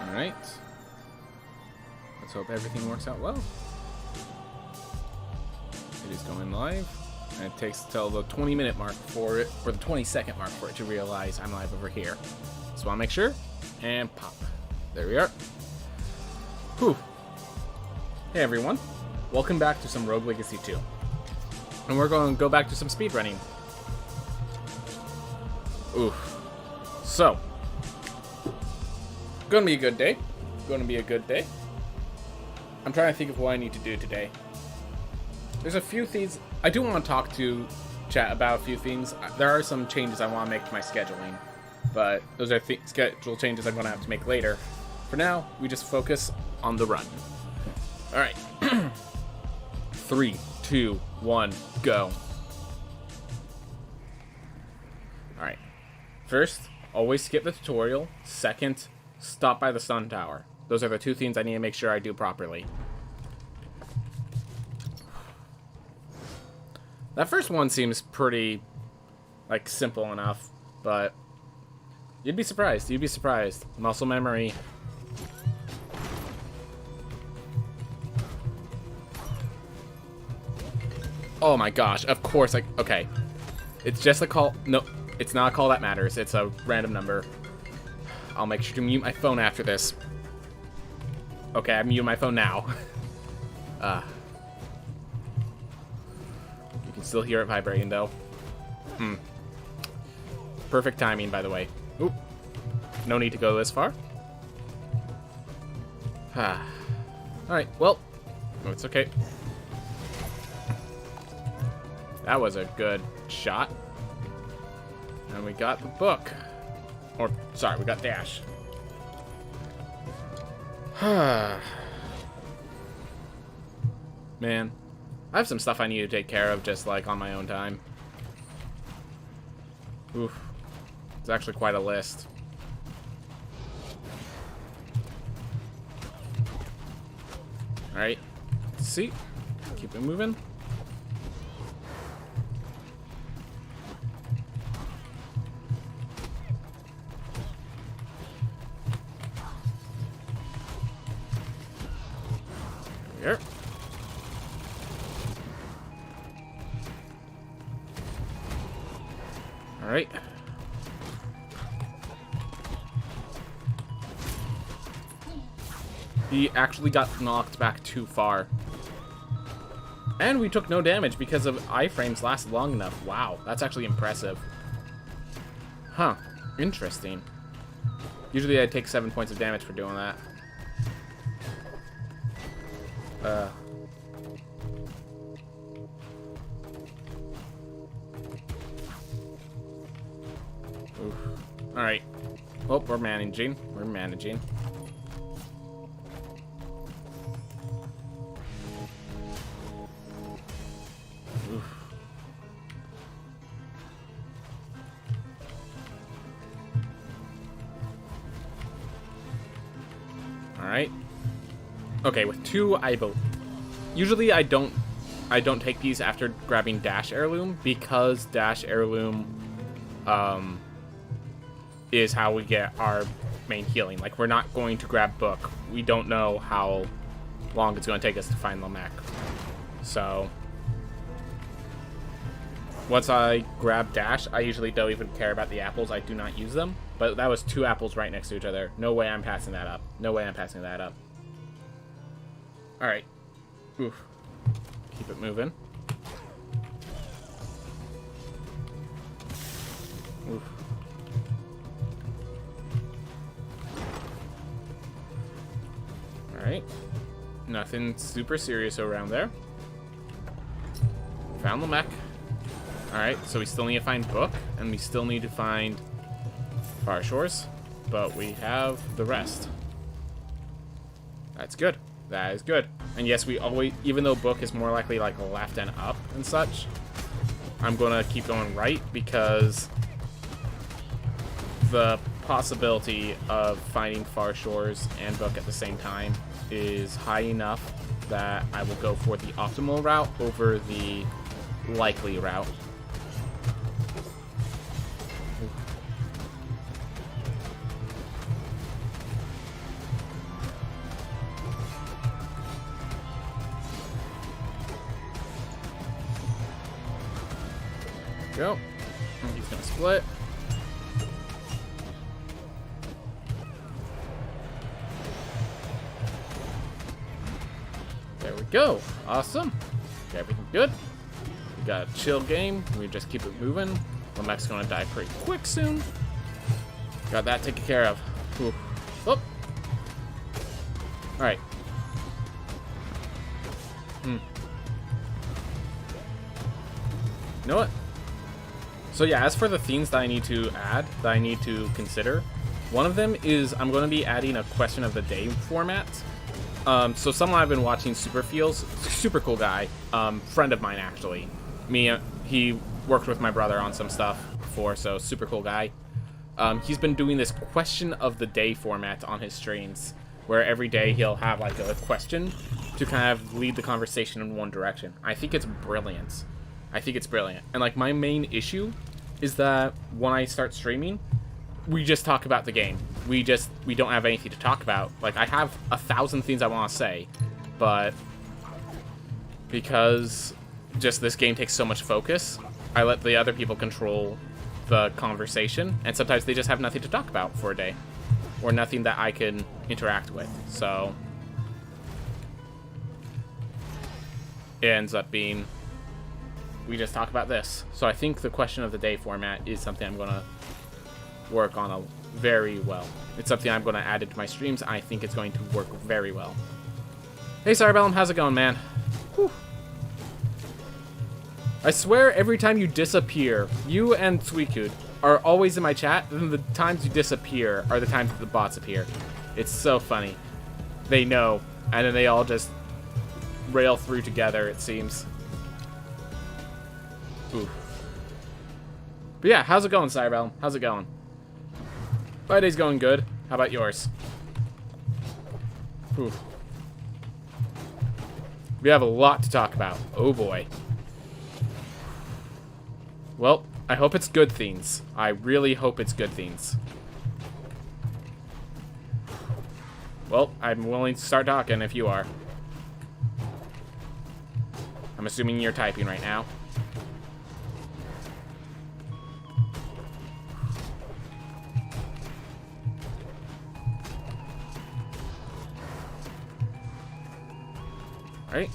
Alright. Let's hope everything works out well. It is going live. And it takes till the 20-minute mark for it, or the 20-second mark for it to realize I'm live over here. So I'll make sure, and pop. There we are. Whew. Hey everyone. Welcome back to some Rouge Legacy 2. And we're going to go back to some speedrunning. Oof. So. Gonna be a good day. Gonna be a good day. I'm trying to think of what I need to do today. There's a few things. I do want to talk to chat about a few things. There are some changes I want to make to my scheduling. But those are schedule changes I'm going to have to make later. For now, we just focus on the run. Alright. 3, 2, 1, go. Alright. First, always skip the tutorial. Second, stop by the sun tower. Those are the two things I need to make sure I do properly. That first one seems pretty, like, simple enough, but you'd be surprised. You'd be surprised. Muscle memory. Oh my gosh, of course, like, okay. It's just a call. No, it's not a call that matters. It's a random number. I'll make sure to mute my phone after this. Okay, I mute my phone now. You can still hear it vibrating, though. Perfect timing, by the way. Oop. No need to go this far. Alright, well. Oh, it's okay. That was a good shot. And we got the book. Or, sorry, we got Dash. Man. I have some stuff I need to take care of just, like, on my own time. Oof. It's actually quite a list. Alright. Let's see. Keep it moving. Here. All right. He actually got knocked back too far. And we took no damage because of iframes lasted long enough. Wow, that's actually impressive. Huh, interesting. Usually I take 7 points of damage for doing that. Alright. Well, we're managing. We're managing. Oof. Alright. Okay, with two, usually I don't take these after grabbing Dash Heirloom, because Dash Heirloom is how we get our main healing. Like, we're not going to grab Book. We don't know how long it's going to take us to find Lamek. So once I grab Dash, I usually don't even care about the apples. I do not use them. But that was two apples right next to each other. No way I'm passing that up. No way I'm passing that up. Alright. Oof. Keep it moving. Oof. Alright. Nothing super serious around there. Found Lamek. Alright, so we still need to find Book, and we still need to find Far Shores, but we have the rest. That's good. That is good. And yes, we always, even though Book is more likely like left and up and such, I'm gonna keep going right, because the possibility of finding Far Shores and Book at the same time is high enough that I will go for the optimal route over the likely route. go. And he's gonna split. There we go. Awesome. Got everything good. We got a chill game. We just keep it moving. Lamek's gonna die pretty quick soon. Got that taken care of. Ooh. Oh. Alright. You know what? So yeah, as for the themes that I need to add, that I need to consider, one of them is I'm going to be adding a question of the day format. So someone I've been watching, super cool guy, friend of mine actually. He worked with my brother on some stuff before, so super cool guy. He's been doing this question of the day format on his streams, where every day he'll have like a question to kind of lead the conversation in one direction. I think it's brilliant. And like my main issue is that when I start streaming, we just talk about the game. We don't have anything to talk about. Like I have 1,000 things I want to say, but because just this game takes so much focus, I let the other people control the conversation, and sometimes they just have nothing to talk about for a day, or nothing that I can interact with. So it ends up being we just talk about this. So I think the question of the day format is something I'm going to work on very well. It's something I'm going to add into my streams. I think it's going to work very well. Hey, Cyberbellum, how's it going, man? Whew. I swear every time you disappear, you and Suicune are always in my chat, and the times you disappear are the times that the bots appear. It's so funny. They know, and then they all just rail through together, it seems. Ooh. But yeah, how's it going, Cyberbellum? How's it going? My day's going good. How about yours? Ooh. We have a lot to talk about. Oh boy. Well, I hope it's good things. I really hope it's good things. Well, I'm willing to start talking if you are. I'm assuming you're typing right now. Right?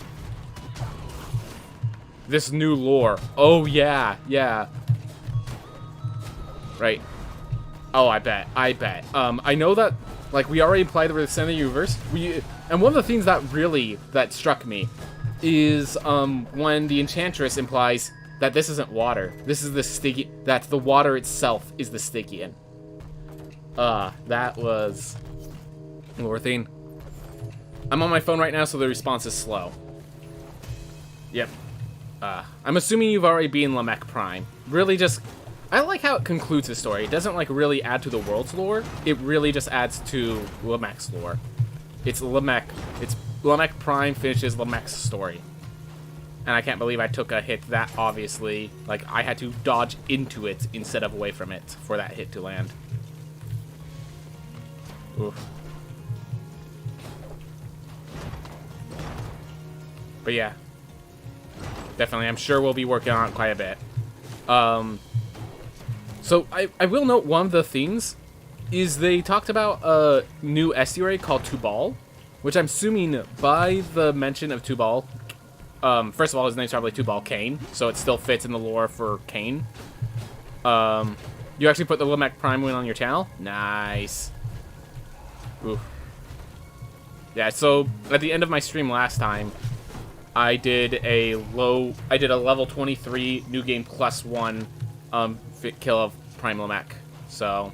This new lore. Oh, yeah. Yeah. Right. Oh, I bet. I know that, like, we already applied the Center universe. And one of the things that struck me is, when the Enchantress implies that this isn't water. This is the sticky, that the water itself is the Stygian. That was lore thing. I'm on my phone right now, so the response is slow. Yep. I'm assuming you've already been Lamek Prime. Really just... I like how it concludes the story. It doesn't, like, really add to the world's lore. It really just adds to Lamek's lore. It's Lamek Prime finishes Lamek's story. And I can't believe I took a hit that obviously... Like, I had to dodge into it instead of away from it for that hit to land. Oof. But yeah, definitely, I'm sure we'll be working on it quite a bit. So I will note one of the things is they talked about a new estuary called Tubal, which I'm assuming by the mention of Tubal, first of all, his name's probably Tubal Cain, so it still fits in the lore for Cain. You actually put the Lamek Prime win on your channel? Nice. Ooh. Yeah, so at the end of my stream last time, I did a level 23 new game +1 kill of Prime Lamek. So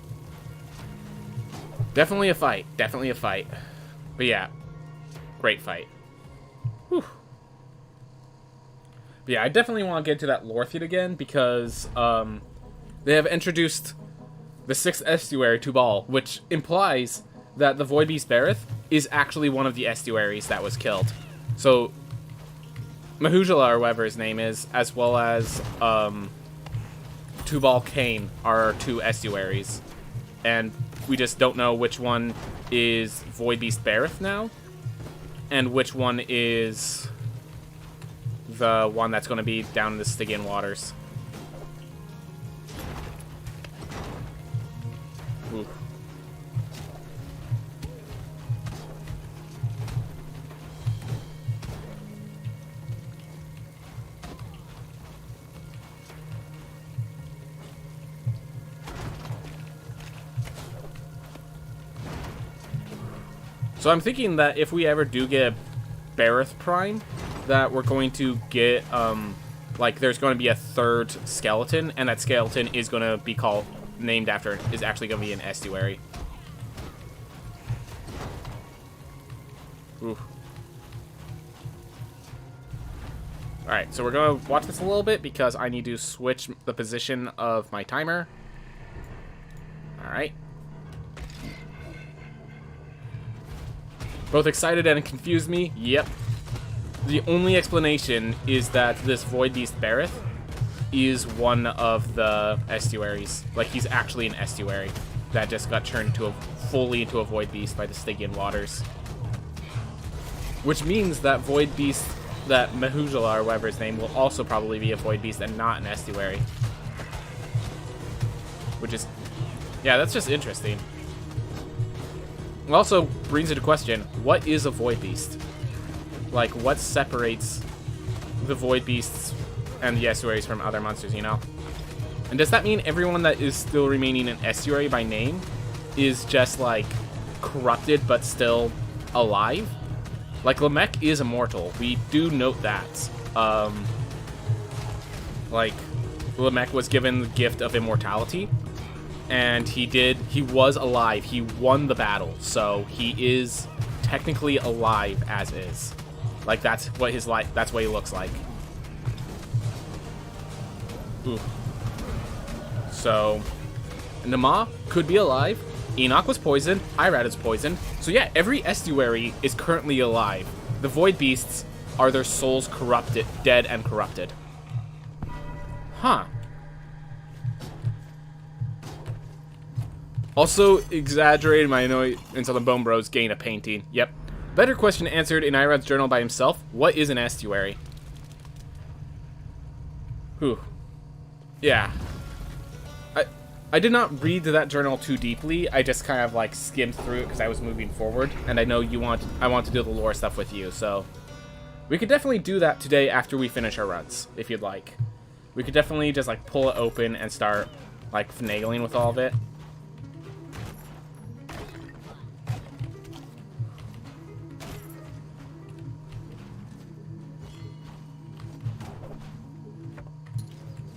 definitely a fight. But yeah, great fight. Whew. But yeah, I definitely want to get to that lore feed again because they have introduced the 6th estuary Tubal, which implies that the Void Beast Barith is actually one of the estuaries that was killed. So Mahujala, or whatever his name is, as well as Tubal Cain are 2 estuaries. And we just don't know which one is Void Beast Barith now, and which one is the one that's going to be down in the Stygian waters. So I'm thinking that if we ever do get Bareth Prime, that we're going to get, like, there's going to be a third skeleton, and that skeleton is going to be named after, is actually going to be an estuary. Ooh. Alright, so we're going to watch this a little bit because I need to switch the position of my timer. Alright. Both excited and confused me? Yep. The only explanation is that this Void Beast Bareth is one of the estuaries. Like, he's actually an estuary that just got turned fully into a Void Beast by the Stygian waters. Which means that Void Beast, that Mahujala, or whatever his name, will also probably be a Void Beast and not an estuary. Which is... yeah, that's just interesting. It also brings into question, what is a Void Beast? Like, what separates the Void Beasts and the estuaries from other monsters, you know? And does that mean everyone that is still remaining an estuary by name is just, like, corrupted but still alive? Like, Lamek is immortal. We do note that. Like, Lamek was given the gift of immortality. And he was alive. He won the battle. So he is technically alive as is. Like, that's what that's what he looks like. Ooh. So, Nama could be alive. Enoch was poisoned. Irad is poisoned. So yeah, every estuary is currently alive. The Void Beasts are their souls corrupted, dead and corrupted. Huh. Also, exaggerated my annoyance until the Bone Bros gain a painting. Yep. Better question answered in Irad's journal by himself. What is an estuary? Whew. Yeah. I did not read that journal too deeply. I just kind of like skimmed through it because I was moving forward, and I know I want to do the lore stuff with you, so we could definitely do that today after we finish our runs, if you'd like. We could definitely just like pull it open and start like finagling with all of it.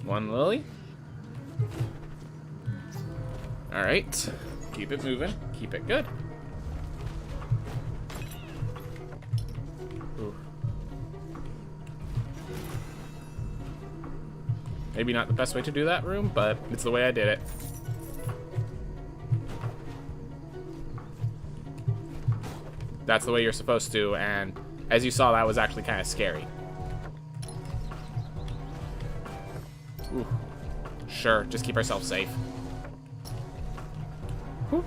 One lily. Alright. Keep it moving. Keep it good. Ooh. Maybe not the best way to do that room, but it's the way I did it. That's the way you're supposed to, and as you saw, that was actually kind of scary. Ooh. Sure, just keep ourselves safe. Whew.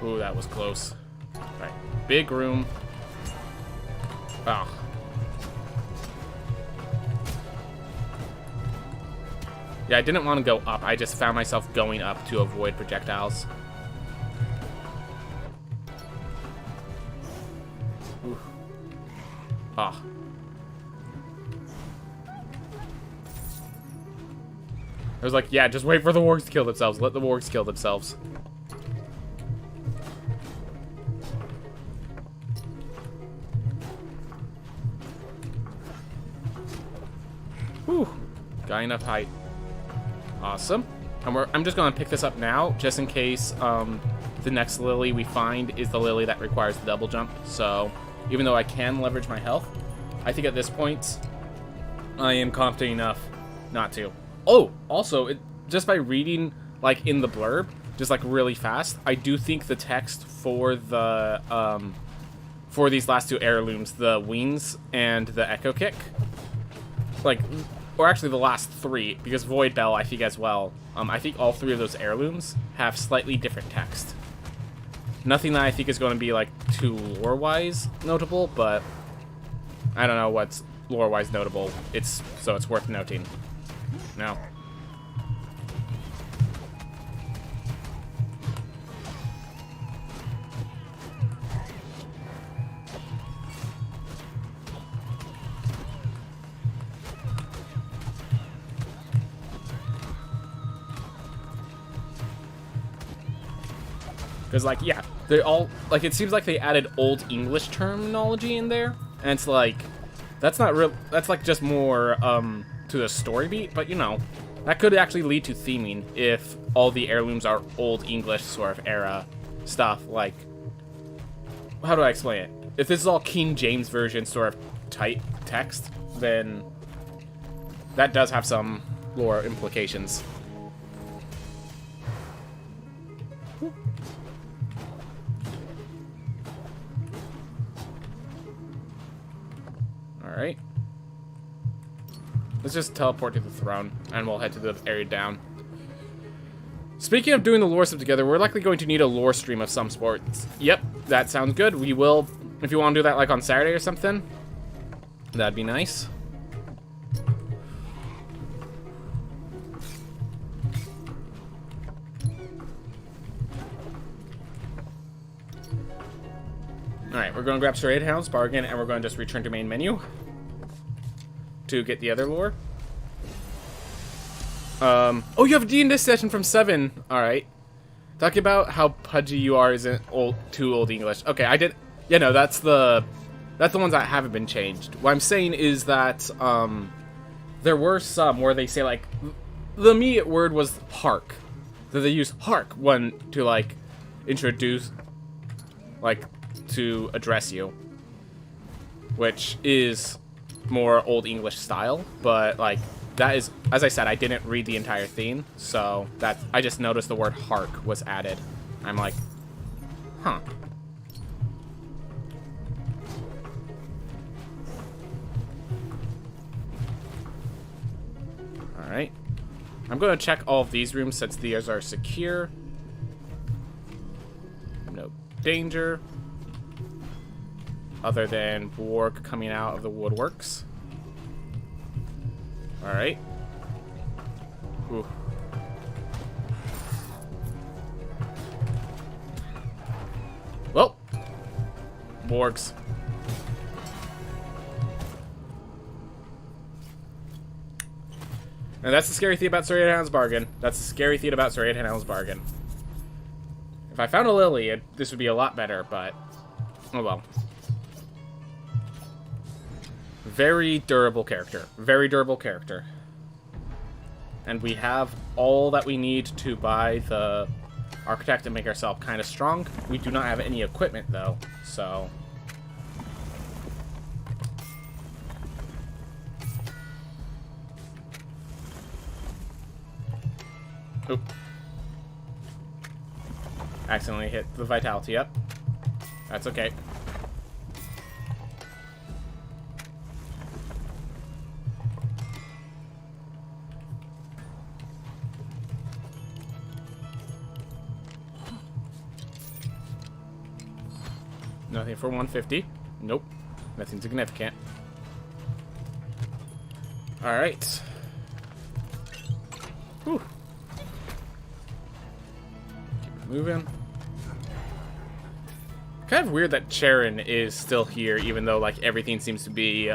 Ooh, that was close. Alright, big room. Oh. Yeah, I didn't want to go up. I just found myself going up to avoid projectiles. Ooh. Oh. I was like, yeah, just wait for the wargs to kill themselves. Let the wargs kill themselves. Whew. Got enough height. Awesome. And I'm just going to pick this up now, just in case the next lily we find is the lily that requires the double jump. So, even though I can leverage my health, I think at this point, I am confident enough not to. Oh, also, just by reading, like, in the blurb, just, like, really fast, I do think the text for the, for these last two heirlooms, the wings and the echo kick, like, or actually the last three, because Void Bell, I think, as well, I think all three of those heirlooms have slightly different text. Nothing that I think is going to be, like, too lore-wise notable, but I don't know what's lore-wise notable. So it's worth noting. No. Because, like, yeah, they all, like, it seems like they added Old English terminology in there, and it's like, that's not real, that's, like, just more, to the story beat, but, you know, that could actually lead to theming if all the heirlooms are Old English sort of era stuff, like, how do I explain it? If this is all King James Version sort of tight text, then that does have some lore implications. Alright. Let's just teleport to the throne, and we'll head to the area down. Speaking of doing the lore stuff together, we're likely going to need a lore stream of some sorts. Yep, that sounds good. We will, if you want to do that like on Saturday or something, that'd be nice. Alright, we're going to grab Serrated Hound's Bargain, and we're going to just return to main menu to get the other lore. Oh, you have a D&D session from 7. Alright. Talking about how pudgy you are isn't too Old English. Okay, I did... Yeah, no, that's the ones that haven't been changed. What I'm saying is that, there were some where they say, like, the immediate word was hark. So they use hark when to, like, introduce, like, to address you. Which is more Old English style, but, like, that is, as I said, I didn't read the entire theme, so that I just noticed the word hark was added. I'm like, huh. Alright. I'm going to check all of these rooms since these are secure. No danger. Other than Borg coming out of the woodworks. Alright. Ooh. Well. Borgs. And that's the scary thing about Serrated Hound's Bargain. That's the scary thing about Serrated Hound's Bargain. If I found a Lily, this would be a lot better, but... oh well. Very durable character. Very durable character. And we have all that we need to buy the Architect and make ourselves kind of strong. We do not have any equipment, though, so... Oop. Accidentally hit the vitality up. That's okay. Nothing for 150. Nope. Nothing significant. Alright. Whew. Keep moving. Kind of weird that Charon is still here, even though, like, everything seems to be,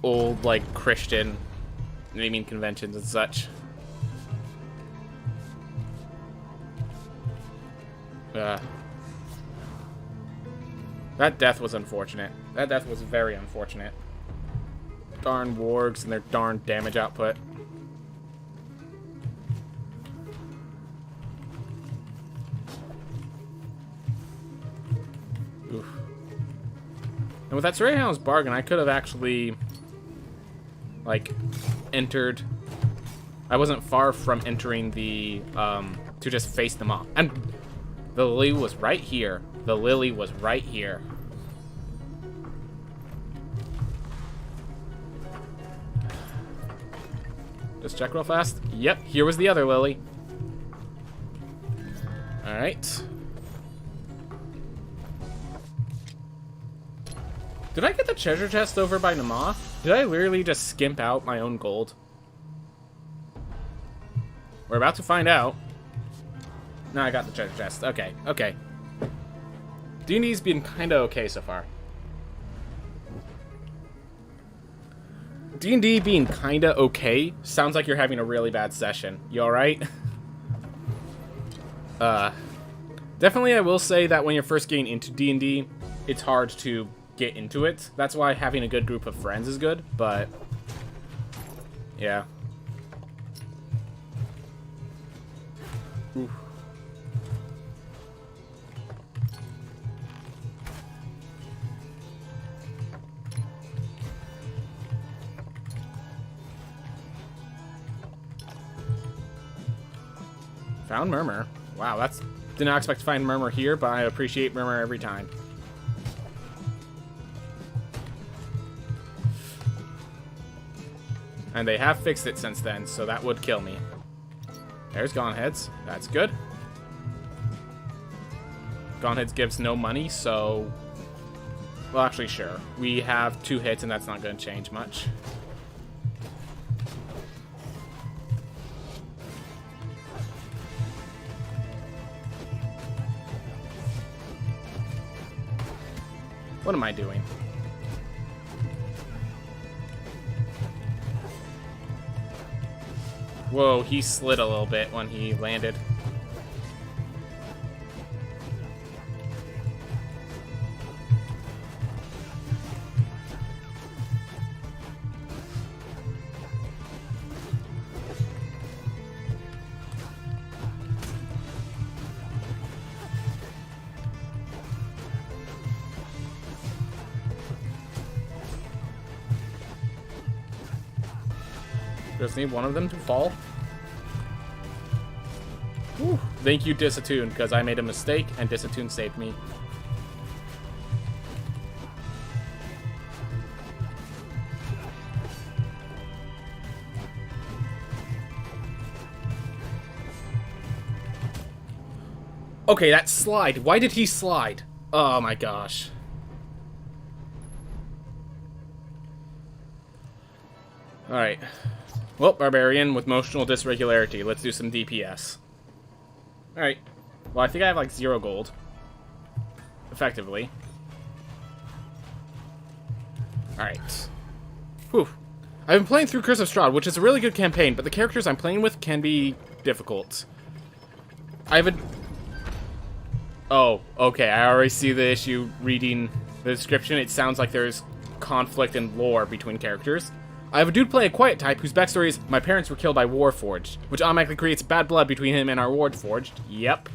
old, like, Christian naming conventions and such. That death was unfortunate. That death was very unfortunate. Darn wargs and their darn damage output. Oof. And with that Serrated Hound's Bargain, I could have actually, like, entered... I wasn't far from entering the, to just face them off. And the Lily was right here. The Lily was right here. Just check real fast. Yep, here was the other Lily. Alright. Did I get the treasure chest over by Namath? Did I literally just skimp out my own gold? We're about to find out. No, I got the treasure chest. Okay, okay. D&D's been kinda okay so far. D&D being kinda okay sounds like you're having a really bad session. You alright? Definitely I will say that when you're first getting into D&D, it's hard to get into it. That's why having a good group of friends is good, but yeah. Oof. Found Murmur. Wow, that's... Did not expect to find Murmur here, but I appreciate Murmur every time. And they have fixed it since then, so that would kill me. There's Gauntheads. That's good. Gauntheads gives no money, so... Well, actually, sure. We have 2 hits, and that's not going to change much. What am I doing? Whoa, he slid a little bit when he landed. Just need one of them to fall. Whew. Thank you, Disattune, because I made a mistake and Disattune saved me. Okay, that slide. Why did he slide? Oh my gosh. Alright. Well, Barbarian with motional dysregularity. Let's do some DPS. Alright. Well, I think I have like 0 gold. Effectively. Alright. Whew. I've been playing through Curse of Strahd, which is a really good campaign, but the characters I'm playing with can be difficult. I have a... Oh, okay. I already see the issue reading the description. It sounds like there's conflict and lore between characters. I have a dude playing a quiet type whose backstory is, my parents were killed by Warforged, which automatically creates bad blood between him and our Warforged. Yep.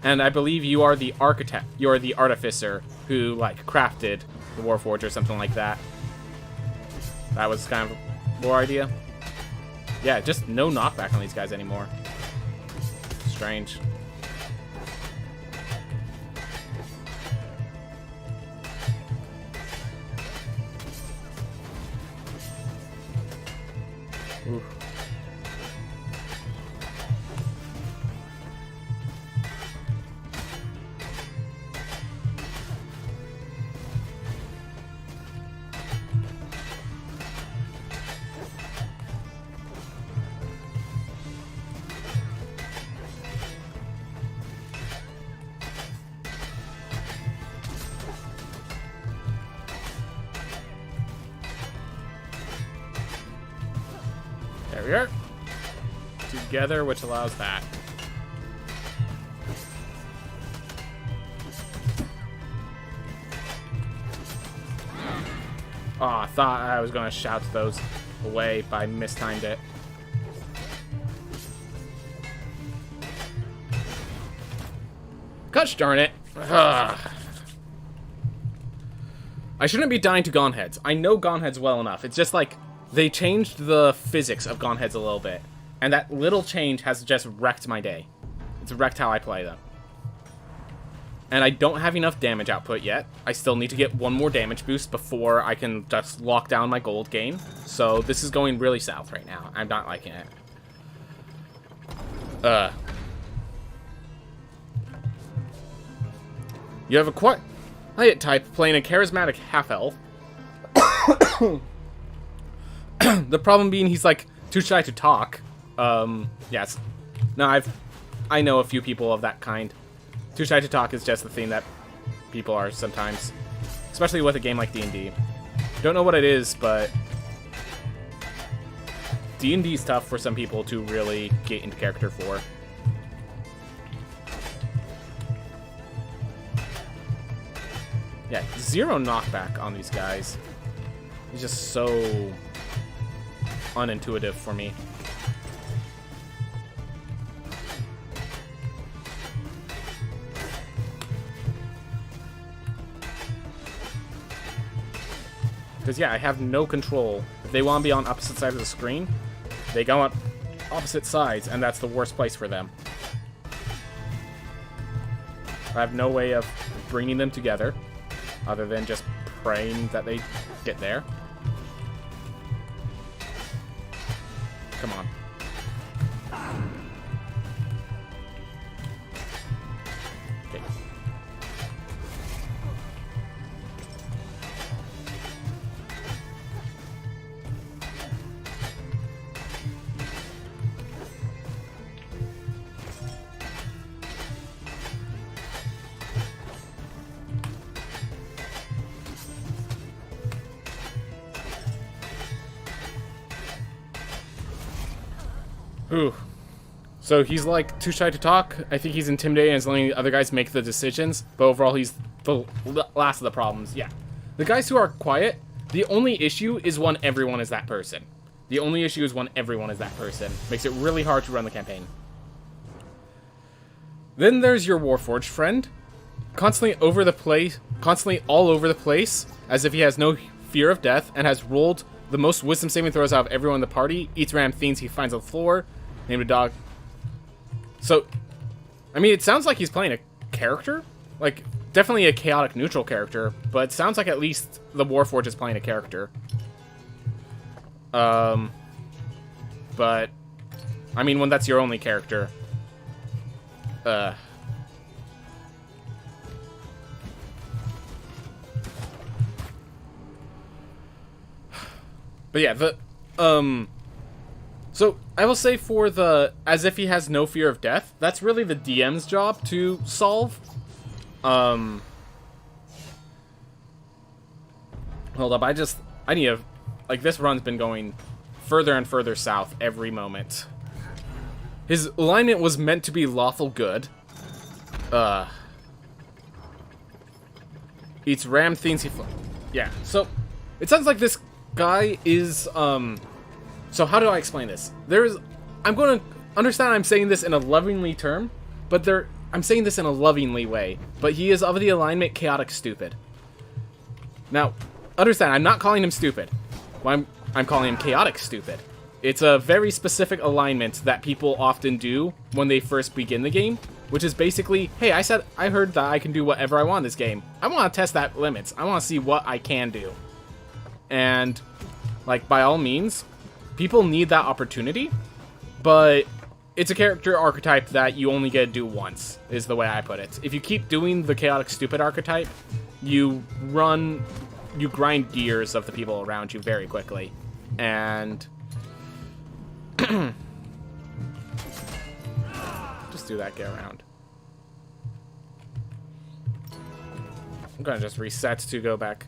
And I believe you are the architect, you're the artificer who, like, crafted the Warforged or something like that. That was kind of a lore idea. Yeah, just no knockback on these guys anymore. Strange. Oof. There we are. Together, which allows that. Oh, I thought I was going to shout those away, but I mistimed it. Gosh darn it. Ugh. I shouldn't be dying to Gauntheads. I know Gauntheads well enough. It's just like, they changed the physics of Gauntheads a little bit. And that little change has just wrecked my day. It's wrecked how I play them. And I don't have enough damage output yet. I still need to get one more damage boost before I can just lock down my gold gain. So this is going really south right now. I'm not liking it. You have a quiet type playing a charismatic half-elf. The problem being he's like too shy to talk. Yes. No, I know a few people of that kind. Too shy to talk is just the thing that people are sometimes, especially with a game like D&D. Don't know what it is, but D&D is tough for some people to really get into character for. Yeah, 0 knockback on these guys. It's just so unintuitive for me. Because, yeah, I have no control. If they want to be on opposite sides of the screen, they go on opposite sides, and that's the worst place for them. I have no way of bringing them together, other than just praying that they get there. Come on. Okay. Ooh. So he's like too shy to talk. I think he's intimidating and is letting the other guys make the decisions. But overall, he's the last of the problems. Yeah. The guys who are quiet, the only issue is when everyone is that person. The only issue is when everyone is that person. Makes it really hard to run the campaign. Then there's your Warforged friend. Constantly all over the place, as if he has no fear of death, and has rolled the most wisdom saving throws out of everyone in the party. Eats random things he finds on the floor. Named a dog. So, I mean, it sounds like he's playing a character. Like, definitely a chaotic neutral character, but it sounds like at least the Warforged is playing a character. But, I mean, when that's your only character. But yeah, so, I will say for the, as if he has no fear of death, that's really the DM's job to solve. Hold up, I need a, like, this run's been going further and further south every moment. His alignment was meant to be lawful good. Eats ram things yeah, so, it sounds like this guy is, so how do I explain this? I'm going to understand I'm saying this in a lovingly term, but I'm saying this in a lovingly way, but he is of the alignment chaotic stupid. Now, understand, I'm not calling him stupid. Well, I'm calling him chaotic stupid. It's a very specific alignment that people often do when they first begin the game, which is basically, hey, I heard that I can do whatever I want in this game. I want to test that limits. I want to see what I can do. And, like, by all means, people need that opportunity, but it's a character archetype that you only get to do once, is the way I put it. If you keep doing the chaotic stupid archetype, you grind gears of the people around you very quickly. And just do that, get around. I'm gonna just reset to go back.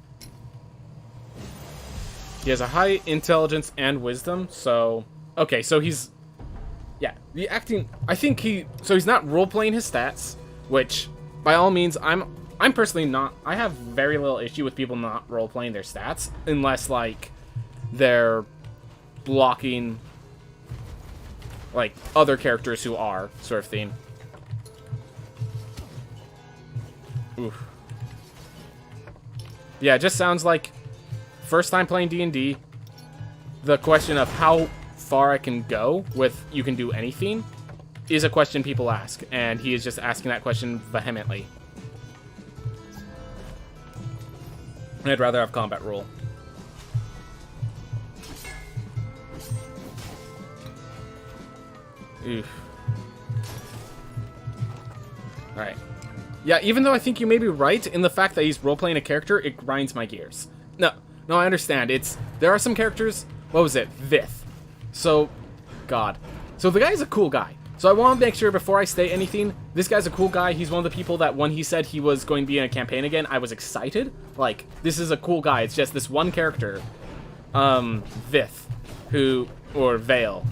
He has a high intelligence and wisdom, so... Okay, so he's... Yeah, the acting... I think so he's not role-playing his stats, which, by all means, I'm personally not... I have very little issue with people not role-playing their stats, unless, like, they're blocking, like, other characters who are, sort of thing. Oof. Yeah, it just sounds like... First time playing D&D, the question of how far I can go with you can do anything is a question people ask, and he is just asking that question vehemently. I'd rather have combat rule. Oof. Alright. Yeah, even though I think you may be right in the fact that he's role-playing a character, it grinds my gears. No, I understand. There are some characters... What was it? Vith. So, God. So the guy's a cool guy. So I want to make sure before I state anything, this guy's a cool guy. He's one of the people that when he said he was going to be in a campaign again, I was excited. Like, this is a cool guy. It's just this one character, Vith, or Veil.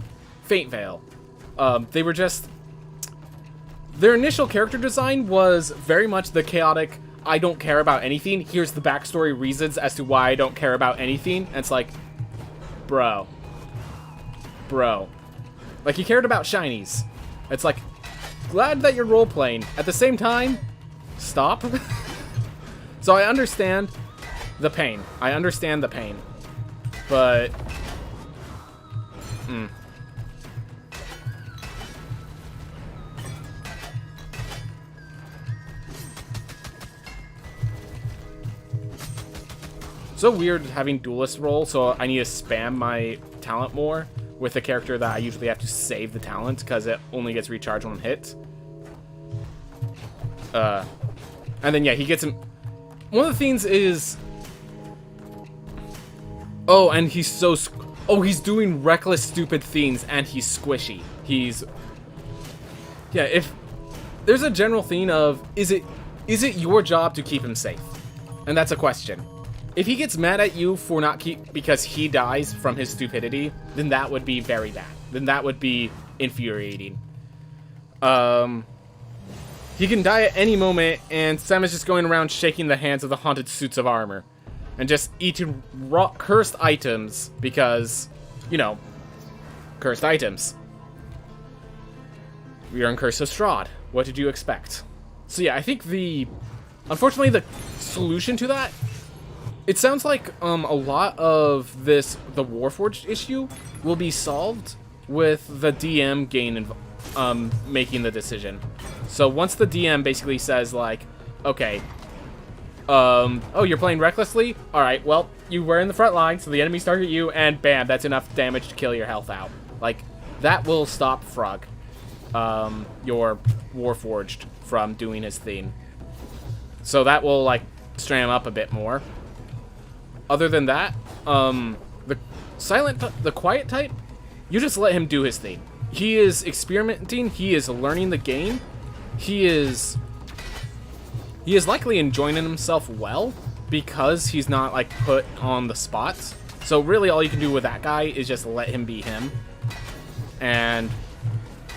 Faint Veil. They were just... Their initial character design was very much the chaotic, I don't care about anything. Here's the backstory reasons as to why I don't care about anything. And it's like, bro. Like, you cared about shinies. It's like, glad that you're role-playing. At the same time, stop. So I understand the pain. But... So weird having duelist role, so I need to spam my talent more with a character that I usually have to save the talent because it only gets recharged on hit. And then yeah, he gets him. One of the things is, oh, and he's so he's doing reckless, stupid things, and he's squishy. Yeah. If there's a general theme of is it your job to keep him safe, and that's a question. If he gets mad at you for not because he dies from his stupidity, then that would be very bad. Then that would be infuriating. He can die at any moment, and Sam is just going around shaking the hands of the haunted suits of armor. And just eating cursed items because, you know, cursed items. We are in Curse of Strahd. What did you expect? So yeah, I think unfortunately the solution to that, it sounds like a lot of the Warforged issue will be solved with the DM making the decision. So once the DM basically says like, okay, oh, you're playing recklessly? Alright, well, you were in the front line, so the enemies target you, and bam, that's enough damage to kill your health out. Like, that will stop Frog, your Warforged, from doing his thing. So that will, like, strain him up a bit more. Other than that, the quiet type, you just let him do his thing. He is experimenting, he is learning the game, he is likely enjoying himself well, because he's not, like, put on the spot. So really all you can do with that guy is just let him be him, and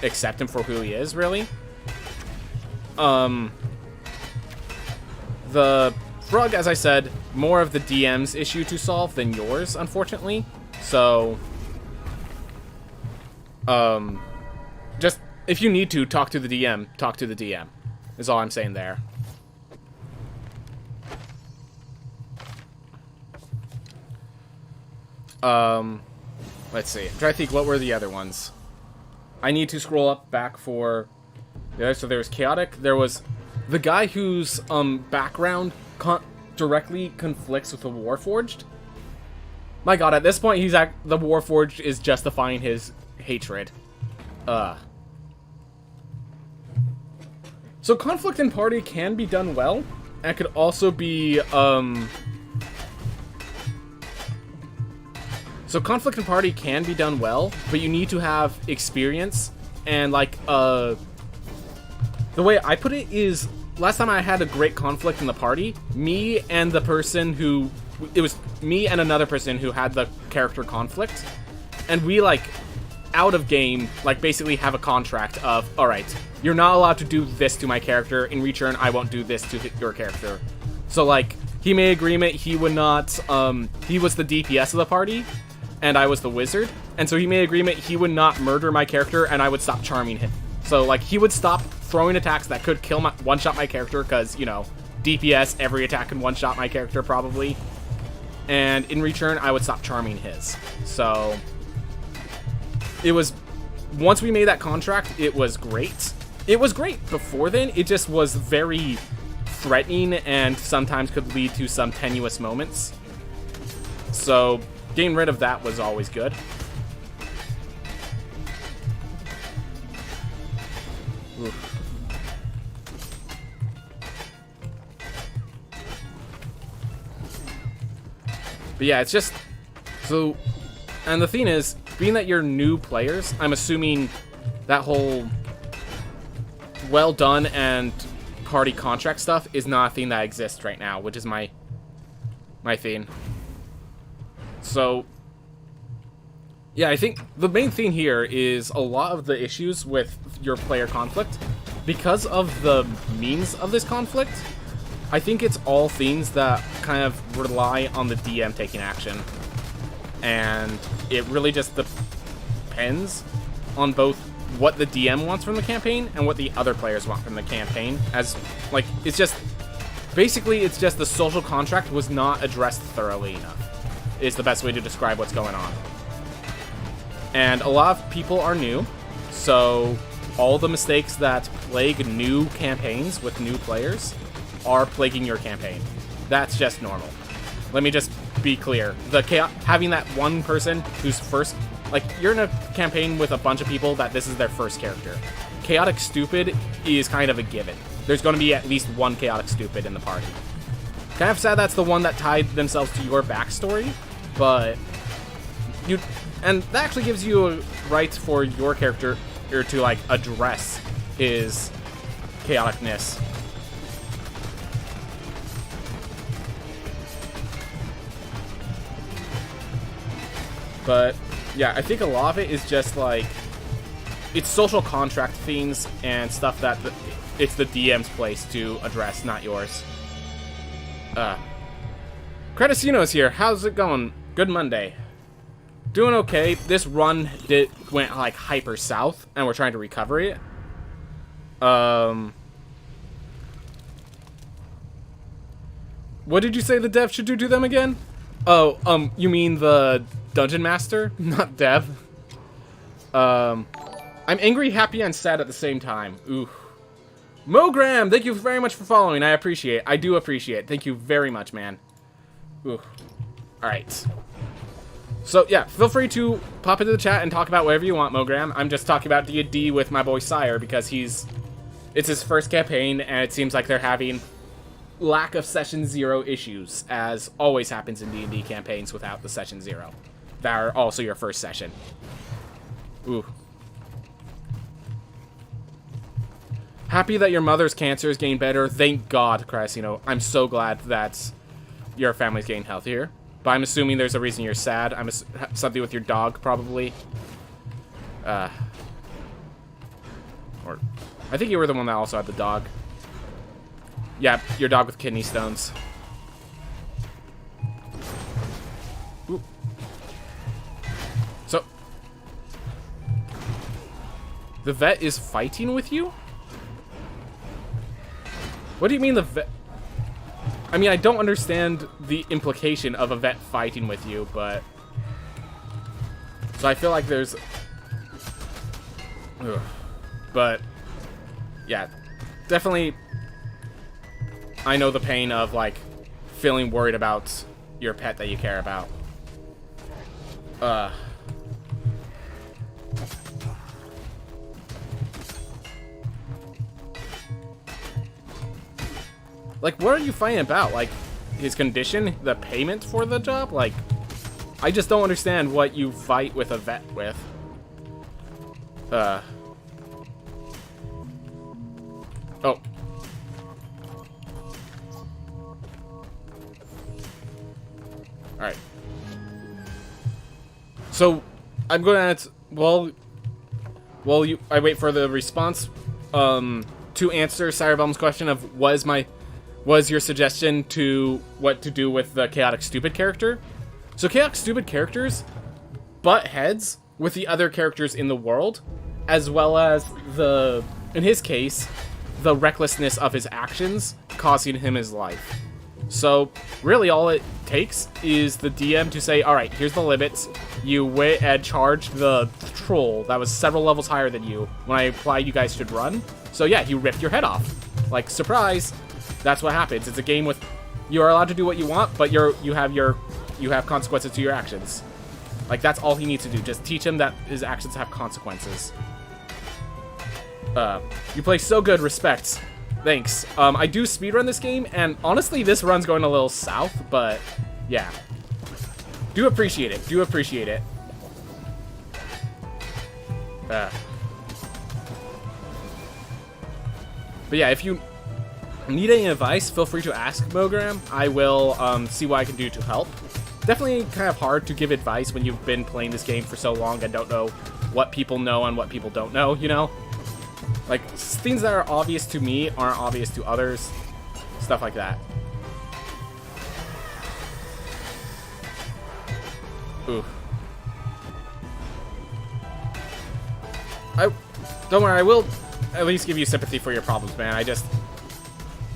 accept him for who he is, really. The Frog, as I said, more of the DM's issue to solve than yours, unfortunately. So, just, if you need to talk to the DM, talk to the DM, is all I'm saying there. Let's see. I'm trying to think, what were the other ones? I need to scroll up back for... Yeah, so there was Chaotic. There was the guy whose background directly conflicts with the Warforged. My god, at this point, the Warforged is justifying his hatred. So conflict in party can be done well, and could also be, So conflict in party can be done well, but you need to have experience, and, like, the way I put it is, last time I had a great conflict in the party, me and the person who... It was me and another person who had the character conflict, and we, like, out of game, like, basically have a contract of, alright, you're not allowed to do this to my character, in return I won't do this to your character. So, like, he made agreement he would not, he was the DPS of the party, and I was the wizard, and so he made agreement he would not murder my character, and I would stop charming him. So, like, he would stop throwing attacks that could kill one-shot my character, because, you know, DPS, every attack can one-shot my character, probably. And in return, I would stop charming his. So, it was... Once we made that contract, it was great. It was great before then, it just was very threatening, and sometimes could lead to some tenuous moments. So, getting rid of that was always good. Oof. But yeah, it's just... So... And the thing is, being that you're new players, I'm assuming that whole well done and party contract stuff is not a thing that exists right now, which is my thing. So, yeah, I think the main thing here is a lot of the issues with your player conflict, because of the means of this conflict, I think it's all things that kind of rely on the DM taking action. And it really just depends on both what the DM wants from the campaign and what the other players want from the campaign. As, like, it's just... Basically, it's just the social contract was not addressed thoroughly enough, is the best way to describe what's going on. And a lot of people are new, so all the mistakes that plague new campaigns with new players are plaguing your campaign. That's just normal. Let me just be clear. Having that one person who's first... Like, you're in a campaign with a bunch of people that this is their first character. Chaotic Stupid is kind of a given. There's going to be at least one Chaotic Stupid in the party. Kind of sad that's the one that tied themselves to your backstory, but... And that actually gives you a right for your character to, like, address his chaoticness. But, yeah, I think a lot of it is just, like, it's social contract things and stuff that it's the DM's place to address, not yours. Credicino's here. How's it going? Good Monday. Doing okay. This run went, like, hyper south, and we're trying to recover it. What did you say the dev should do to them again? Oh, you mean the Dungeon Master? Not dev. I'm angry, happy, and sad at the same time. Ooh. Mogram, thank you very much for following. I appreciate it. I do appreciate it. Thank you very much, man. Ooh. Alright. So, yeah, feel free to pop into the chat and talk about whatever you want, Mogram. I'm just talking about D&D with my boy Sire because it's his first campaign, and it seems like they're having lack of Session 0 issues, as always happens in D&D campaigns without the Session 0. That are also your first session. Ooh. Happy that your mother's cancer is getting better. Thank God, Crasino. I'm so glad that your family's getting healthier. But I'm assuming there's a reason you're sad. Something with your dog, probably. Or I think you were the one that also had the dog. Yeah, your dog with kidney stones. Ooh. So, the vet is fighting with you? What do you mean the vet? I mean, I don't understand the implication of a vet fighting with you, but... So I feel like there's... Ugh. But, yeah, definitely... I know the pain of, like, feeling worried about your pet that you care about. Like, what are you fighting about? Like, his condition? The payment for the job? Like, I just don't understand what you fight with a vet with. Oh. Alright. So, I'm going to... I wait for the response, to answer Cyberbom's question of, was your suggestion to what to do with the Chaotic Stupid character? So Chaotic Stupid characters butt heads with the other characters in the world, as well as in his case, the recklessness of his actions costing him his life. So really all it takes is the DM to say, alright, here's the limits. You went and charged the troll that was several levels higher than you. When I applied, you guys should run. So yeah, he ripped your head off. Like, surprise! That's what happens. It's a game with... You are allowed to do what you want, but you have consequences to your actions. Like, that's all he needs to do. Just teach him that his actions have consequences. You play so good. Respect. Thanks. I do speedrun this game, and honestly, this run's going a little south, but yeah. Do appreciate it. Do appreciate it. But yeah, if you need any advice, feel free to ask Mogram. I will see what I can do to help. Definitely kind of hard to give advice when you've been playing this game for so long and don't know what people know and what people don't know, you know? Like, things that are obvious to me aren't obvious to others. Stuff like that. Ooh. Don't worry, I will at least give you sympathy for your problems, man.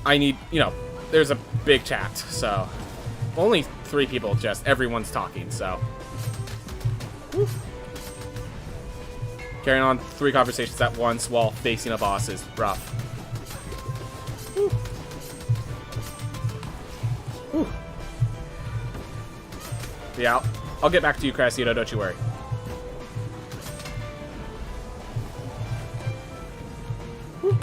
I need, you know, there's a big chat, so. Only 3 people, just everyone's talking, so. Woo. Carrying on 3 conversations at once while facing a boss is rough. Woo. Woo. Yeah, I'll get back to you, Crasito, don't you worry. Woo.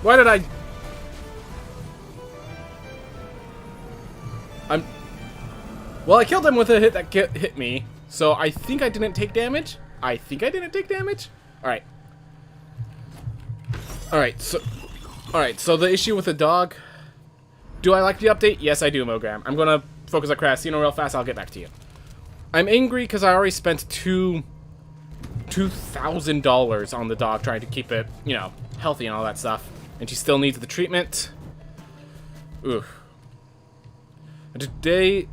Why did well, I killed him with a hit that hit me, so I think I didn't take damage. Alright. Alright, so the issue with the dog. Do I like the update? Yes, I do, Mogram. I'm gonna focus on Crasino real fast, I'll get back to you. I'm angry because I already spent $2,000 on the dog trying to keep it, you know, healthy and all that stuff. And she still needs the treatment. Oof. And today...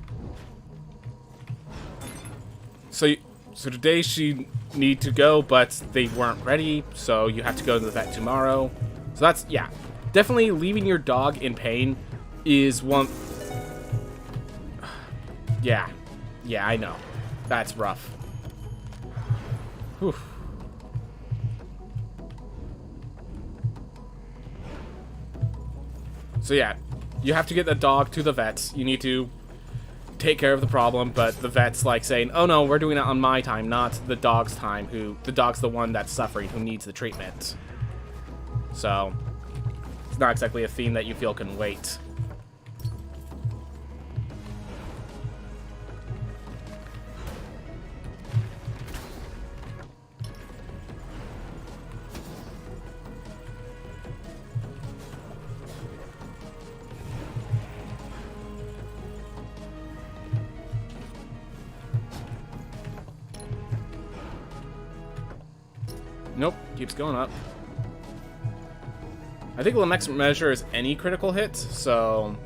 So today she need to go, but they weren't ready, so you have to go to the vet tomorrow. So that's, yeah. Definitely leaving your dog in pain is one... Yeah. Yeah, I know. That's rough. Whew. So yeah, you have to get the dog to the vets. You need to take care of the problem, but the vet's like saying, oh no, we're doing it on my time, not the dog's time, the dog's the one that's suffering, who needs the treatment. So, it's not exactly a theme that you feel can wait. Nope, keeps going up. I think the next measure is any critical hit, so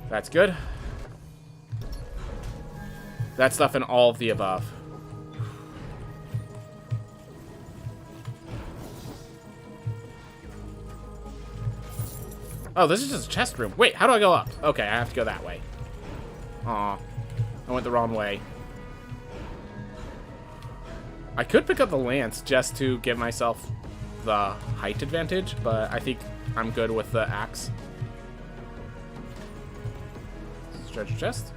that's good. That stuff and all of the above. Oh, this is just a chest room. Wait, how do I go up? Okay, I have to go that way. Aw, I went the wrong way. I could pick up the lance just to give myself the height advantage, but I think I'm good with the axe. Treasure chest.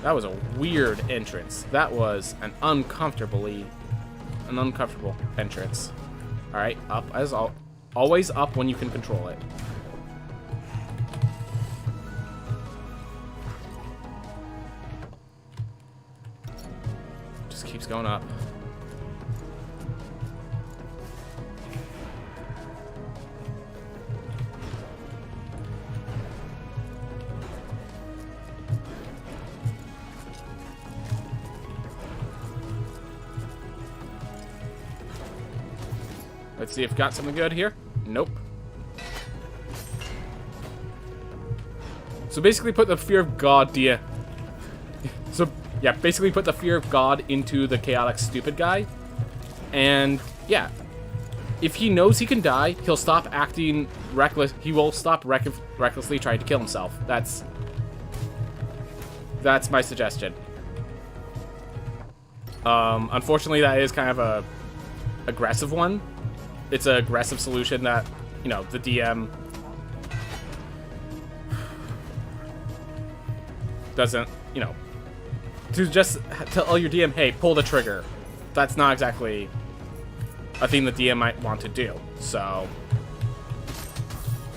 That was a weird entrance. That was an uncomfortable entrance. All right, up as always up when you can control it. Keeps going up. Let's see if we got something good here. Nope. So basically put the fear of God, yeah, basically put the fear of God into the chaotic stupid guy. And, yeah. If he knows he can die, he'll stop acting reckless. He will stop recklessly trying to kill himself. That's my suggestion. Unfortunately, that is kind of a aggressive one. It's an aggressive solution that, you know, the DM doesn't, you know, to just tell your DM, hey, pull the trigger. That's not exactly a thing the DM might want to do. So,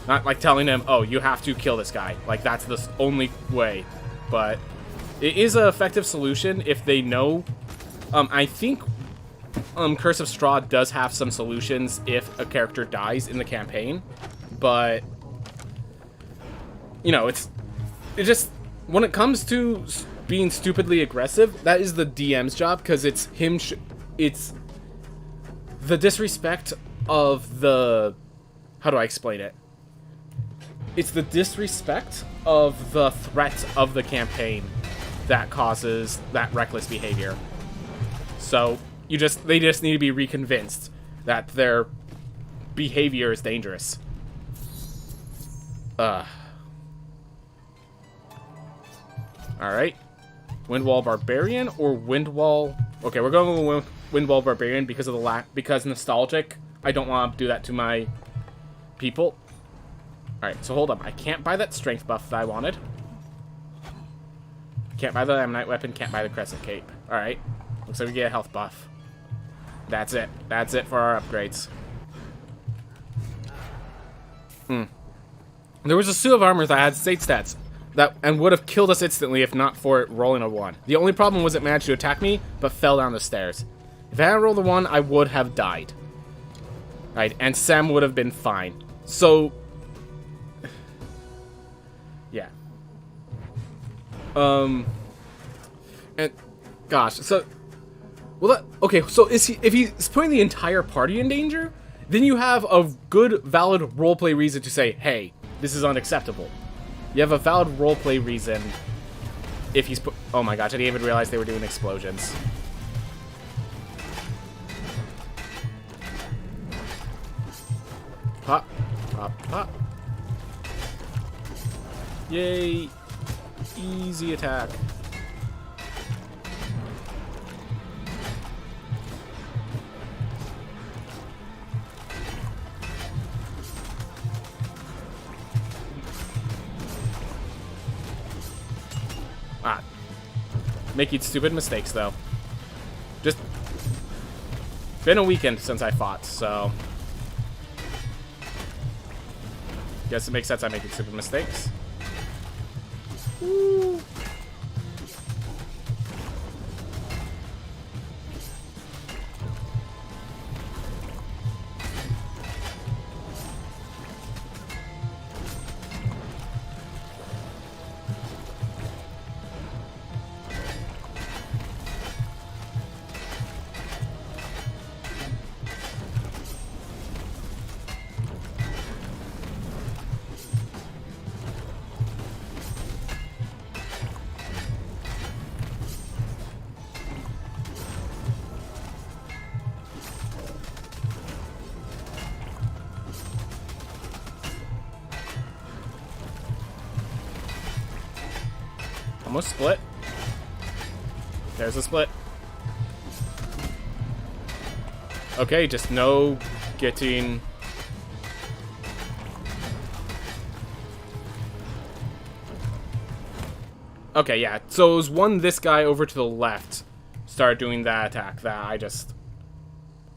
not like telling them, oh, you have to kill this guy. Like, that's the only way. But it is an effective solution if they know. I think Curse of Straw does have some solutions if a character dies in the campaign. But, you know, it just, when it comes to being stupidly aggressive, that is the DM's job, because it's him, it's the disrespect of the, how do I explain it? It's the disrespect of the threat of the that causes that reckless behavior. So they just need to be reconvinced that their behavior is dangerous. All right. Windwall Barbarian or Windwall? Okay, we're going with Windwall Barbarian because of because nostalgic. I don't want to do that to my people. All right, so hold up. I can't buy that strength buff that I wanted. Can't buy the Ammonite weapon. Can't buy the Crescent Cape. All right, looks like we get a health buff. That's it. That's it for our upgrades. There was a suit of armor that had state stats and would have killed us instantly if not for it rolling a 1. The only problem was it managed to attack me, but fell down the stairs. If I had rolled a 1, I would have died. Right, and Sam would have been fine. So, yeah. And gosh, so, well, okay. So if he's putting the entire party in danger, then you have a good, valid roleplay reason to say, hey, this is unacceptable. You have a valid roleplay reason if he's oh my gosh, I didn't even realize they were doing explosions. Pop, pop, pop. Yay. Easy attack. Making stupid mistakes, though. Just been a weekend since I fought, so guess it makes sense I'm making stupid mistakes. Woo. Almost split. There's a split. Okay, just no getting... Okay, yeah. So it was this guy over to the left started doing that attack that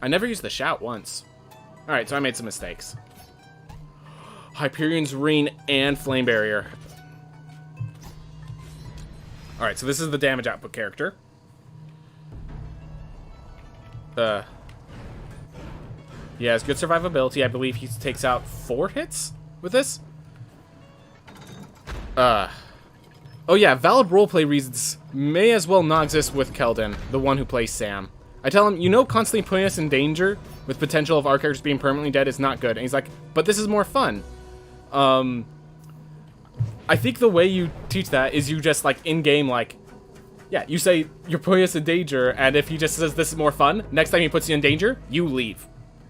I never used the shout once. Alright, so I made some mistakes. Hyperion's Ring and Flame Barrier. Alright, so this is the damage output character. He has good survivability. I believe he takes out 4 hits with this. Oh yeah, valid roleplay reasons may as well not exist with Keldon, the one who plays Sam. I tell him, you know, constantly putting us in danger with potential of our characters being permanently dead is not good. And he's like, but this is more fun. I think the way you teach that is you just, like, in-game, like, yeah, you say, you're putting us in danger, and if he just says this is more fun, next time he puts you in danger, you leave.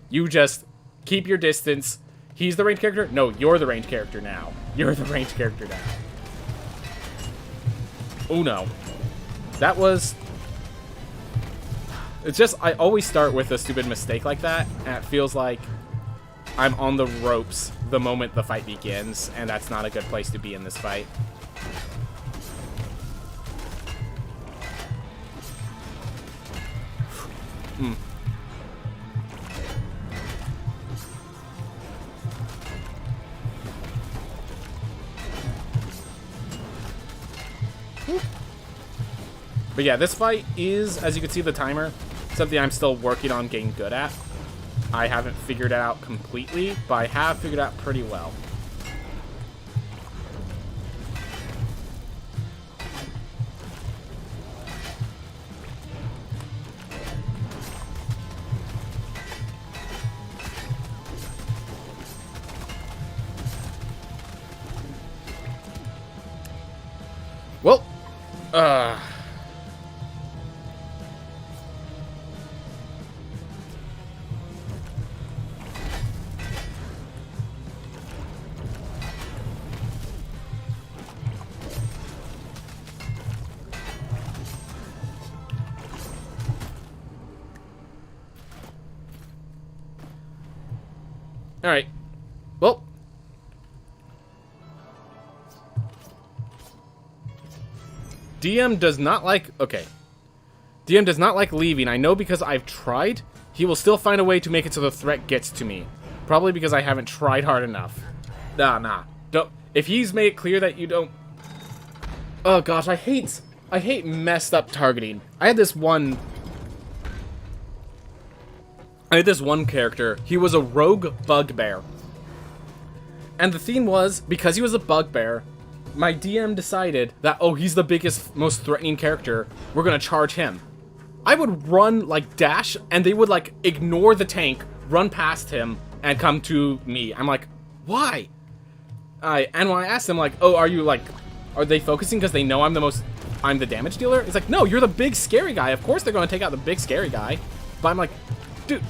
You just keep your distance. He's the ranged character? No, you're the ranged character now. You're the ranged character now. Oh, no. That was... It's just, I always start with a stupid mistake like that, and it feels like I'm on the ropes the moment the fight begins, and that's not a good place to be in this fight. Hmm. But yeah, this fight is, as you can see the timer, something I'm still working on getting good at. I haven't figured it out completely, but I have figured it out pretty well. Well, alright. Well. DM does not like... Okay. DM does not like leaving. I know because I've tried. He will still find a way to make it so the threat gets to me. Probably because I haven't tried hard enough. Nah. Don't... If he's made it clear that you don't... Oh gosh, I hate messed up targeting. I had this one character. He was a rogue bugbear. And the theme was, because he was a bugbear, my DM decided that, oh, he's the biggest, most threatening character, we're gonna charge him. I would run, like, dash, and they would, like, ignore the tank, run past him, and come to me. I'm like, why? And when I asked them, like, oh, are they focusing because they know I'm the damage dealer? It's like, no, you're the big scary guy. Of course they're gonna take out the big scary guy. But I'm like, dude,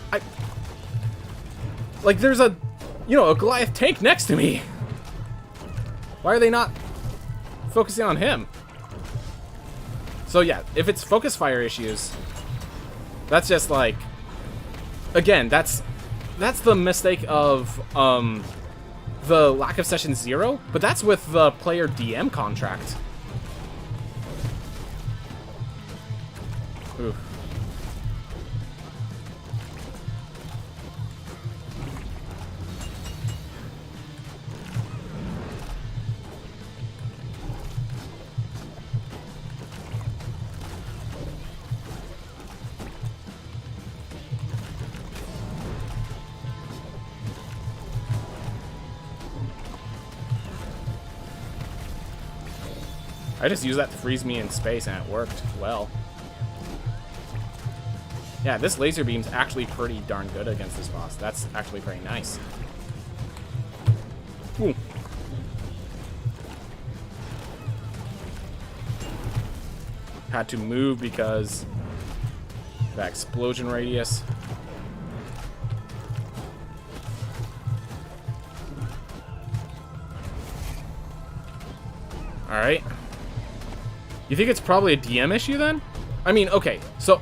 like, there's a Goliath tank next to me. Why are they not focusing on him? So yeah, if it's focus fire issues, that's just like, again, that's the mistake of the lack of session 0, but that's with the player DM contract. Oof. I just used that to freeze me in space, and it worked well. Yeah, this laser beam's actually pretty darn good against this boss. That's actually pretty nice. Ooh. Had to move because of that explosion radius. Alright. You think it's probably a DM issue then? I mean, okay, so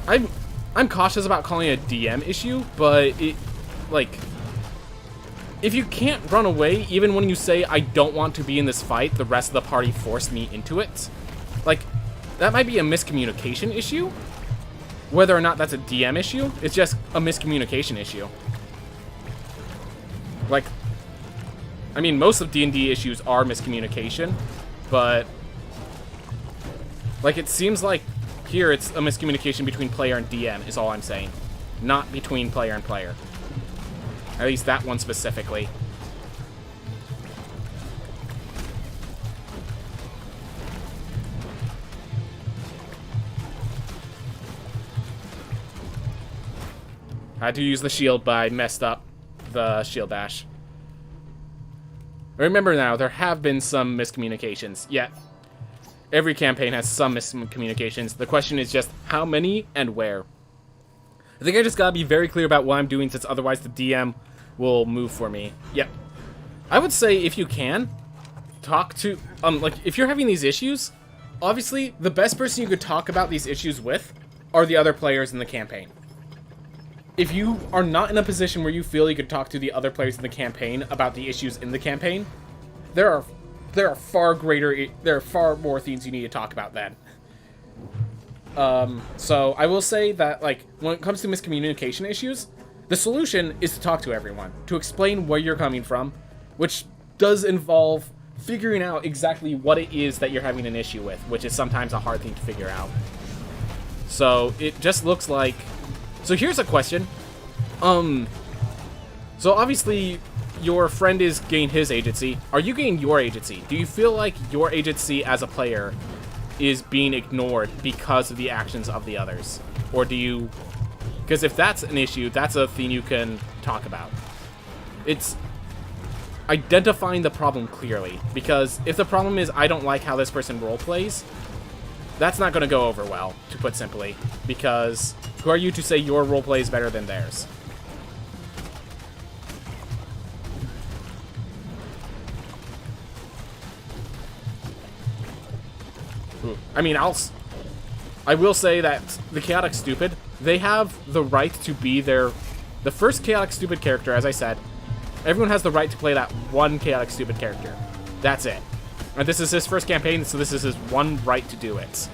I'm cautious about calling it a DM issue, but if you can't run away, even when you say I don't want to be in this fight, the rest of the party forced me into it. Like, that might be a miscommunication issue. Whether or not that's a DM issue, it's just a miscommunication issue. Like, I mean, most of D&D issues are miscommunication. But, like, it seems like here it's a miscommunication between player and DM is all I'm saying. Not between player and player. At least that one specifically. I had to use the shield, but I messed up the shield dash. Remember now, there have been some miscommunications. Yeah, every campaign has some miscommunications. The question is just how many and where. I think I just gotta be very clear about what I'm doing, since otherwise the DM will move for me. Yep. I would say if you can, talk to, like, if you're having these issues, obviously, the best person you could talk about these issues with are the other players in the campaign. If you are not in a position where you feel you could talk to the other players in the campaign about the issues in the campaign, there are far more things you need to talk about then. So I will say that, like, when it comes to miscommunication issues, the solution is to talk to everyone, to explain where you're coming from, which does involve figuring out exactly what it is that you're having an issue with, which is sometimes a hard thing to figure out. So it just looks like... So here's a question. So obviously your friend is gaining his agency. Are you gaining your agency? Do you feel like your agency as a player is being ignored because of the actions of the others? Or do you... Because if that's an issue, that's a thing you can talk about. It's identifying the problem clearly. Because if the problem is, I don't like how this person roleplays, that's not going to go over well, to put simply. Because who are you to say your roleplay is better than theirs? Ooh. I mean, I will say that the Chaotic Stupid, they have the right to be the first Chaotic Stupid character, as I said. Everyone has the right to play that one Chaotic Stupid character. That's it. And this is his first campaign, so this is his one right to do it.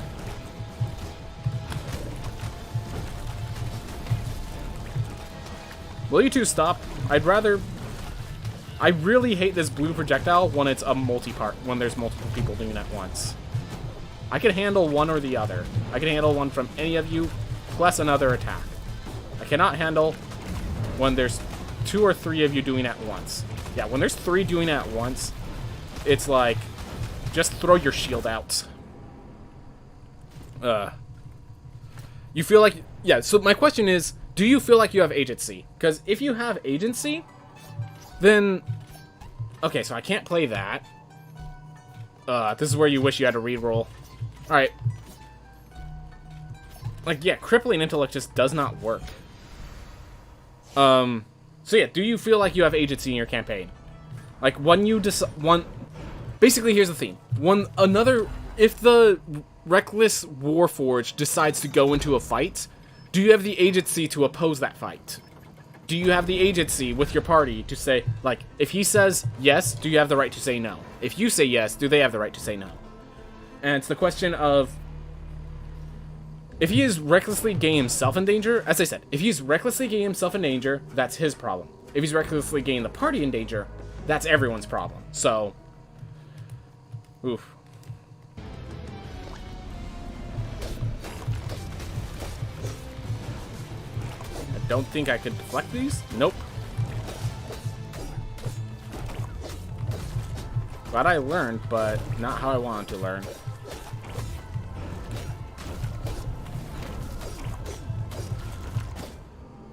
Will you two stop? I really hate this blue projectile when it's a multi-part, when there's multiple people doing it at once. I can handle one or the other. I can handle one from any of you, plus another attack. I cannot handle when there's 2 or 3 of you doing it at once. Yeah, when there's 3 doing it at once, it's like, just throw your shield out. You feel like... Yeah, so my question is, do you feel like you have agency? Because if you have agency, then... Okay, so I can't play that. This is where you wish you had a reroll. Alright. Like, yeah, crippling intellect just does not work. So yeah, do you feel like you have agency in your campaign? Like, when you basically, here's the thing. If the Reckless Warforged decides to go into a fight, do you have the agency to oppose that fight? Do you have the agency with your party to say, like, if he says yes, do you have the right to say no? If you say yes, do they have the right to say no? And it's the question of, if he is recklessly getting himself in danger, as I said, if he's recklessly getting himself in danger, that's his problem. If he's recklessly getting the party in danger, that's everyone's problem. So, oof. I don't think I could deflect these. Nope. Glad I learned, but not how I wanted to learn.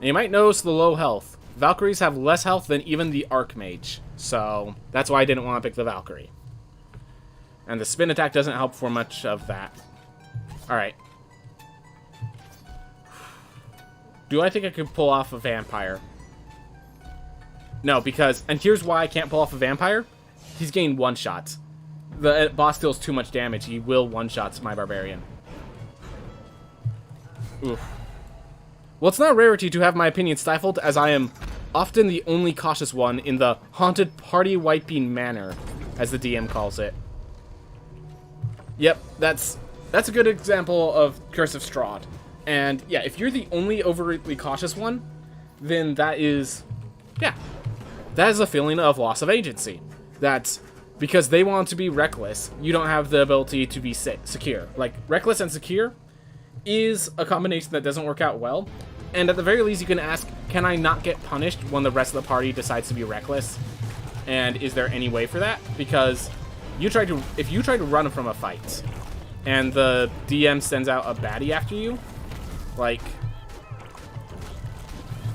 And you might notice the low health. Valkyries have less health than even the Archmage, so that's why I didn't want to pick the Valkyrie. And the spin attack doesn't help for much of that. Alright. Do I think I could pull off a vampire? No, because... And here's why I can't pull off a vampire. He's getting one-shots. The boss deals too much damage. He will one-shots my barbarian. Oof. Well, it's not a rarity to have my opinion stifled, as I am often the only cautious one in the haunted party-wiping manner, as the DM calls it. Yep, that's a good example of Curse of Strahd. And yeah, if you're the only overtly cautious one, then that is a feeling of loss of agency. That's because they want to be reckless. You don't have the ability to be secure. Like, reckless and secure is a combination that doesn't work out well. And at the very least, you can ask, can I not get punished when the rest of the party decides to be reckless? And is there any way for that? Because if you try to run from a fight and the DM sends out a baddie after you, like,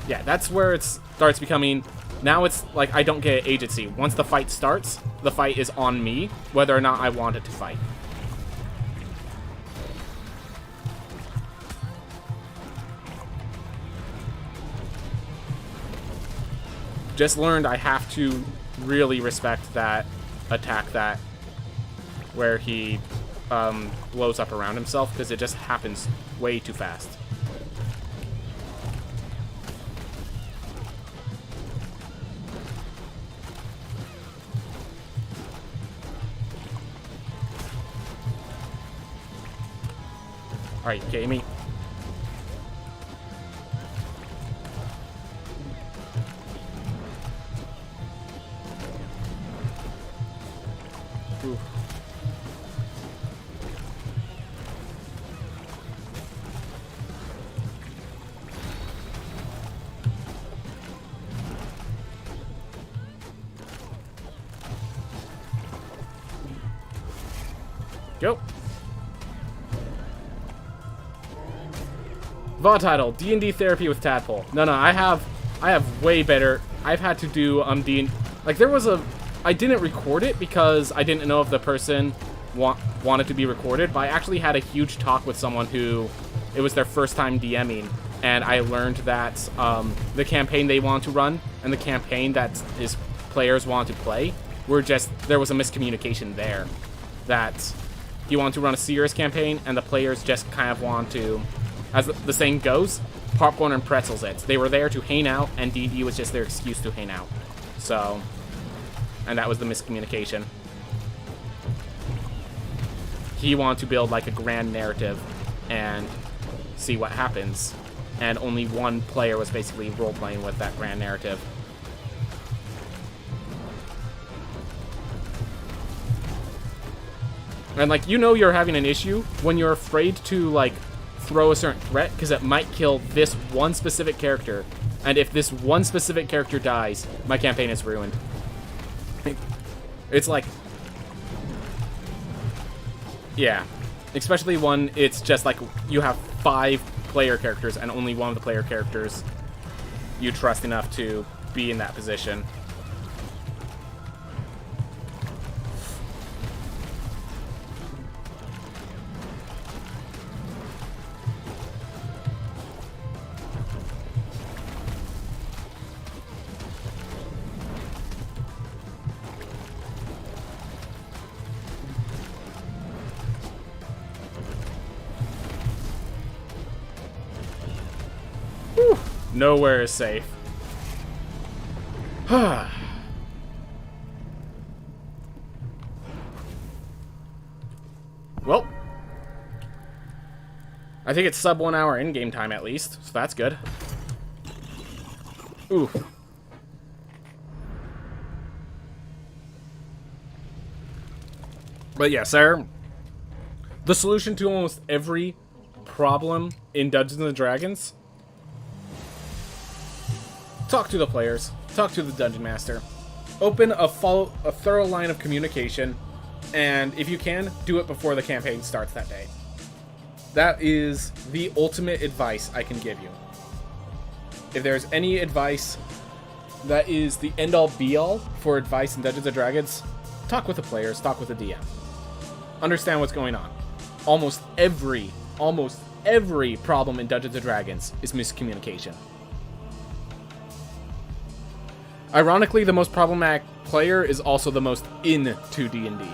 yeah, that's where it starts becoming, now it's like I don't get agency. Once the fight starts, the fight is on me, whether or not I want it to fight. Just learned I have to really respect that attack, that where he blows up around himself, because it just happens way too fast. Alright, you kidding me? Ooh. Go. VOD title, D&D therapy with Tadpole. No, I have way better. I've had to do like there was I didn't record it because I didn't know if the person wanted to be recorded, but I actually had a huge talk with someone who it was their first time DMing, and I learned that the campaign they want to run and the campaign that his players want to play were there was a miscommunication there. That he wanted to run a serious campaign and the players just kind of want to, as the saying goes, popcorn and pretzels it. They were there to hang out, and D&D was just their excuse to hang out. So, and that was the miscommunication. He wanted to build like a grand narrative and see what happens, and only one player was basically role-playing with that grand narrative. And like, you know you're having an issue when you're afraid to like throw a certain threat because it might kill this one specific character, and if this one specific character dies, my campaign is ruined. It's like, yeah, especially when it's just like you have 5 player characters and only one of the player characters you trust enough to be in that position. Nowhere is safe. Well, I think it's sub 1 hour in-game time at least, so that's good. Ooh. But yeah, sir, the solution to almost every problem in Dungeons & Dragons: talk to the players, talk to the Dungeon Master, open a thorough line of communication, and if you can, do it before the campaign starts that day. That is the ultimate advice I can give you. If there's any advice that is the end-all be-all for advice in Dungeons & Dragons, talk with the players, talk with the DM. Understand what's going on. Almost every problem in Dungeons & Dragons is miscommunication. Ironically, the most problematic player is also the most into D&D.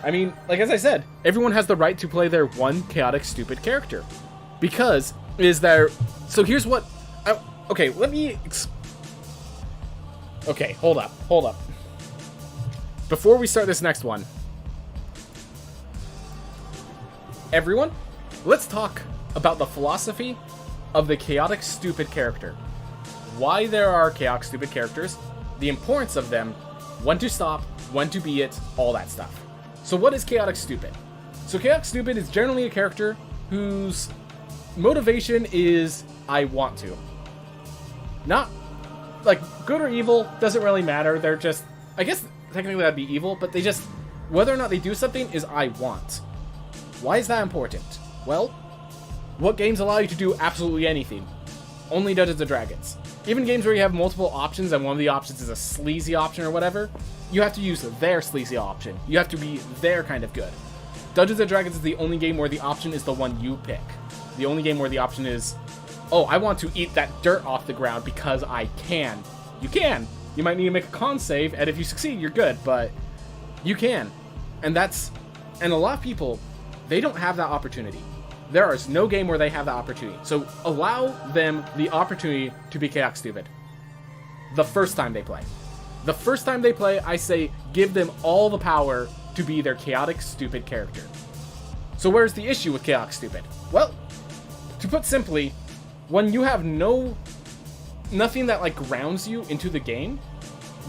I mean, like as I said, everyone has the right to play their one chaotic, stupid character. Because so here's what... okay, let me... okay, hold up. Before we start this next one, everyone, let's talk about the philosophy of the chaotic, stupid character. Why there are chaotic, stupid characters, the importance of them, when to stop, when to be it, all that stuff. So what is chaotic stupid? So chaotic stupid is generally a character whose motivation is, I want to. Not, like, good or evil, doesn't really matter. They're just, I guess technically that'd be evil, but they just, whether or not they do something is I want. Why is that important? Well, what games allow you to do absolutely anything? Only Dungeons & Dragons. Even games where you have multiple options and one of the options is a sleazy option or whatever, you have to use their sleazy option. You have to be their kind of good. Dungeons & Dragons is the only game where the option is the one you pick. The only game where the option is, oh, I want to eat that dirt off the ground because I can. You can. You might need to make a con save, and if you succeed, you're good, but you can. And that's And a lot of people, they don't have that opportunity. There is no game where they have that opportunity. So allow them the opportunity to be chaotic stupid. The first time they play. The first time they play, I say give them all the power to be their chaotic stupid character. So where's the issue with chaotic stupid? Well, to put simply, when you have nothing that like grounds you into the game,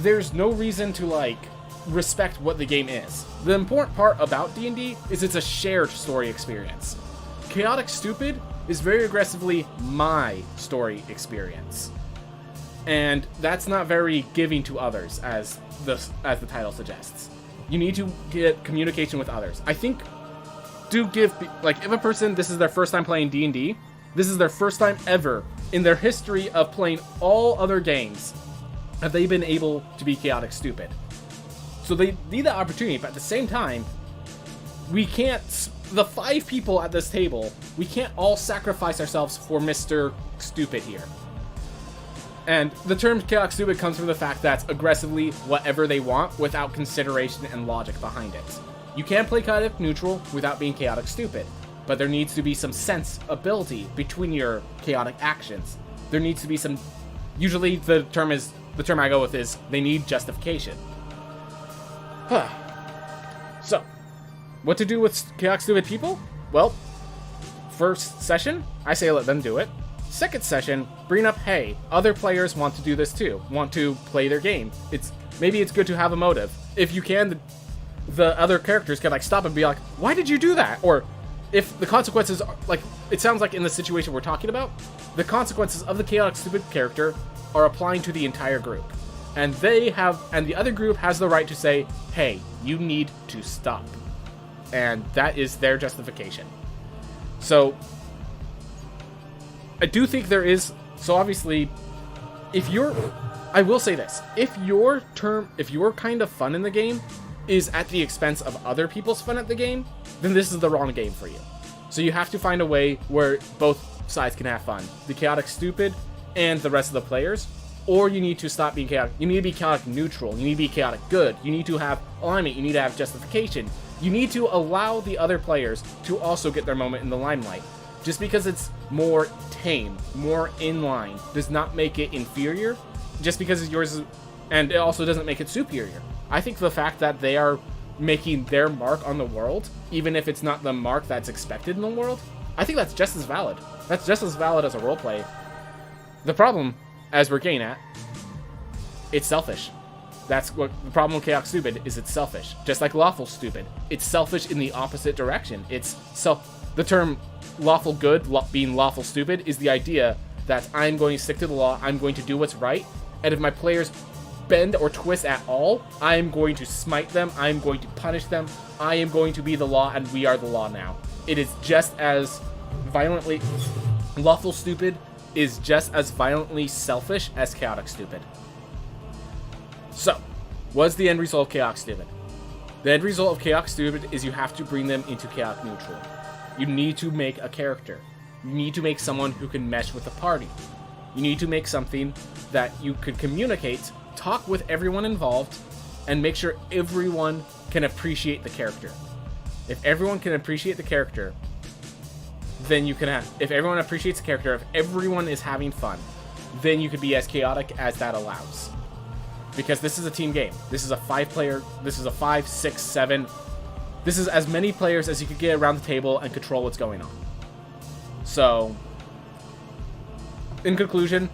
there's no reason to like respect what the game is. The important part about D&D is it's a shared story experience. Chaotic Stupid is very aggressively my story experience. And that's not very giving to others, as the title suggests. You need to get communication with others. I think, do give, like, if a person, this is their first time playing D&D, this is their first time ever in their history of playing all other games, have they been able to be chaotic stupid. So they need that opportunity, but at the same time, we can't, the 5 people at this table, we can't all sacrifice ourselves for Mr. Stupid here. And the term chaotic stupid comes from the fact that aggressively whatever they want without consideration and logic behind it. You can play chaotic neutral without being chaotic stupid, but there needs to be some sensibility between your chaotic actions. There needs to be some, usually the term I go with is they need justification. So, what to do with chaotic stupid people? Well, first session, I say let them do it. Second session, bring up, hey, other players want to do this too, want to play their game. Maybe it's good to have a motive. If you can, the other characters can like stop and be like, why did you do that? Or if the consequences are, like, it sounds like in the situation we're talking about, the consequences of the chaotic stupid character are applying to the entire group. And the other group has the right to say, hey, you need to stop. And that is their justification. So, I do think there is, so obviously, I will say this, if your kind of fun in the game is at the expense of other people's fun at the game, then this is the wrong game for you. So you have to find a way where both sides can have fun. The chaotic stupid and the rest of the players. Or you need to stop being chaotic. You need to be chaotic neutral. You need to be chaotic good. You need to have alignment. You need to have justification. You need to allow the other players to also get their moment in the limelight. Just because it's more tame, more inline, does not make it inferior. Just because it's yours, and it also doesn't make it superior. I think the fact that they are making their mark on the world, even if it's not the mark that's expected in the world, I think that's just as valid. That's just as valid as a roleplay. The problem, as we're getting at, it's selfish. That's what the problem with chaotic stupid is. It's selfish, just like lawful stupid. It's selfish in the opposite direction. The term lawful good being lawful stupid is the idea that I'm going to stick to the law. I'm going to do what's right, and if my players bend or twist at all, I'm going to smite them. I'm going to punish them. I am going to be the law, and we are the law now. It is just as violently lawful stupid is just as violently selfish as chaotic stupid. So, what's the end result of chaotic stupid? The end result of chaotic stupid is you have to bring them into chaotic neutral. You need to make a character. You need to make someone who can mesh with the party. You need to make something that you can communicate, talk with everyone involved, and make sure everyone can appreciate the character. If everyone can appreciate the character, then you can have, if everyone appreciates the character, if everyone is having fun, then you could be as chaotic as that allows. Because this is a team game. This is a 5-player, this is a 5, 6, 7. This is as many players as you could get around the table and control what's going on. So, in conclusion,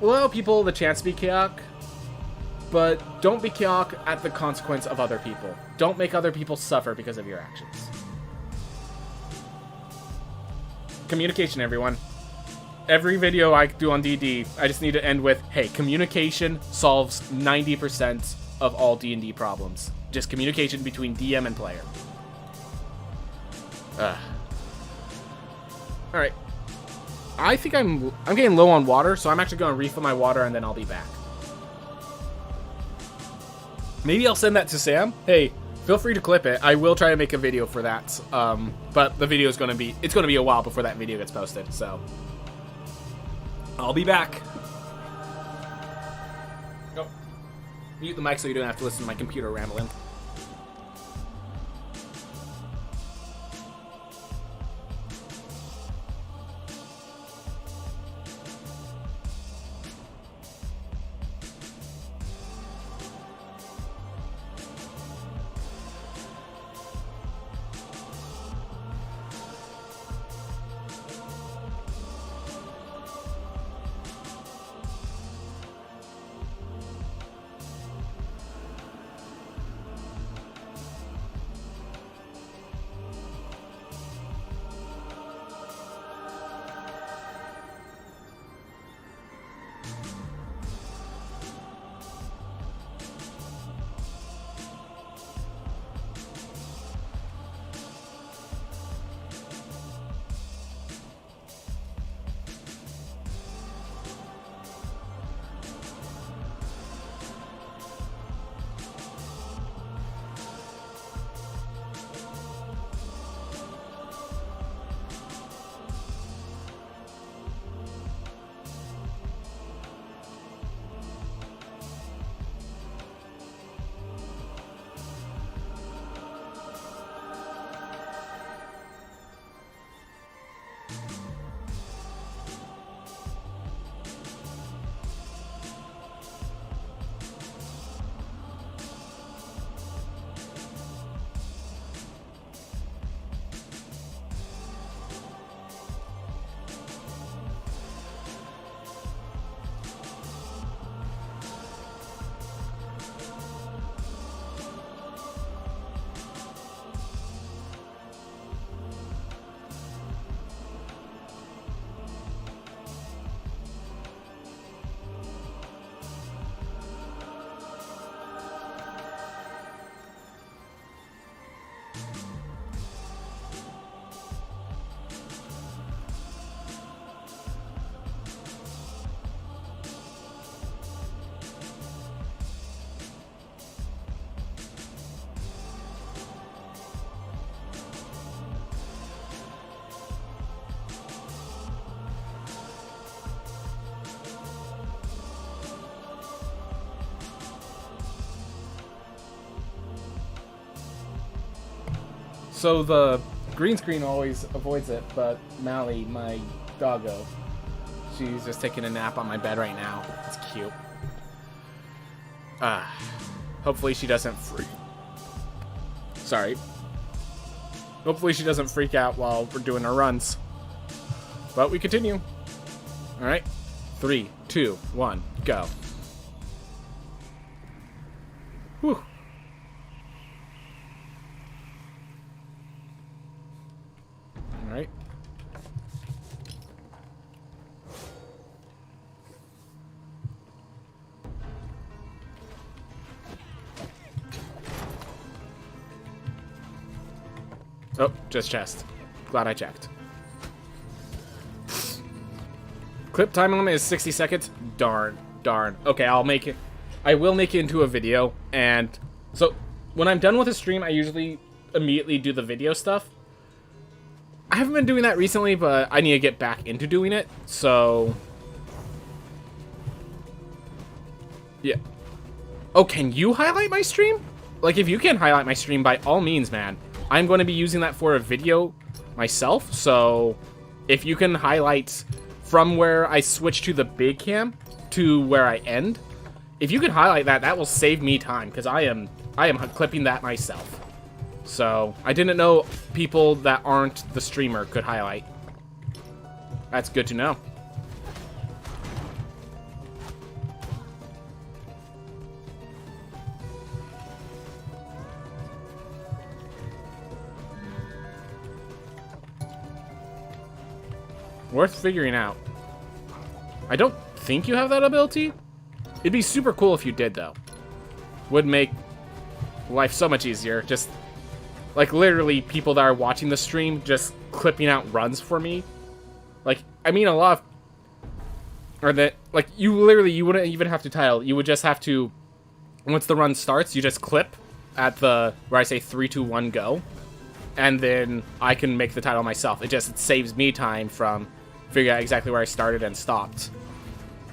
allow people the chance to be chaotic, but don't be chaotic at the consequence of other people. Don't make other people suffer because of your actions. Communication, everyone. Every video I do on D&D, I just need to end with, hey, communication solves 90% of all D&D problems. Just communication between DM and player. Alright. I think I'm getting low on water, so I'm actually going to refill my water and then I'll be back. Maybe I'll send that to Sam. Hey, feel free to clip it. I will try to make a video for that. But the video is going to be, it's going to be a while before that video gets posted, so I'll be back. Go. Mute the mic so you don't have to listen to my computer rambling. So the green screen always avoids it, but Mally, my doggo, she's just taking a nap on my bed right now. It's cute. Hopefully she doesn't freak. Sorry. Hopefully she doesn't freak out while we're doing our runs. But we continue. Alright. 3, 2, 1, go. Whew. Alright. Oh, just chest. Glad I checked. Clip time limit is 60 seconds. Darn. Okay, I'll make it. I will make it into a video. And so when I'm done with a stream, I usually immediately do the video stuff. I haven't been doing that recently, but I need to get back into doing it. So yeah. Oh, can you highlight my stream? Like, if you can highlight my stream, by all means, man. I'm going to be using that for a video myself, so if you can highlight from where I switch to the big cam to where I end, if you can highlight that, that will save me time, because I am clipping that myself. So, I didn't know people that aren't the streamer could highlight. That's good to know. Worth figuring out. I don't think you have that ability. It'd be super cool if you did, though. Would make life so much easier. Just, like, literally people that are watching the stream just clipping out runs for me. Like, I mean, a lot of... Or that, like, you wouldn't even have to title. You would just have to... Once the run starts, you just clip at the... Where I say 3, 2, 1, go. And then I can make the title myself. It saves me time from figuring out exactly where I started and stopped.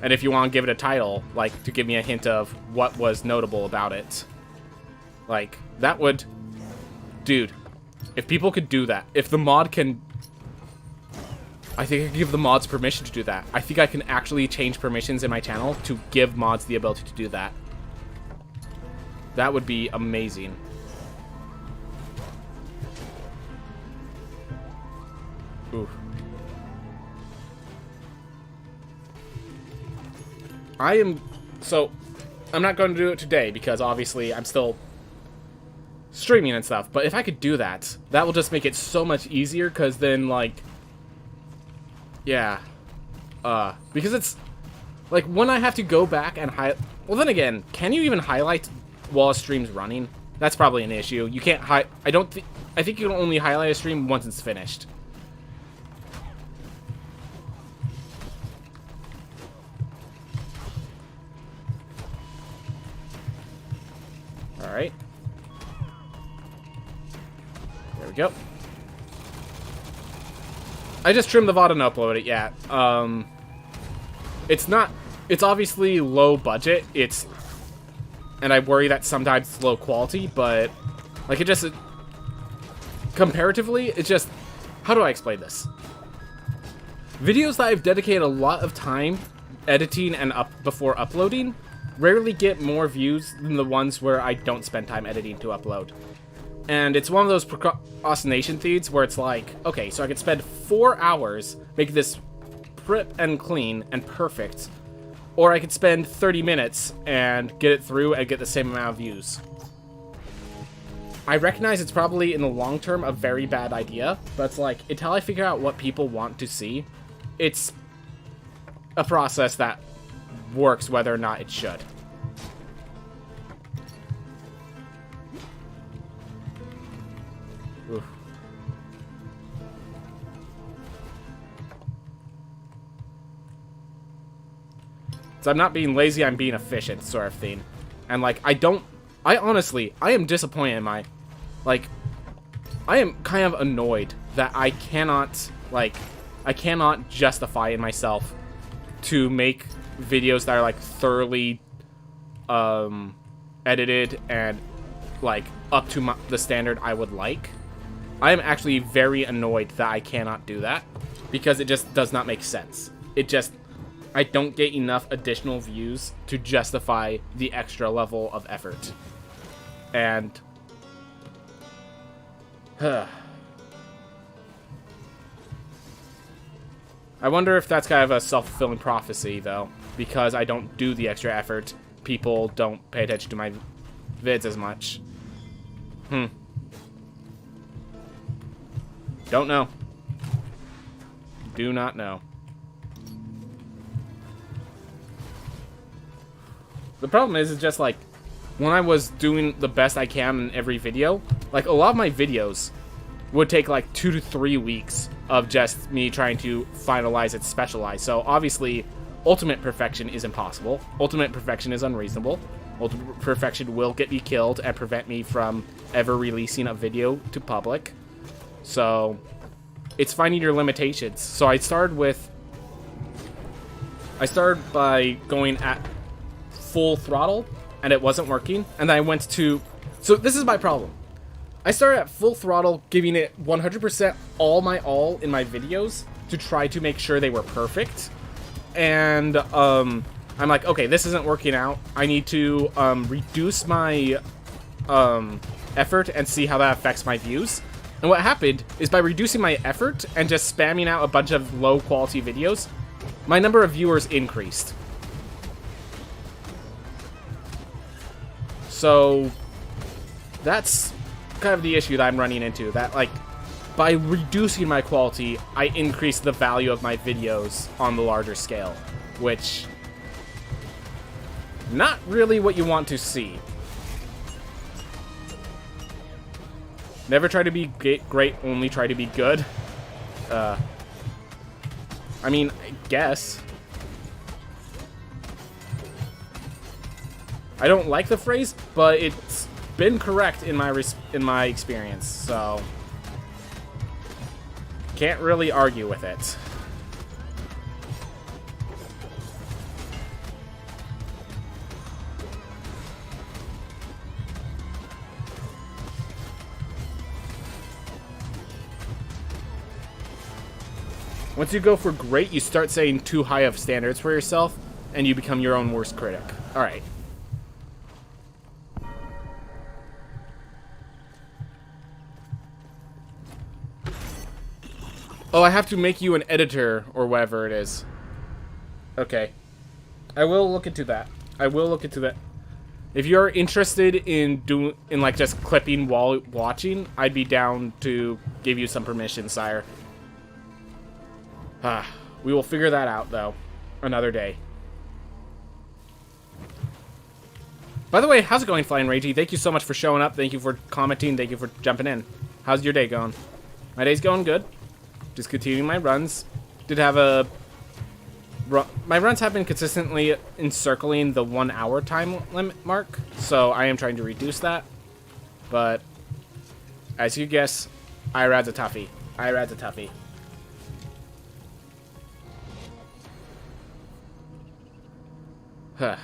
And if you want to give it a title, like, to give me a hint of what was notable about it, like, that would... Dude, if people could do that, if the mod can... I think I can give the mods permission to do that. I think I can actually change permissions in my channel to give mods the ability to do that. That would be amazing. Oof. I'm not going to do it today because obviously I'm still streaming and stuff, but if I could do that, that will just make it so much easier, because then, like, yeah, because it's, like, when I have to go back and well, then again, can you even highlight while a stream's running? That's probably an issue. You can't I think you can only highlight a stream once it's finished. Alright. There we go. I just trimmed the VOD and uploaded it, yeah. It's obviously low budget, and I worry that sometimes it's low quality, but, like, comparatively, it's just, how do I explain this? Videos that I've dedicated a lot of time editing and before uploading rarely get more views than the ones where I don't spend time editing to upload. And it's one of those procrastination feeds where it's like, okay, so I could spend 4 hours making this prep and clean and perfect, or I could spend 30 minutes and get it through and get the same amount of views. I recognize it's probably in the long term a very bad idea, but it's like, until I figure out what people want to see, it's a process that works whether or not it should. Oof. So I'm not being lazy, I'm being efficient, sort of thing. And, like, I honestly, I am disappointed in my, like, I am kind of annoyed that I cannot justify in myself to make videos that are, like, thoroughly edited and, like, up to the standard I would like. I am actually very annoyed that I cannot do that, because it just does not make sense. I don't get enough additional views to justify the extra level of effort. And I wonder if that's kind of a self-fulfilling prophecy, though, because I don't do the extra effort. People don't pay attention to my vids as much. Don't know. Do not know. The problem is just like, when I was doing the best I can in every video, like a lot of my videos would take like 2 to 3 weeks of just me trying to finalize its specialized. So obviously, ultimate perfection is impossible. Ultimate perfection is unreasonable. Ultimate perfection will get me killed and prevent me from ever releasing a video to public. So it's finding your limitations. So I started by going at full throttle, and it wasn't working. And then I went to... So this is my problem. I started at full throttle, giving it 100% all my all in my videos to try to make sure they were perfect. And I'm like, okay, this isn't working out. I need to reduce my effort and see how that affects my views. And what happened is, by reducing my effort and just spamming out a bunch of low quality videos, my number of viewers increased. So that's kind of the issue that I'm running into. That, like, by reducing my quality, I increase the value of my videos on the larger scale, which not really what you want to see. Never try to be great, only try to be good. I mean, I guess. I don't like the phrase, but it's been correct in my experience, so can't really argue with it. Once you go for great, you start setting too high of standards for yourself, and you become your own worst critic. Alright. Oh, I have to make you an editor, or whatever it is. Okay. I will look into that. I will look into that. If you're interested in like just clipping while watching, I'd be down to give you some permission, sire. We will figure that out, though, another day. By the way, how's it going, Flying Ragey? Thank you so much for showing up. Thank you for commenting. Thank you for jumping in. How's your day going? My day's going good. Just continuing my runs. Did have a... My runs have been consistently encircling the 1 hour time limit mark, so I am trying to reduce that. But, as you guess, IRAD's a toughie. IRAD's a toughie. Huh.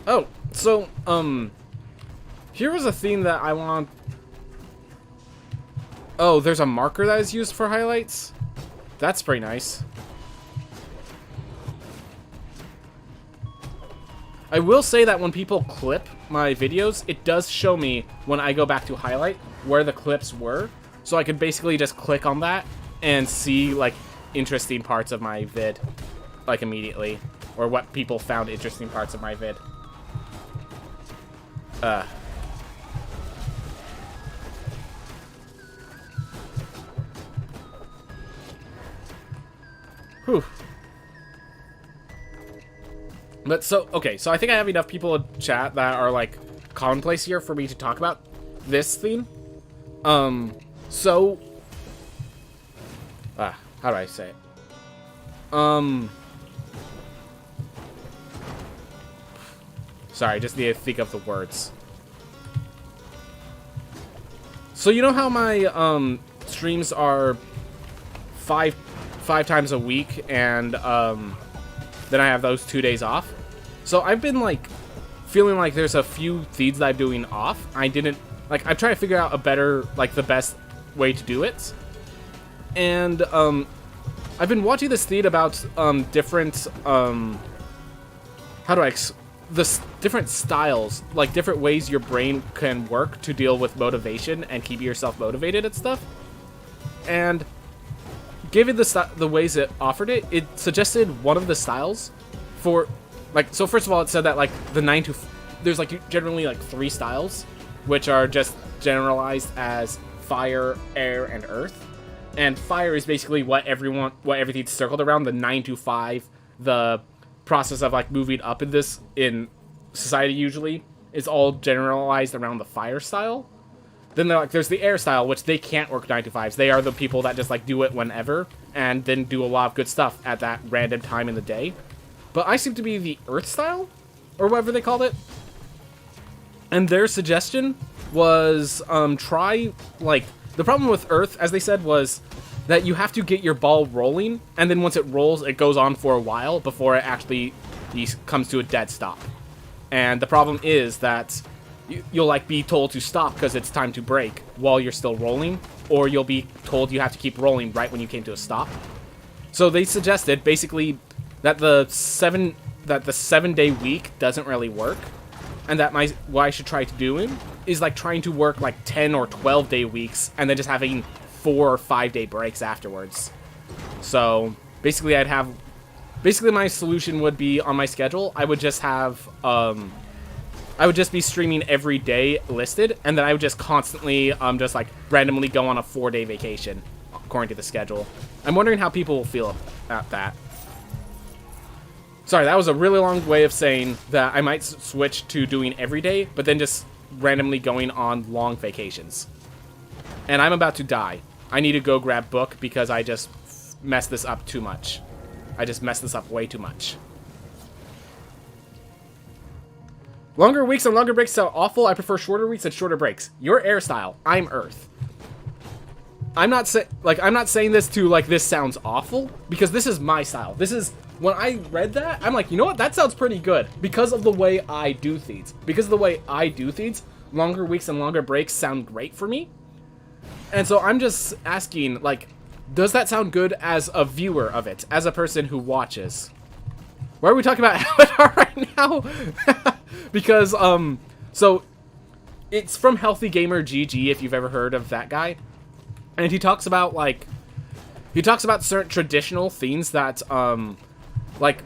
Oh, so, here was a theme that I want... Oh, there's a marker that is used for highlights? That's pretty nice. I will say that when people clip my videos, it does show me, when I go back to highlight, where the clips were. So I could basically just click on that and see, like, interesting parts of my vid, like, immediately. Or what people found interesting parts of my vid. Whew. But so, okay, so I think I have enough people in chat that are, like, commonplace here for me to talk about this theme. So... how do I say it? Sorry, just need to think of the words. So you know how my streams are five times a week, and then I have those 2 days off. So I've been like feeling like there's a few feeds that I'm doing off. I'm trying to figure out a better, like, the best way to do it. And I've been watching this feed about different different styles, like different ways your brain can work to deal with motivation and keep yourself motivated and stuff. And given the ways it offered it, it suggested one of the styles for, like, so first of all, it said that, like, there's, like, generally, like, 3 styles, which are just generalized as fire, air, and earth. And fire is basically what everything's circled around, the 9 to 5, the process of, like, moving up in society usually is all generalized around the fire style. Then there's the air style, which they can't work 9 to 5s. They are the people that just, like, do it whenever and then do a lot of good stuff at that random time in the day. But I seem to be the earth style, or whatever they called it. And their suggestion was try, like, the problem with earth, as they said, was that you have to get your ball rolling, and then once it rolls, it goes on for a while before it actually comes to a dead stop. And the problem is that you'll, like, be told to stop because it's time to break while you're still rolling, or you'll be told you have to keep rolling right when you came to a stop. So they suggested basically that the 7-day week doesn't really work, and that what I should try to do is, like, trying to work like 10 or 12-day weeks and then just having 4 or 5-day breaks afterwards. So basically my solution would be on my schedule, I would just have I would just be streaming every day listed, and then I would just constantly just, like, randomly go on a 4-day vacation according to the schedule. I'm wondering how people will feel about that. Sorry, that was a really long way of saying that I might switch to doing every day, but then just randomly going on long vacations. And I'm about to die. I need to go grab book because I just messed this up too much. I just messed this up way too much. Longer weeks and longer breaks sound awful. I prefer shorter weeks and shorter breaks. You're air style. I'm earth. I'm not saying this to, like, this sounds awful, because this is my style. This is, when I read that, I'm like, you know what? That sounds pretty good because of the way I do things. Because of the way I do things, longer weeks and longer breaks sound great for me. And so I'm just asking, like, does that sound good as a viewer of it, as a person who watches? Why are we talking about Avatar right now? Because, so, it's from Healthy Gamer GG, if you've ever heard of that guy. And he talks about, like, certain traditional things that, like,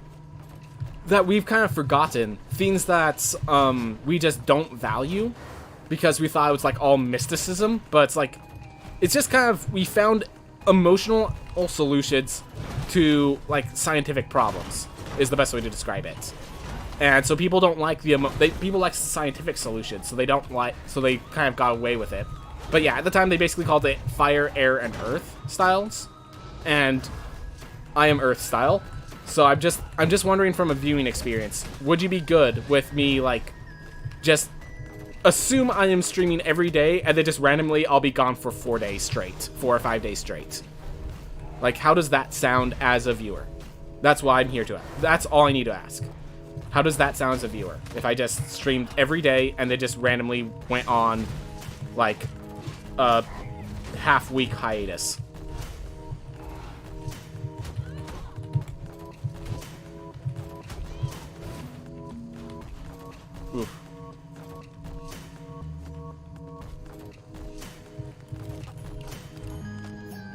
that we've kind of forgotten. Things that, we just don't value because we thought it was, like, all mysticism. But it's, like, it's just kind of, we found emotional solutions to, like, scientific problems, is the best way to describe it. And so people don't like people like scientific solutions, so they kind of got away with it. But yeah, at the time they basically called it fire, air, and earth styles, and I am earth style. So I'm just wondering from a viewing experience, would you be good with me, like, just assume I am streaming every day and then just randomly I'll be gone for 4 days straight, 4 or 5 days straight? Like, how does that sound as a viewer? That's why I'm here to ask. That's all I need to ask. How does that sound as a viewer if I just streamed every day and then just randomly went on, like, a half-week hiatus? Oof.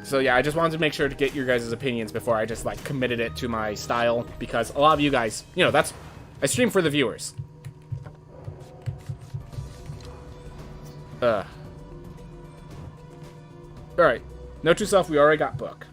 So yeah, I just wanted to make sure to get your guys' opinions before I just, like, committed it to my style, because a lot of you guys, you know, I stream for the viewers. Alright. Note to self, we already got book.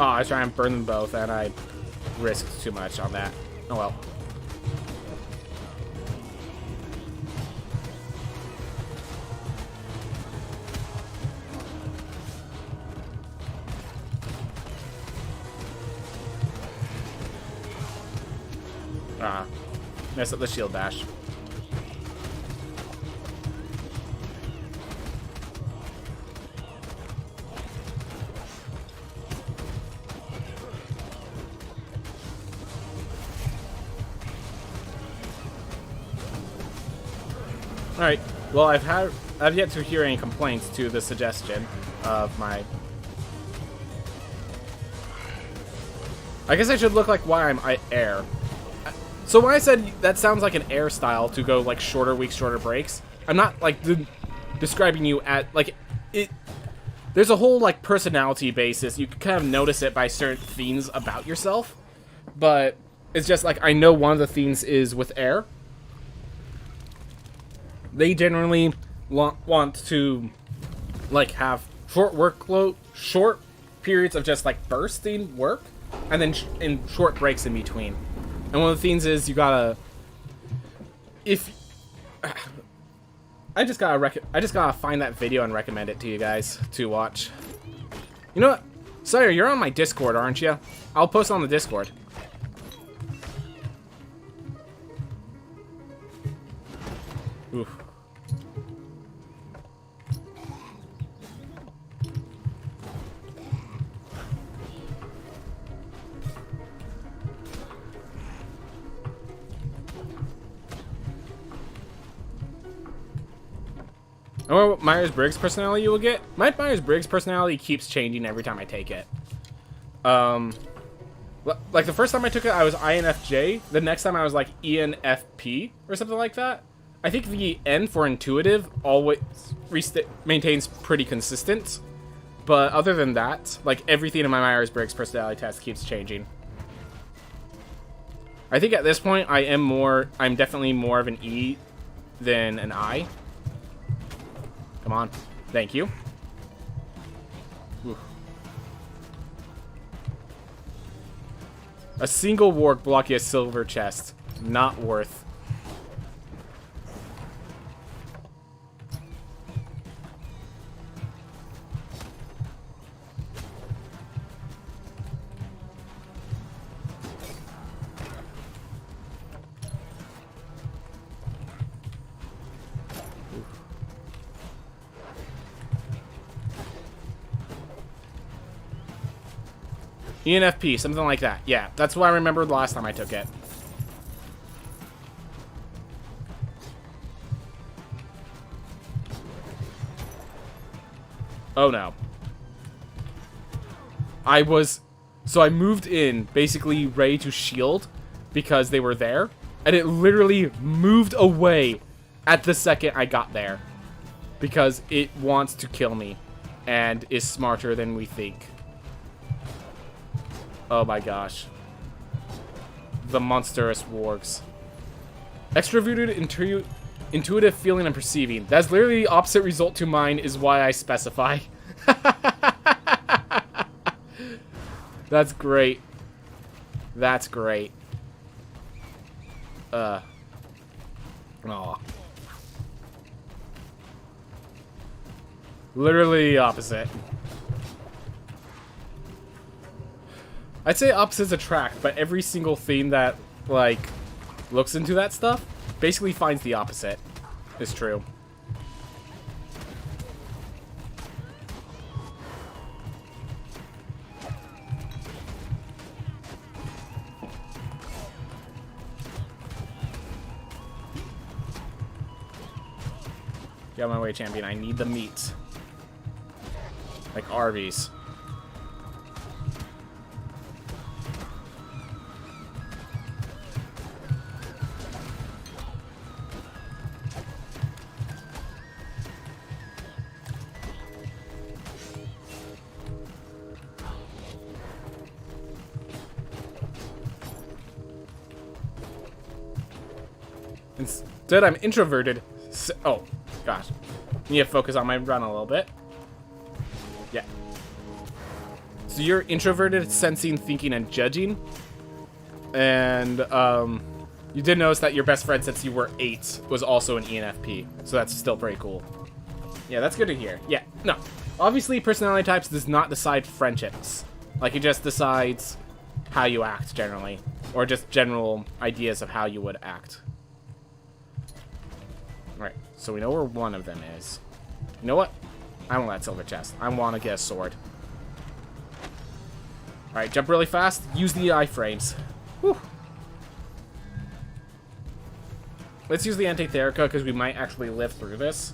Oh, I was trying to burn them both, and I risked too much on that. Oh well. Ah, messed up the shield dash. Alright, well I've yet to hear any complaints to the suggestion of my... I guess I should look like why I'm air. So when I said that sounds like an air style to go like shorter weeks, shorter breaks, I'm not like describing you at like it. There's a whole like personality basis. You can kind of notice it by certain themes about yourself, but it's just like I know one of the themes is with air. They generally want to like have short workload, short periods of just like bursting work, and then in short breaks in between. And one of the things is you gotta, I just gotta find that video and recommend it to you guys to watch. You know what? Sawyer, you're on my Discord, aren't you? I'll post it on the Discord. Oof. I wonder what Myers-Briggs personality you will get. My Myers-Briggs personality keeps changing every time I take it. Like the first time I took it, I was INFJ. The next time I was like ENFP or something like that. I think the N for intuitive always maintains pretty consistent. But other than that, like everything in my Myers-Briggs personality test keeps changing. I think at this point I'm definitely more of an E than an I. Come on. Thank you. Oof. A single warg blocking a silver chest. Not worth. ENFP, something like that. Yeah, that's what I remember the last time I took it. Oh no. So I moved in, basically ready to shield because they were there, and it literally moved away at the second I got there because it wants to kill me and is smarter than we think. Oh my gosh. The monstrous wargs. Extroverted, intuitive feeling and perceiving. That's literally the opposite result to mine is why I specify. That's great. That's great. Aw. Literally the opposite. I'd say opposites attract, but every single theme that, like, looks into that stuff basically finds the opposite. It's true. Get out of my way, champion. I need the meat. Like Arby's. Instead, I'm introverted. Oh, gosh. Need to focus on my run a little bit. Yeah. So you're introverted, sensing, thinking, and judging. And you did notice that your best friend since you were 8 was also an ENFP. So that's still pretty cool. Yeah, that's good to hear. Yeah, no. Obviously, personality types does not decide friendships. Like, it just decides how you act, generally. Or just general ideas of how you would act. Alright, so we know where one of them is. You know what? I want that silver chest. I want to get a sword. Alright, jump really fast. Use the iframes. Whew. Let's use the Antitherica because we might actually live through this.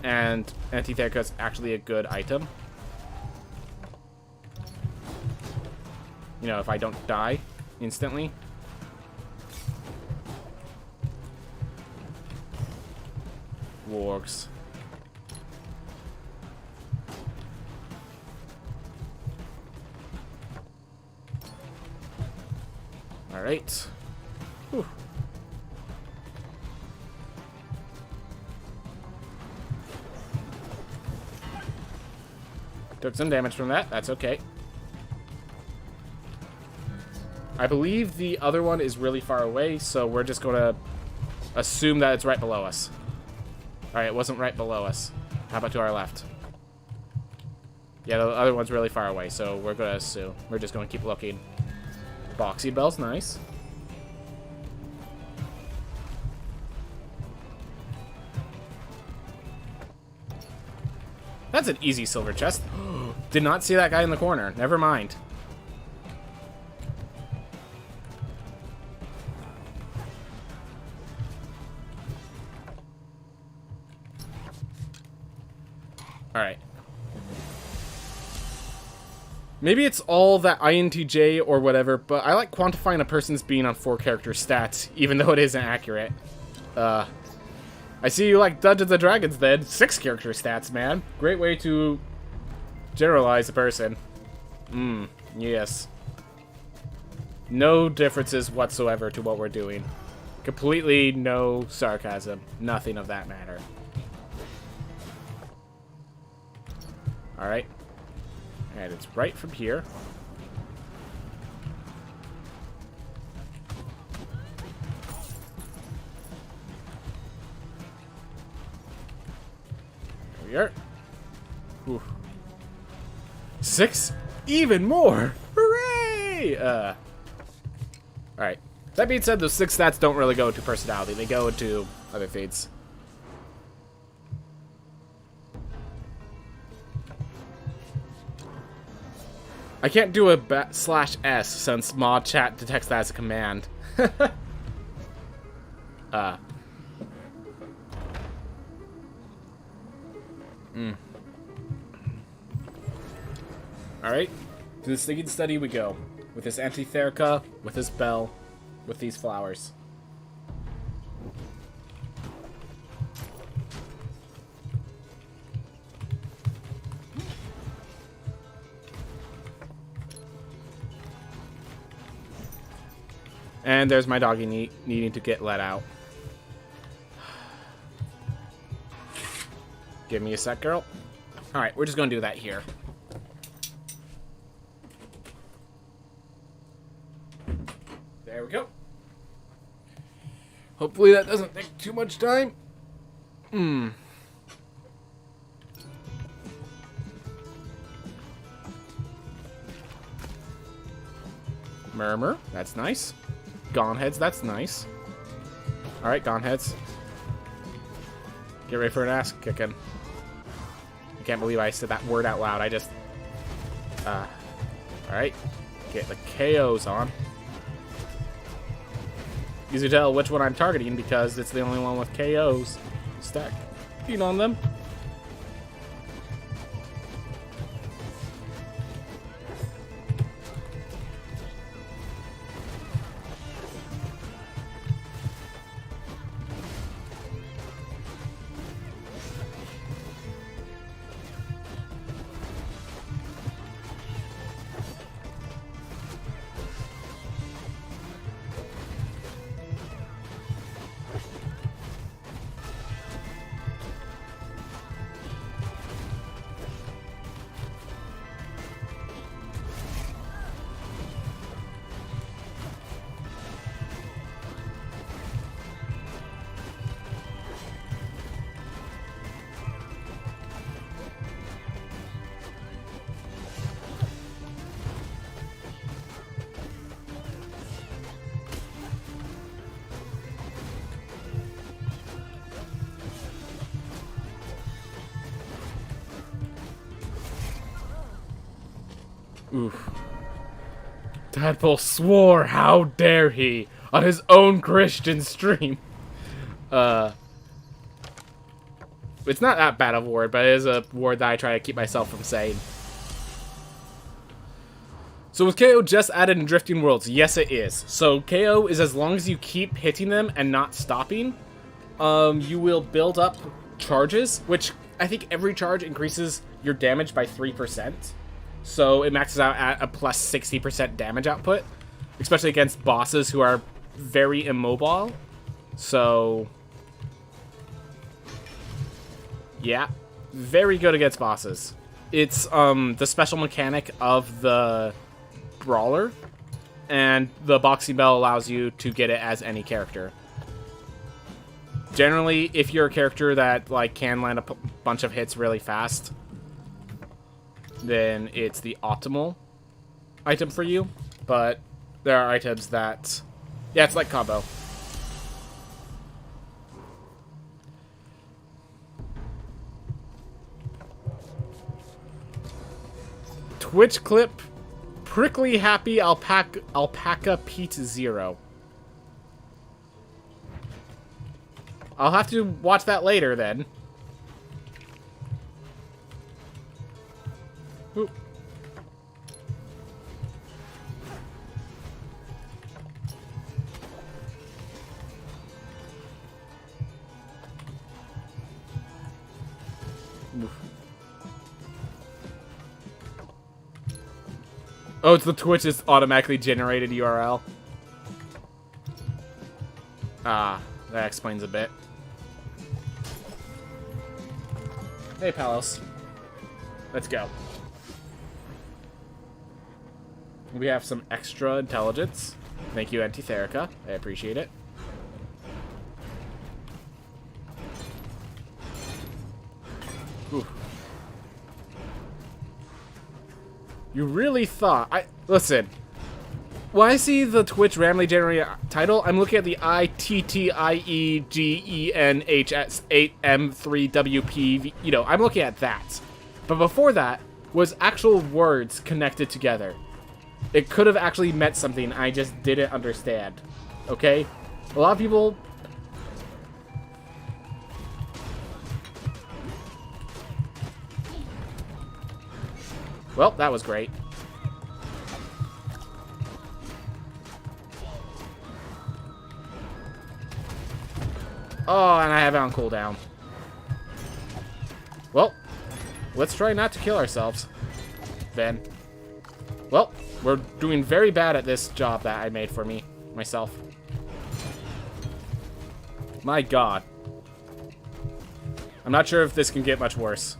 And Antitherica is actually a good item. You know, if I don't die instantly. Wargs. Alright. Whew. Took some damage from that. That's okay. I believe the other one is really far away, so we're just going to assume that it's right below us. Alright, it wasn't right below us. How about to our left? Yeah, the other one's really far away, so we're going to assume. We're just going to keep looking. Boxy Bell's nice. That's an easy silver chest. Did not see that guy in the corner. Never mind. Alright. Maybe it's all that INTJ or whatever, but I like quantifying a person's being on 4-character stats, even though it isn't accurate. I see you like Dungeons & Dragons then. 6-character stats, man. Great way to generalize a person. Yes. No differences whatsoever to what we're doing. Completely no sarcasm. Nothing of that matter. Alright. And it's right from here. There we are. Whew. 6? Even more! Hooray! Alright. That being said, those 6 stats don't really go into personality. They go into other things. I can't do a /S since mod chat detects that as a command. Alright, to the Singing Study we go. With this Antitherica, with this bell, with these flowers. And there's my doggy needing to get let out. Give me a sec, girl. Alright, we're just gonna do that here. There we go. Hopefully that doesn't take too much time. Murmur, that's nice. Gone heads, that's nice. Alright, gone heads. Get ready for an ass kicking. I can't believe I said that word out loud. I just... Alright. Get the KOs on. Easy to tell which one I'm targeting because it's the only one with KOs. Stacking on them. Oof. Tadpole swore, how dare he, on his own Christian stream. It's not that bad of a word, but it is a word that I try to keep myself from saying. So was KO just added in Drifting Worlds? Yes, it is. So KO is as long as you keep hitting them and not stopping, you will build up charges, which I think every charge increases your damage by 3%. So it maxes out at a plus 60% damage output, especially against bosses who are very immobile. So yeah, very good against bosses. It's the special mechanic of the brawler, and the boxing bell allows you to get it as any character. Generally, if you're a character that like can land a bunch of hits really fast, then it's the optimal item for you. But there are items that, yeah, it's like combo. Twitch clip, prickly happy alpaca Pete 0. I'll have to watch that later then. Ooh. Oh, it's the Twitch's automatically generated URL. Ah, that explains a bit. Hey, Palos. Let's go. We have some extra intelligence. Thank you, Antitherica. I appreciate it. Ooh. You really thought... Listen. When I see the Twitch randomly generated title, I'm looking at the ITTIEGENHS8M3WP. You know, I'm looking at that. But before that was actual words connected together. It could have actually meant something I just didn't understand. Okay? A lot of people... Well, that was great. Oh, and I have it on cooldown. Well, let's try not to kill ourselves, then. Well, we're doing very bad at this job that I made for myself. My god. I'm not sure if this can get much worse.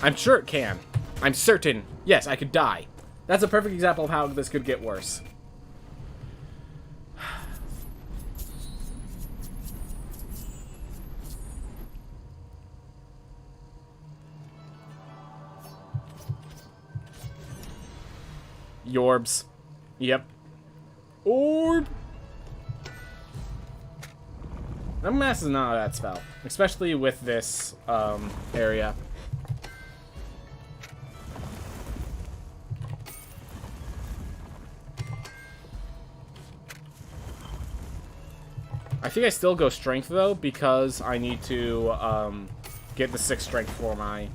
I'm sure it can. I'm certain. Yes, I could die. That's a perfect example of how this could get worse. Yorbs. Yep. Orb! Mass is not a bad spell. Especially with this area. I think I still go strength though, because I need to get the 6 strength for my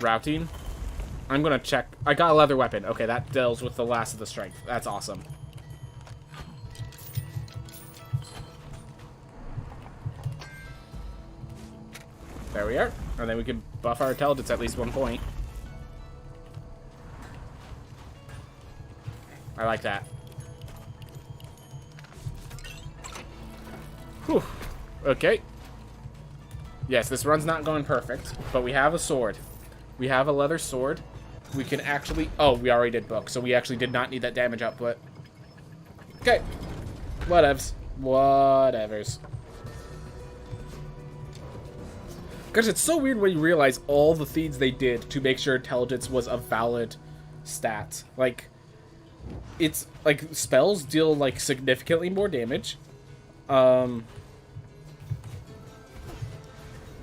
routing. I'm gonna check. I got a leather weapon. Okay, that deals with the last of the strength. That's awesome. There we are. And then we can buff our intelligence at least 1 point. I like that. Whew. Okay. Yes, this run's not going perfect, but we have a sword. We have a leather sword. We can actually... Oh, we already did book, so we actually did not need that damage output. Okay. Whatevs. Whatevers. Gosh, it's so weird when you realize all the things they did to make sure intelligence was a valid stat. Like, it's... Like, spells deal, like, significantly more damage.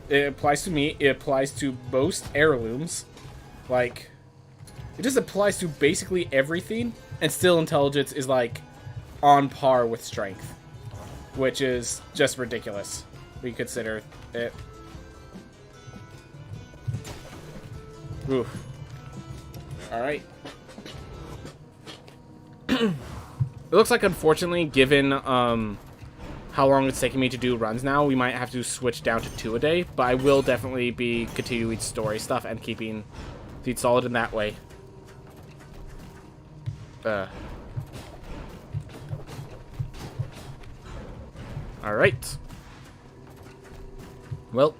It applies to me. It applies to most heirlooms. Like, It just applies to basically everything, and still intelligence is like on par with strength, which is just ridiculous. We consider it. Oof. Alright. It looks like, unfortunately, given how long it's taking me to do runs now, we might have to switch down to 2 a day, but I will definitely be continuing story stuff and keeping feet solid in that way. Alright. Well,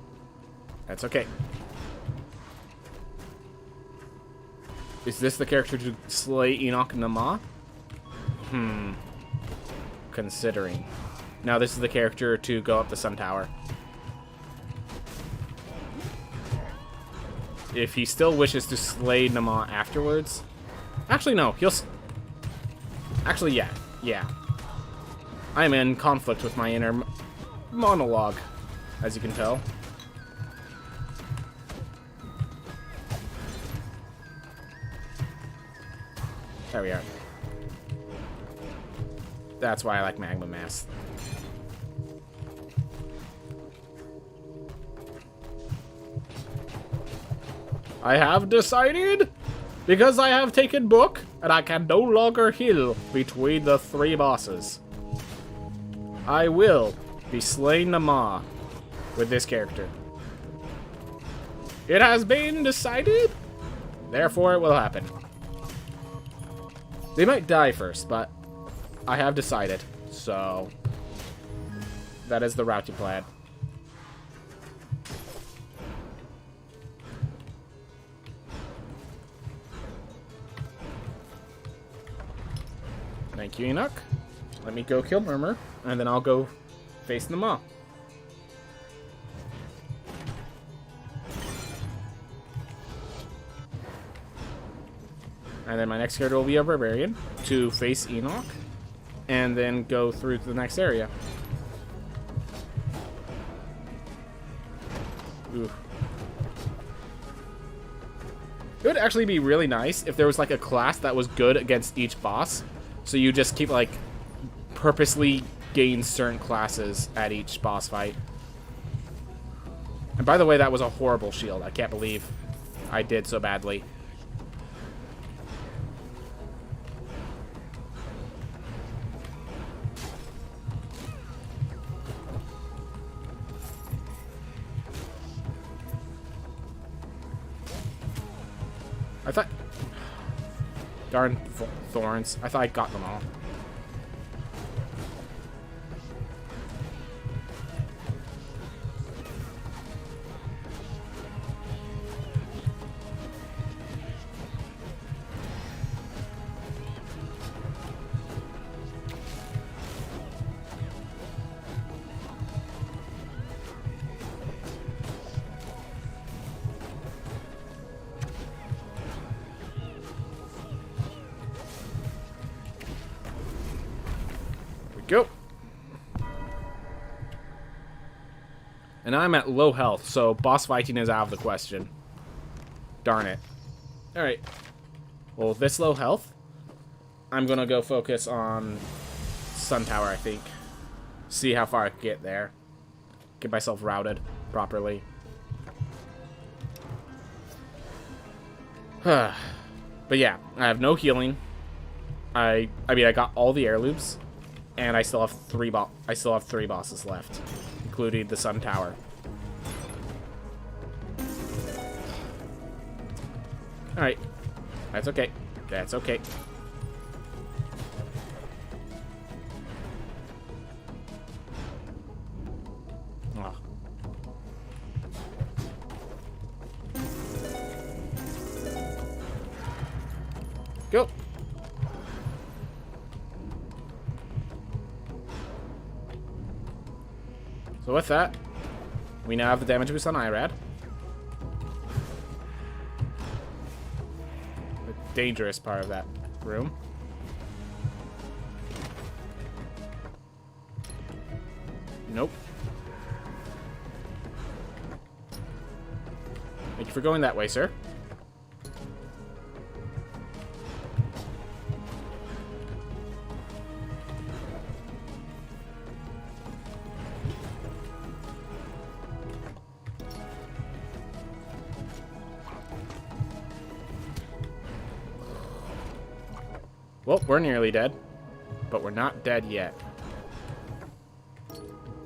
that's okay. Is this the character to slay Enoch Nama? Considering. Now this is the character to go up the Sun Tower. If he still wishes to slay Nama afterwards... Actually, no. He'll... Actually, yeah. Yeah. I'm in conflict with my inner monologue, as you can tell. There we are. That's why I like Magma Mass. I have decided, because I have taken book, and I can no longer heal between the 3 bosses. I will be slaying Nama with this character. It has been decided, therefore it will happen. They might die first, but I have decided, so that is the route you plan. Thank you, Enoch. Let me go kill Murmur, and then I'll go face Nama. And then my next character will be a Barbarian to face Enoch, and then go through to the next area. Ooh. It would actually be really nice if there was like a class that was good against each boss, so you just keep like purposely gain certain classes at each boss fight. And by the way, that was a horrible shield. I can't believe I did so badly. I thought... Darn thorns. I thought I got them all. Go. And I'm at low health, so boss fighting is out of the question. Darn it. Alright. Well, this low health, I'm gonna go focus on Sun Tower, I think. See how far I can get there. Get myself routed properly. But yeah, I have no healing. I mean, I got all the heirlooms. And I still have three bosses left, including the Sun Tower. All right, that's okay. That's okay. Oh. Go. So with that, we now have the damage boost on Irad. The dangerous part of that room. Nope. Thank you for going that way, sir. Well, we're nearly dead. But we're not dead yet.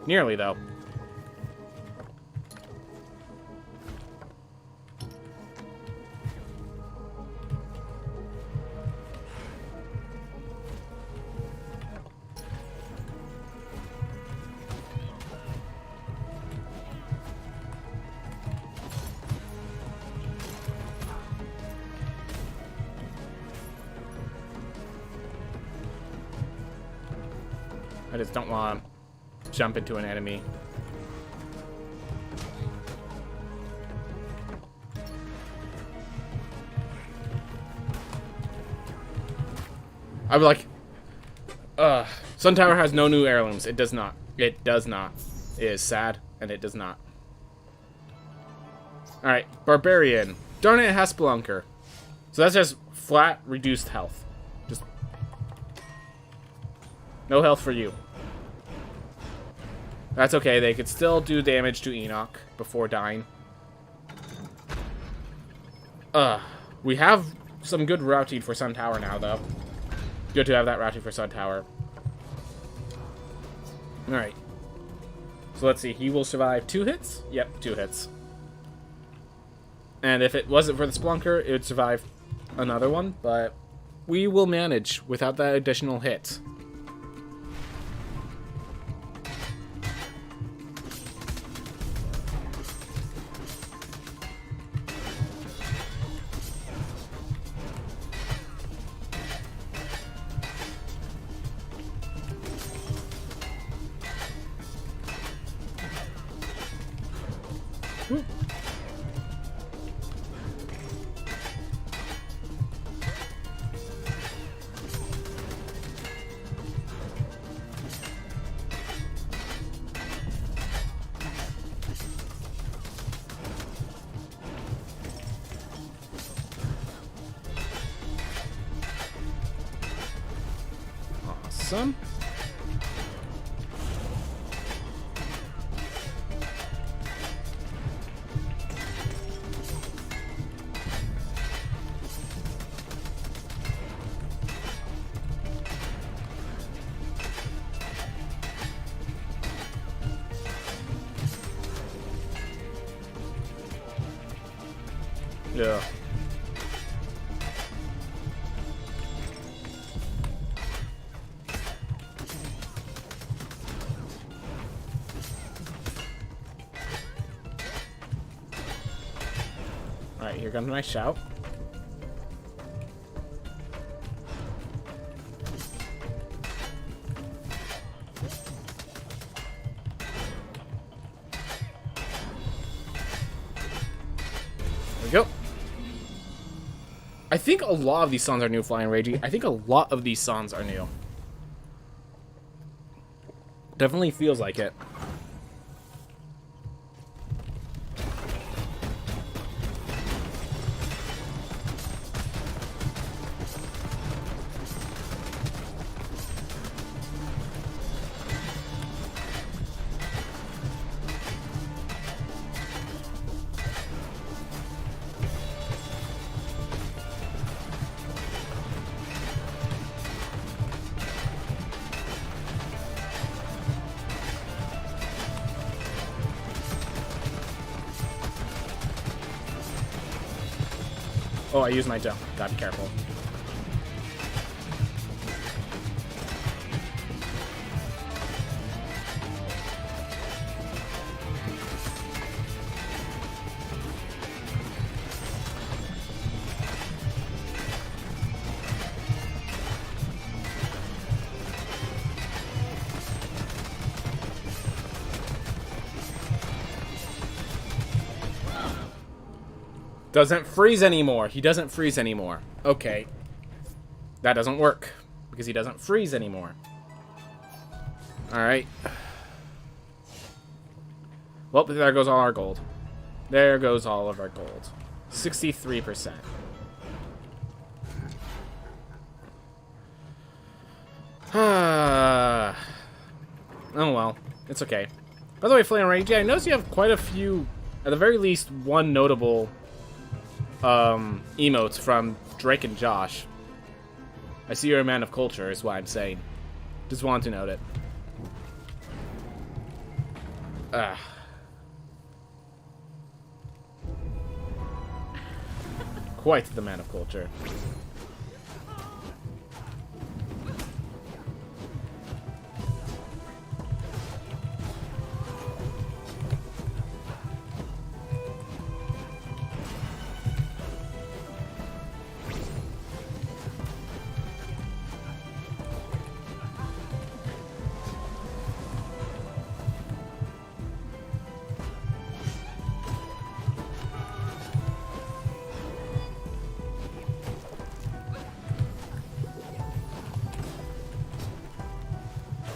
Nearly, though. I just don't want to jump into an enemy. I'm like, Sun Tower has no new heirlooms. It does not. It does not. It is sad, and it does not. Alright, Barbarian. Darn it, it has Spelunker. So that's just flat, reduced health. Just no health for you. That's okay, they could still do damage to Enoch before dying. We have some good routing for Sun Tower now, though. Good to have that routing for Sun Tower. Alright. So let's see, he will survive 2 hits? Yep, 2 hits. And if it wasn't for the Spelunker, it would survive another one, but we will manage without that additional hit. Woo. Awesome. Yeah. Alright, here comes my shout. There we go. I think a lot of these songs are new, Flying Ragey. I think a lot of these songs are new. Definitely feels like it. Oh, I used my jump. Gotta be careful. Doesn't freeze anymore. He doesn't freeze anymore. Okay. That doesn't work. Because he doesn't freeze anymore. Alright. Well, there goes all our gold. There goes all of our gold. 63%. Oh well. It's okay. By the way, Flame Rage, I noticed you have quite a few, at the very least, one notable emotes from Drake and Josh. I see you're a man of culture, is what I'm saying. Just want to note it. Quite the man of culture.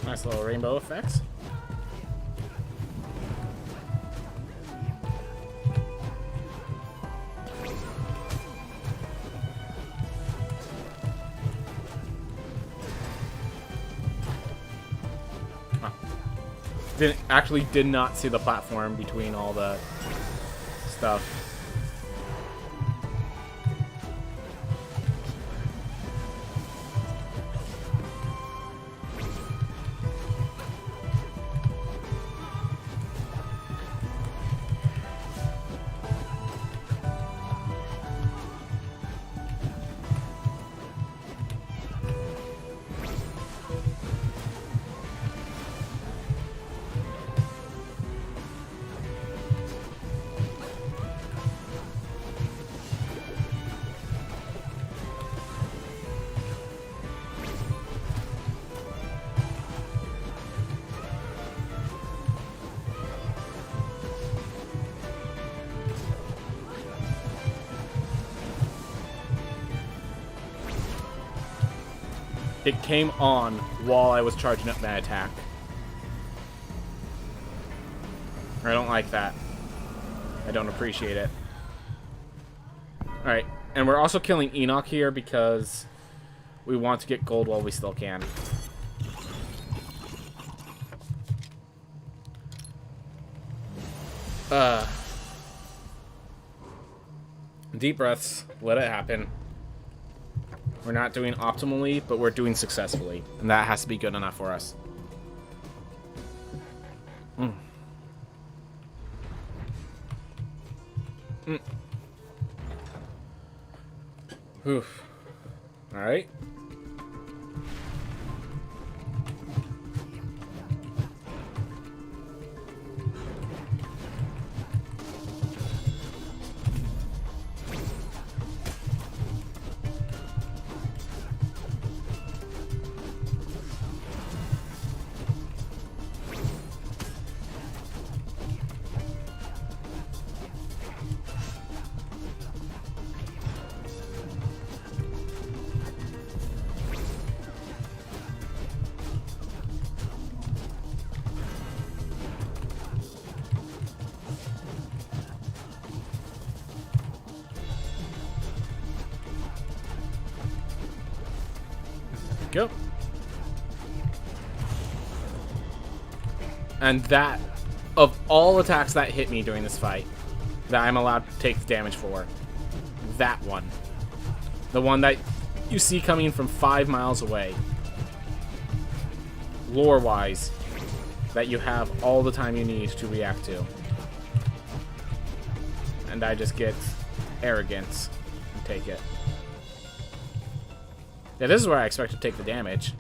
Nice little rainbow effects. Did not see the platform between all the stuff. It came on while I was charging up my attack. I don't like that. I don't appreciate it. Alright, and we're also killing Enoch here because we want to get gold while we still can. Deep breaths. Let it happen. We're not doing optimally, but we're doing successfully. And that has to be good enough for us. Oof. Alright. Go. And that, of all attacks that hit me during this fight, that I'm allowed to take the damage for, that one. The one that you see coming from 5 miles away. Lore-wise, that you have all the time you need to react to. And I just get arrogance and take it. Yeah, this is where I expect to take the damage.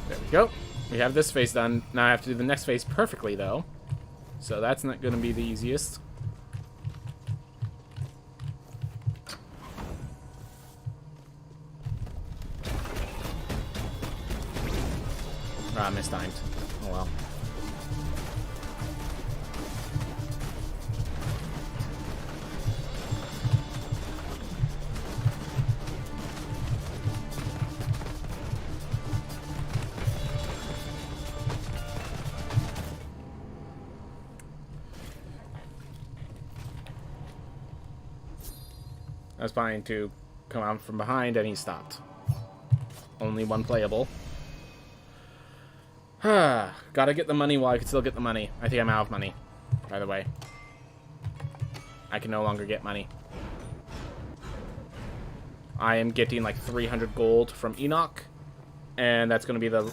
There we go. We have this phase done. Now I have to do the next phase perfectly, though. So that's not going to be the easiest. Ah, mistimed. Oh well. I was planning to come out from behind, and he stopped. Only one playable. Gotta get the money while I can still get the money. I think I'm out of money, by the way. I can no longer get money. I am getting like 300 gold from Enoch, and that's going to be the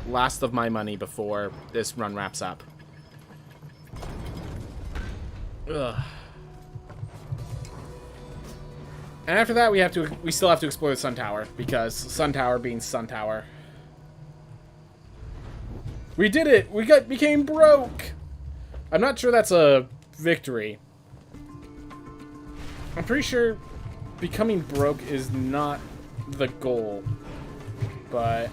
last of my money before this run wraps up. Ugh. And after that, we still have to explore the Sun Tower, because Sun Tower being Sun Tower. We did it! We became broke! I'm not sure that's a victory. I'm pretty sure becoming broke is not the goal. But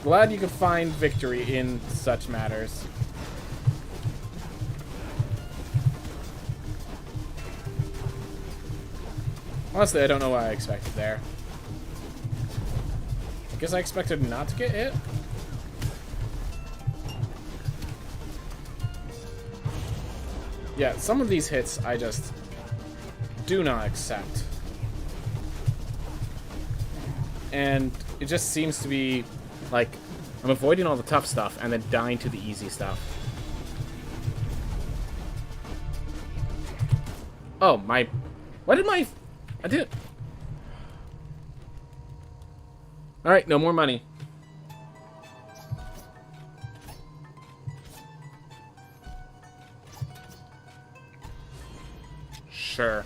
glad you could find victory in such matters. Honestly, I don't know what I expected there. I guess I expected not to get hit. Yeah, some of these hits I just do not accept. And it just seems to be like I'm avoiding all the tough stuff and then dying to the easy stuff. Oh, my... Why did my... I did... Alright, no more money. Sure.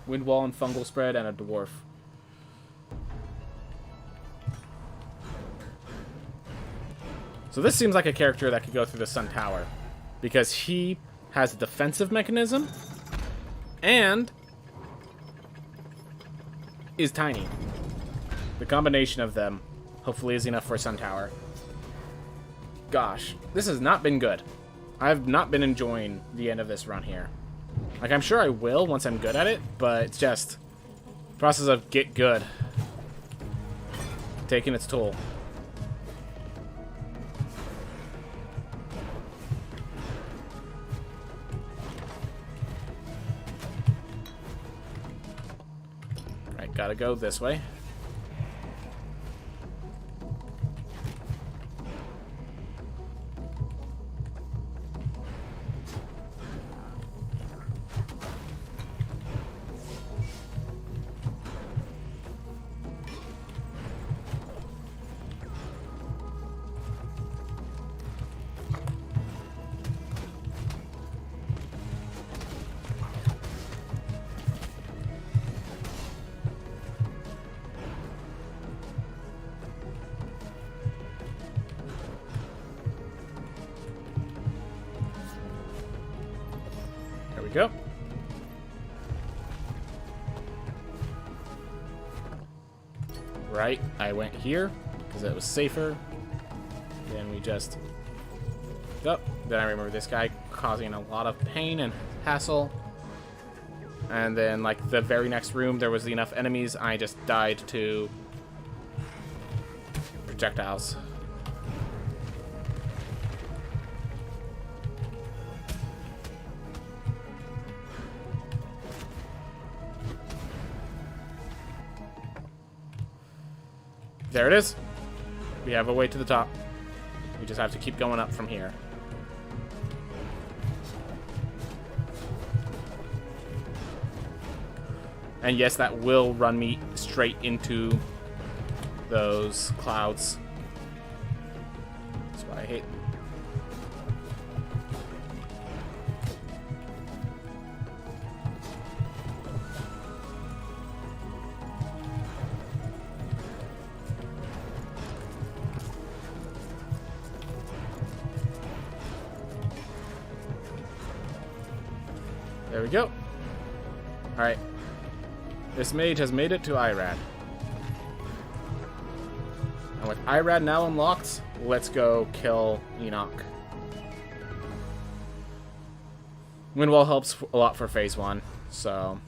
Wind wall and fungal spread and a dwarf. So this seems like a character that could go through the Sun Tower, because he has a defensive mechanism and is tiny. The combination of them hopefully is enough for a Sun Tower. Gosh, this has not been good. I've not been enjoying the end of this run here. Like, I'm sure I will once I'm good at it, but it's just the process of get good taking its toll. Right, gotta go this way. Go. Right, I went here because it was safer. Then we just... Oh, then I remember this guy causing a lot of pain and hassle. And then, like, the very next room, there was enough enemies. I just died to projectiles. There it is. We have a way to the top. We just have to keep going up from here. And yes, that will run me straight into those clouds. That's what I hate. There we go. Alright. This mage has made it to Irad. And with Irad now unlocked, let's go kill Enoch. Windwall helps a lot for phase 1, so...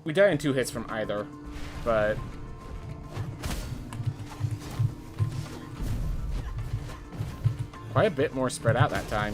We die in 2 hits from either, but... Quite a bit more spread out that time.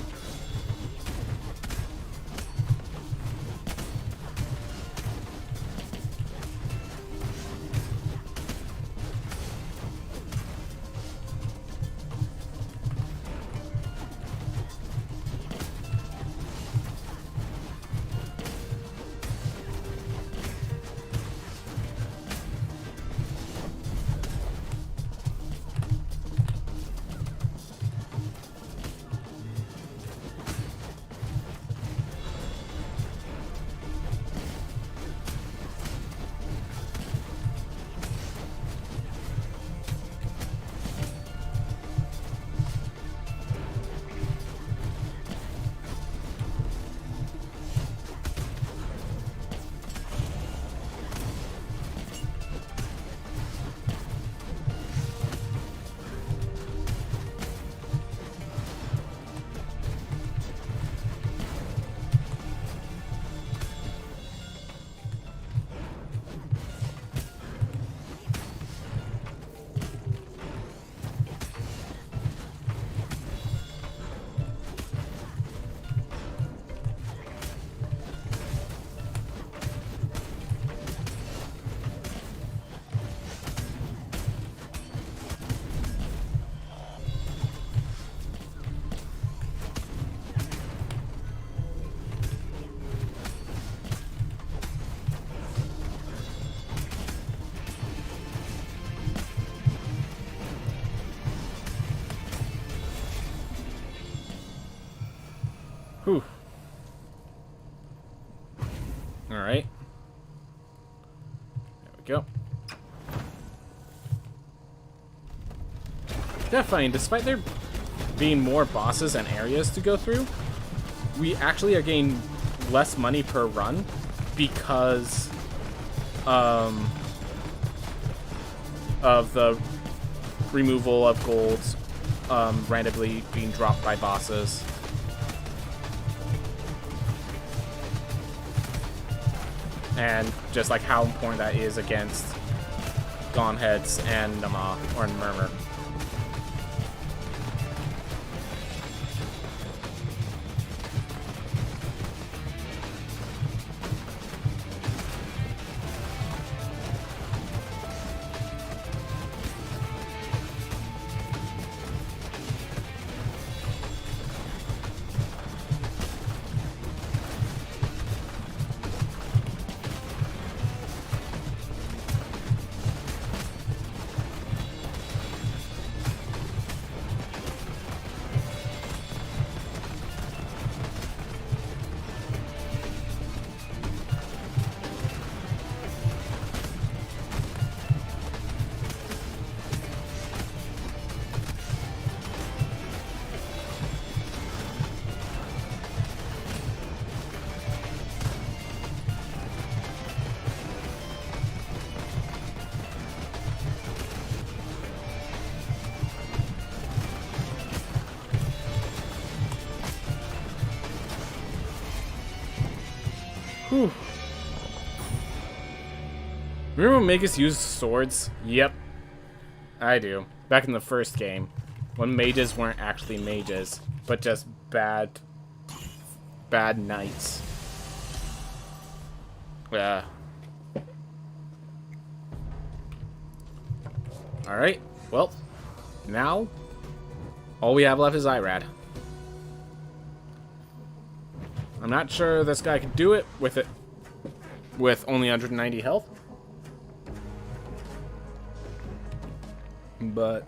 Whew. Alright. There we go. Definitely, despite there being more bosses and areas to go through, we actually are getting less money per run because of the removal of golds randomly being dropped by bosses. And just like how important that is against Gauntheads and Nama or Murmur. Whew. Remember when mages used swords? Yep. I do. Back in the first game. When mages weren't actually mages, but just bad knights. Yeah. Alright. Well, now all we have left is Irad. I'm not sure this guy can do it with only 190 health. But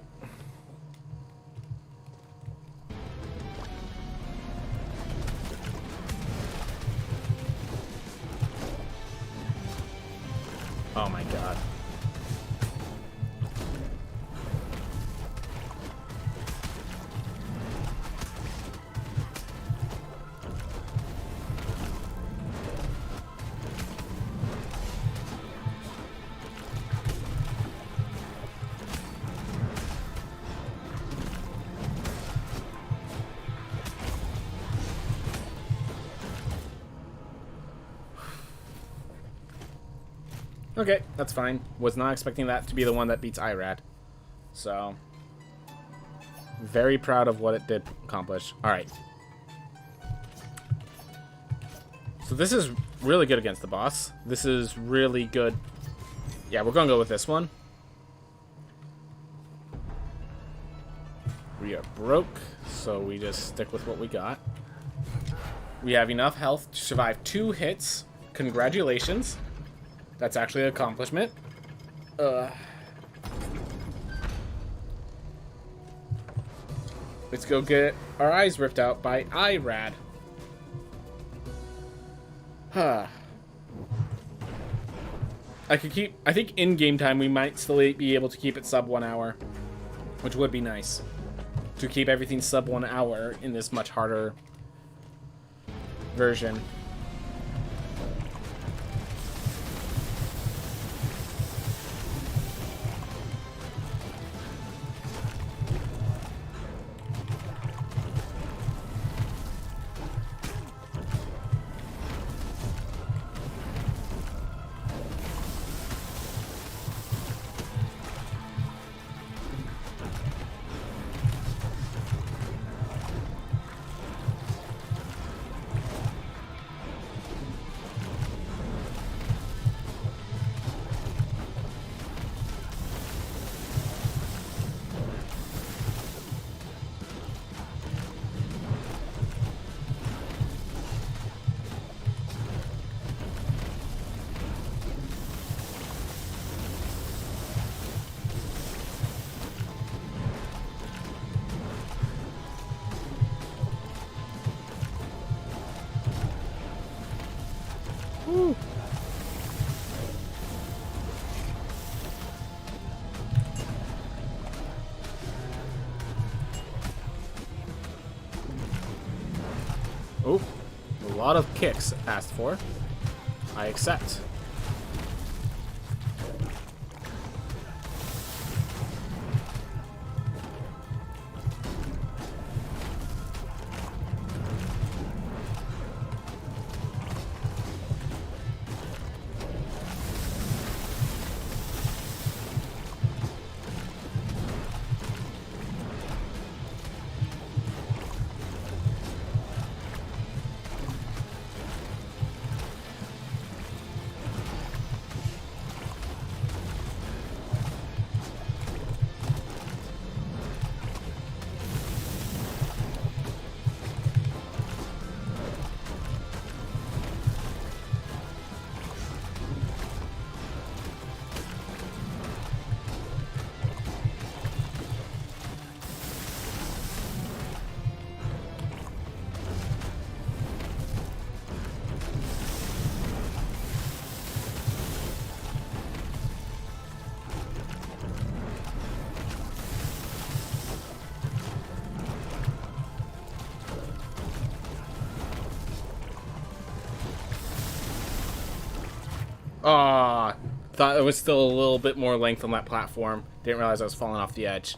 oh my god. Okay, that's fine. Was not expecting that to be the one that beats Irad. So, very proud of what it did accomplish. Alright. So this is really good against the boss. This is really good. Yeah, we're gonna go with this one. We are broke, so we just stick with what we got. We have enough health to survive 2 hits. Congratulations. That's actually an accomplishment. Let's go get our eyes ripped out by Irad. Huh. I think in game time we might still be able to keep it sub 1 hour, which would be nice. To keep everything sub 1 hour in this much harder version. Oh, a lot of kicks asked for. I accept. Aw, thought it was still a little bit more length on that platform. Didn't realize I was falling off the edge.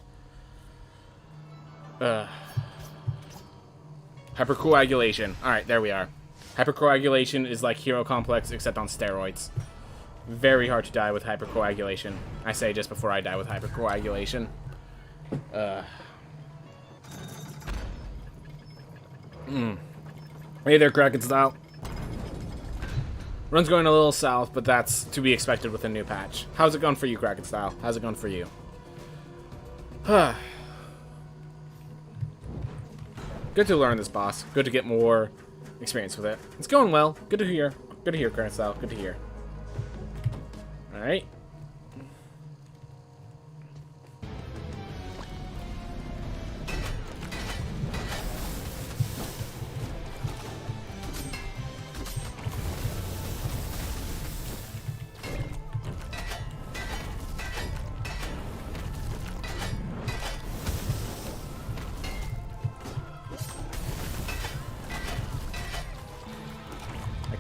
Hypercoagulation. Alright, there we are. Hypercoagulation is like Hero Complex, except on steroids. Very hard to die with hypercoagulation. I say just before I die with hypercoagulation. Hey there, Kraken Style. Run's going a little south, but that's to be expected with a new patch. How's it going for you, Kraken Style? How's it going for you? Good to learn this boss. Good to get more experience with it. It's going well. Good to hear. Good to hear, Kraken Style. Good to hear. Alright.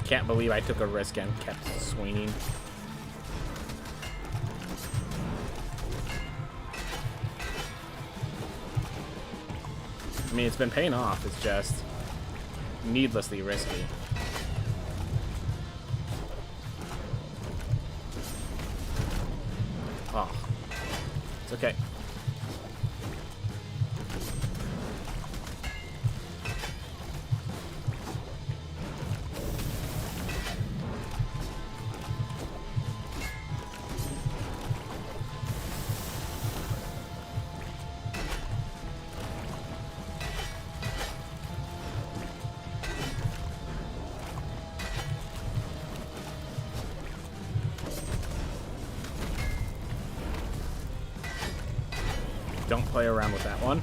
Can't believe I took a risk and kept swinging. I mean, it's been paying off. It's just needlessly risky. Oh, it's okay. Don't play around with that one.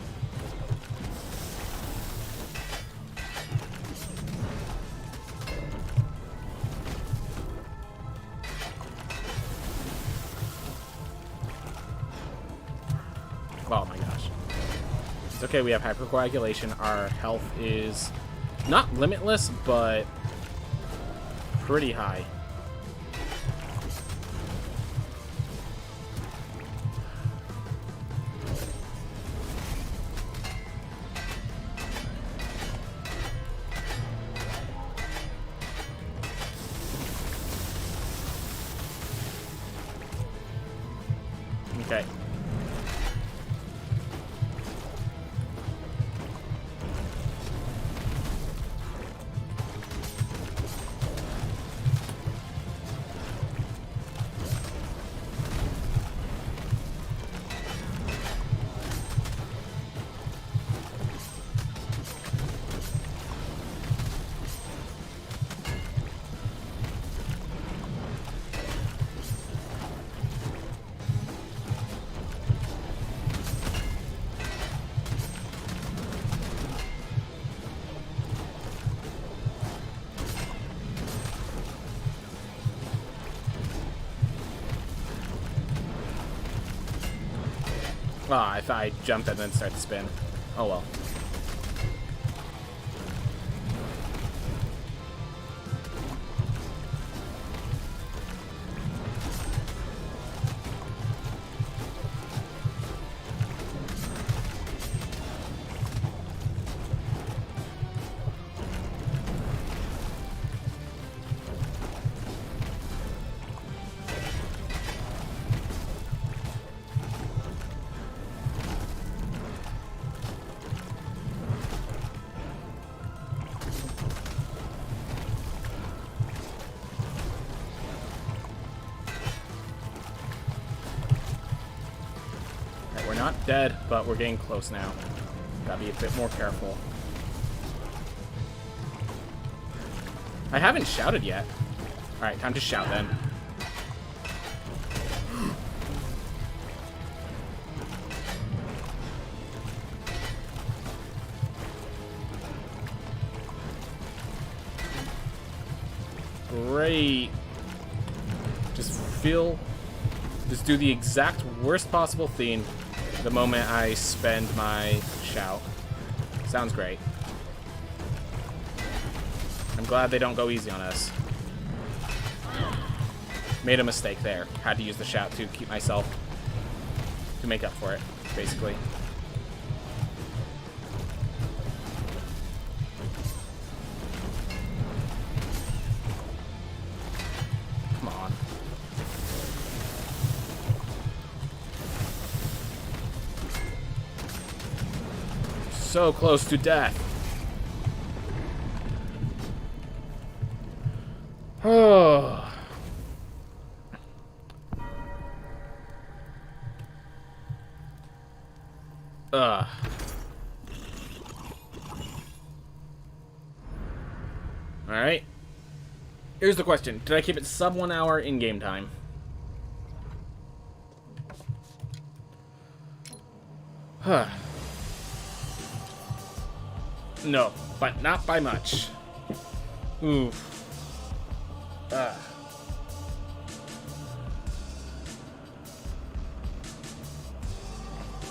Oh my gosh. It's okay, we have hypercoagulation. Our health is not limitless, but pretty high. Okay. Ah, I thought I jumped and then started to spin. Oh well. not dead, but we're getting close now. Gotta be a bit more careful. I haven't shouted yet. Alright, time to shout then. Great. Just do the exact worst possible theme the moment I spend my shout. Sounds great. I'm glad they don't go easy on us. Made a mistake there. Had to use the shout to keep myself, to make up for it, basically. Come on. So close to death. Oh. Alright. Here's the question. Did I keep it sub 1 hour in game time? Huh. No, but not by much. Oof.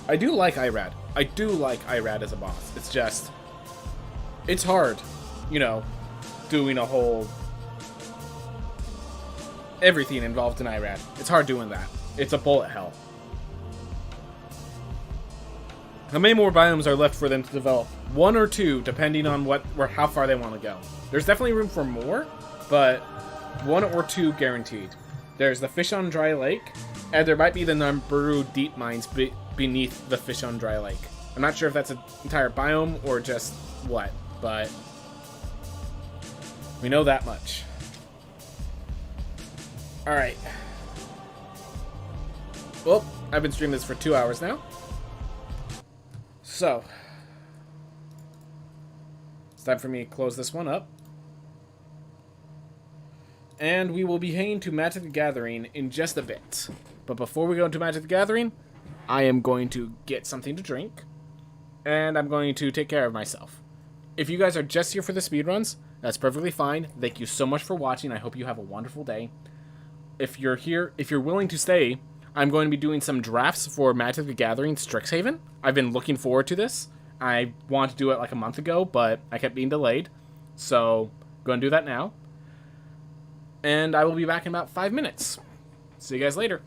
I do like Irad. I do like Irad as a boss. It's just... it's hard, you know, doing a whole... everything involved in Irad. It's hard doing that. It's a bullet hell. How many more biomes are left for them to develop? 1 or 2, depending on what or how far they want to go. There's definitely room for more, but 1 or 2 guaranteed. There's the Fish on Dry Lake, and there might be the Namburu Deep Mines beneath the Fish on Dry Lake. I'm not sure if that's an entire biome or just what, but we know that much. Alright. Well, I've been streaming this for 2 hours now. So, it's time for me to close this one up. And we will be heading to Magic the Gathering in just a bit. But before we go into Magic the Gathering, I am going to get something to drink. And I'm going to take care of myself. If you guys are just here for the speedruns, that's perfectly fine. Thank you so much for watching. I hope you have a wonderful day. If you're here, if you're willing to stay, I'm going to be doing some drafts for Magic the Gathering Strixhaven. I've been looking forward to this. I wanted to do it like a month ago, but I kept being delayed. So, I'm going to do that now. And I will be back in about 5 minutes. See you guys later.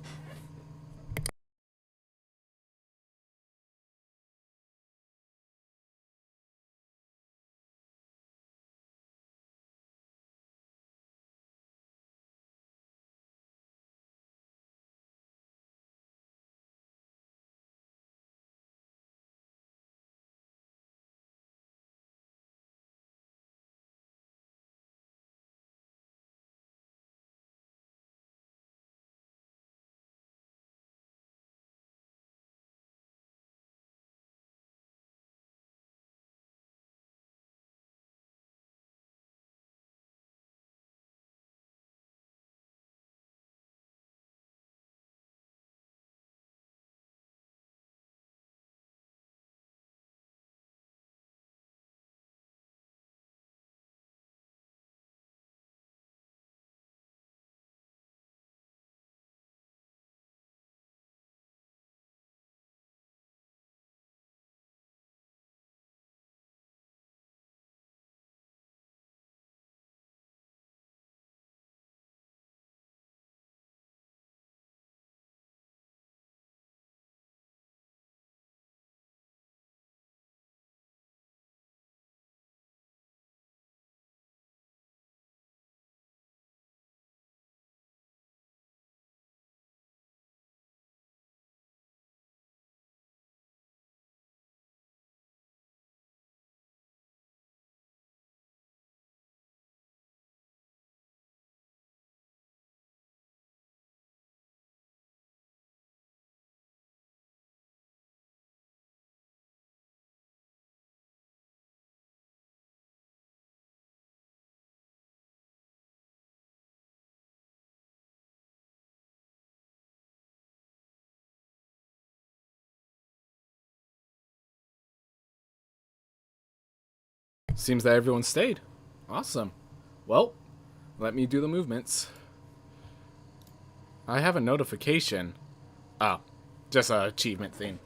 Seems that everyone stayed. Awesome. Well, let me do the movements. I have a notification. Oh, just an achievement thing.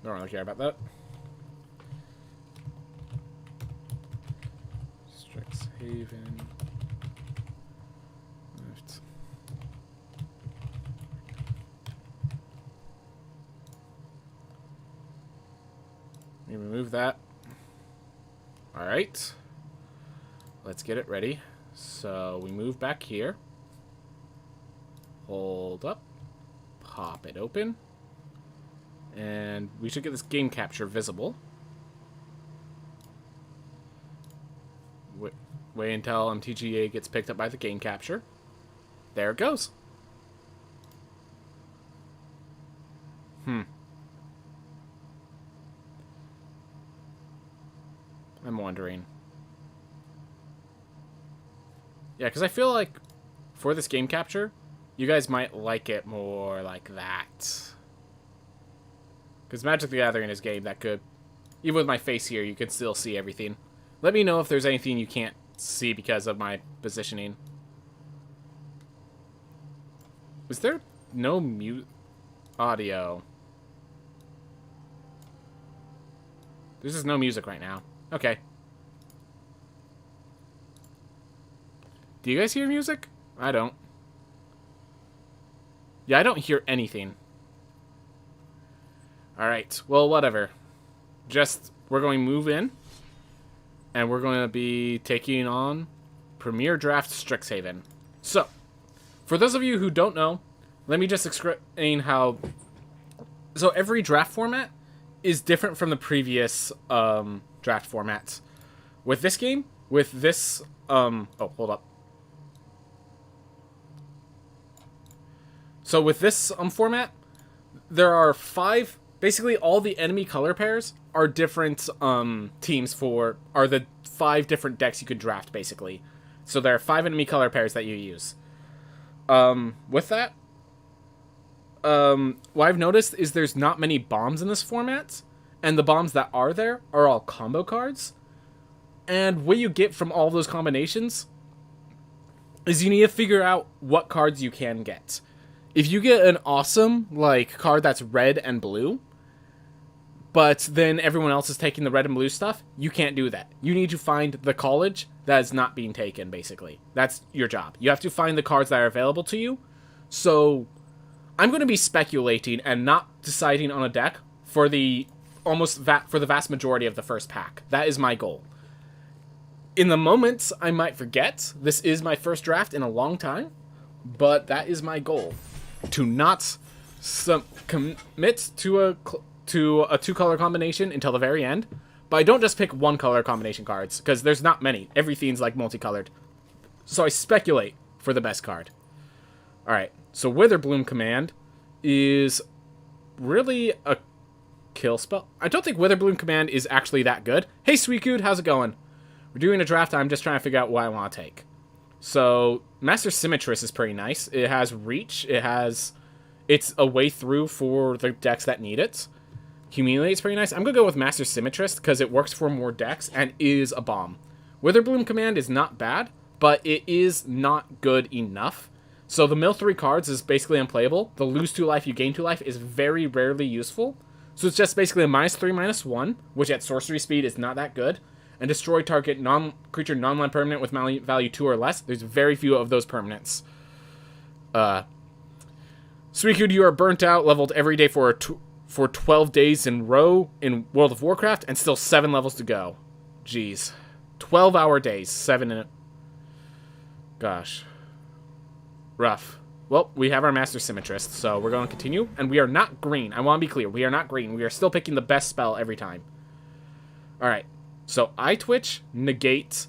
Don't really care about that. Strixhaven. Left. Let me remove that. Alright. Let's get it ready. So we move back here. Hold up. Pop it open. And we should get this game capture visible. Wait until MTGA gets picked up by the game capture. There it goes. I'm wondering. Yeah, because I feel like for this game capture, you guys might like it more like that. Because Magic the Gathering is a game that could, even with my face here, you can still see everything. Let me know if there's anything you can't see because of my positioning. Is there no mute audio? There's just no music right now. Okay. Do you guys hear music? I don't. Yeah, I don't hear anything. Alright, well, whatever. We're going to move in. And we're going to be taking on Premier Draft Strixhaven. So, for those of you who don't know, let me just explain how... So, every draft format is different from the previous draft formats. With this game, with this... oh, hold up. So, with this format, there are 5... Basically, all the enemy color pairs are different teams are the 5 different decks you could draft, basically. So there are 5 enemy color pairs that you use. With that, what I've noticed is there's not many bombs in this format, and the bombs that are there are all combo cards. And what you get from all those combinations is you need to figure out what cards you can get. If you get an awesome, card that's red and blue, but then everyone else is taking the red and blue stuff, you can't do that. You need to find the college that is not being taken, basically. That's your job. You have to find the cards that are available to you. So, I'm going to be speculating and not deciding on a deck for the vast majority of the first pack. That is my goal. In the moments, I might forget. This is my first draft in a long time, but that is my goal. To not commit to a 2-color combination until the very end. But I don't just pick 1-color combination cards, because there's not many. Everything's, multicolored. So I speculate for the best card. Alright, so Witherbloom Command is really a kill spell. I don't think Witherbloom Command is actually that good. Hey, Suicune, how's it going? We're doing a draft. I'm just trying to figure out what I want to take. So, Master Symmetrist is pretty nice. It has reach. It's a way through for the decks that need it. Humiliate's pretty nice. I'm going to go with Master Symmetrist because it works for more decks and is a bomb. Witherbloom Command is not bad, but it is not good enough. So the mill 3 cards is basically unplayable. The lose 2 life, you gain 2 life is very rarely useful. So it's just basically a -3/-1, which at sorcery speed is not that good. And destroy target creature non-land permanent with value 2 or less. There's very few of those permanents. Suicune, you are burnt out, leveled every day for 12 days in a row in World of Warcraft, and still 7 levels to go. Jeez. 12-hour days. 7 in it. Gosh. Rough. Well, we have our Master Symmetrist, so we're going to continue. And we are not green. I want to be clear. We are not green. We are still picking the best spell every time. Alright. So, Eye Twitch, Negate,